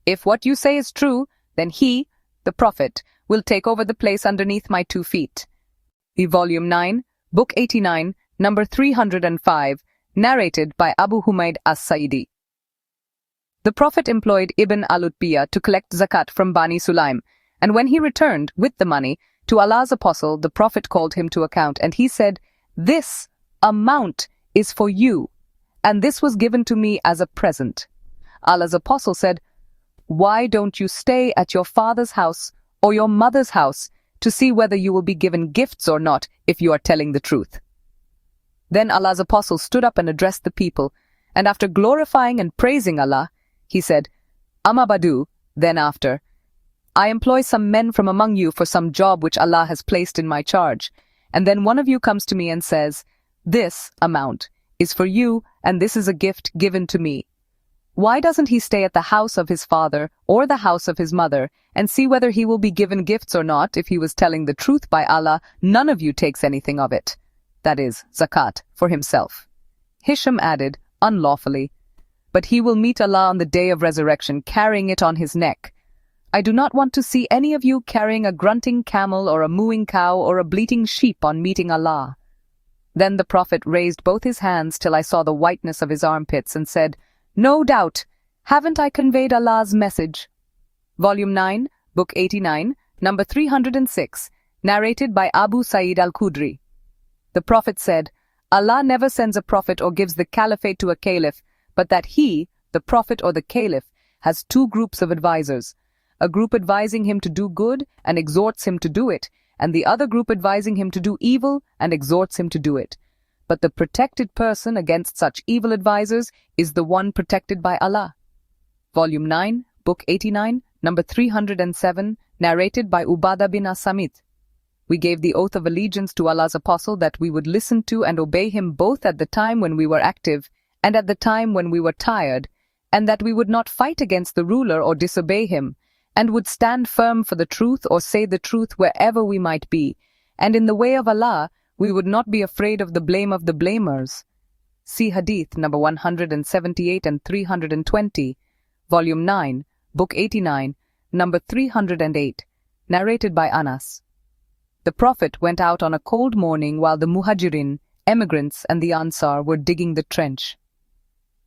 if what you say is true, then he, the Prophet, will take over the place underneath my 2 feet. Volume 9, Book 89, number 305, narrated by Abu Humayd as-Sa'idi. The Prophet employed Ibn al-Utbiyah to collect zakat from Bani Sulaim, and when he returned with the money to Allah's apostle, the Prophet called him to account, and he said, "This amount is for you, and this was given to me as a present." Allah's apostle said, "Why don't you stay at your father's house or your mother's house to see whether you will be given gifts or not if you are telling the truth?" Then Allah's apostle stood up and addressed the people, and after glorifying and praising Allah, he said, "Amma badu," then after, "I employ some men from among you for some job which Allah has placed in my charge, and then one of you comes to me and says, 'This amount is for you, and this is a gift given to me.' Why doesn't he stay at the house of his father or the house of his mother and see whether he will be given gifts or not? If he was telling the truth, by Allah, none of you takes anything of it," that is, zakat, for himself. Hisham added, "Unlawfully. But he will meet Allah on the day of resurrection carrying it on his neck. I do not want to see any of you carrying a grunting camel or a mooing cow or a bleating sheep on meeting Allah." Then the Prophet raised both his hands till I saw the whiteness of his armpits and said, "No doubt, haven't I conveyed Allah's message?" Volume 9, Book 89, number 306, narrated by Abu Sa'id al-Khudri. The Prophet said, "Allah never sends a prophet or gives the caliphate to a caliph, but that he, the prophet or the caliph, has 2 groups of advisors, a group advising him to do good and exhorts him to do it, and the other group advising him to do evil and exhorts him to do it. But the protected person against such evil advisors is the one protected by Allah." Volume 9, Book 89, number 307, narrated by Ubadah bin as-Samit. We gave the oath of allegiance to Allah's apostle that we would listen to and obey him both at the time when we were active and at the time when we were tired, and that we would not fight against the ruler or disobey him, and would stand firm for the truth or say the truth wherever we might be, and in the way of Allah, we would not be afraid of the blame of the blamers. See Hadith number 178 and 320, Volume 9, Book 89, number 308, narrated by Anas. The Prophet went out on a cold morning while the Muhajirin, emigrants, and the Ansar were digging the trench.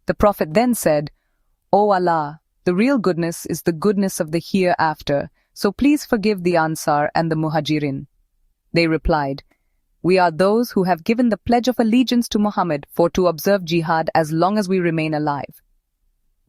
The Prophet then said, "O Allah, the real goodness is the goodness of the hereafter, so please forgive the Ansar and the Muhajirin." They replied, "We are those who have given the pledge of allegiance to Muhammad for to observe jihad as long as we remain alive."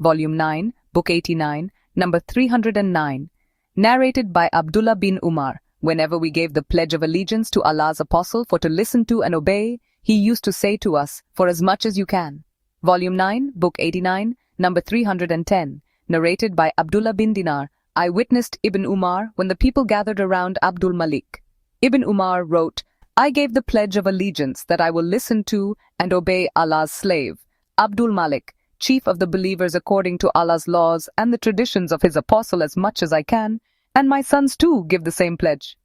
Volume 9, Book 89, number 309, narrated by Abdullah bin Umar. Whenever we gave the pledge of allegiance to Allah's apostle for to listen to and obey, he used to say to us, "For as much as you can." Volume 9, Book 89, number 310, narrated by Abdullah bin Dinar. I witnessed Ibn Umar when the people gathered around Abdul Malik. Ibn Umar wrote, I gave the pledge of allegiance that I will listen to and obey Allah's slave, Abdul Malik, chief of the believers according to Allah's laws and the traditions of his apostle as much as I can, and my sons too give the same pledge.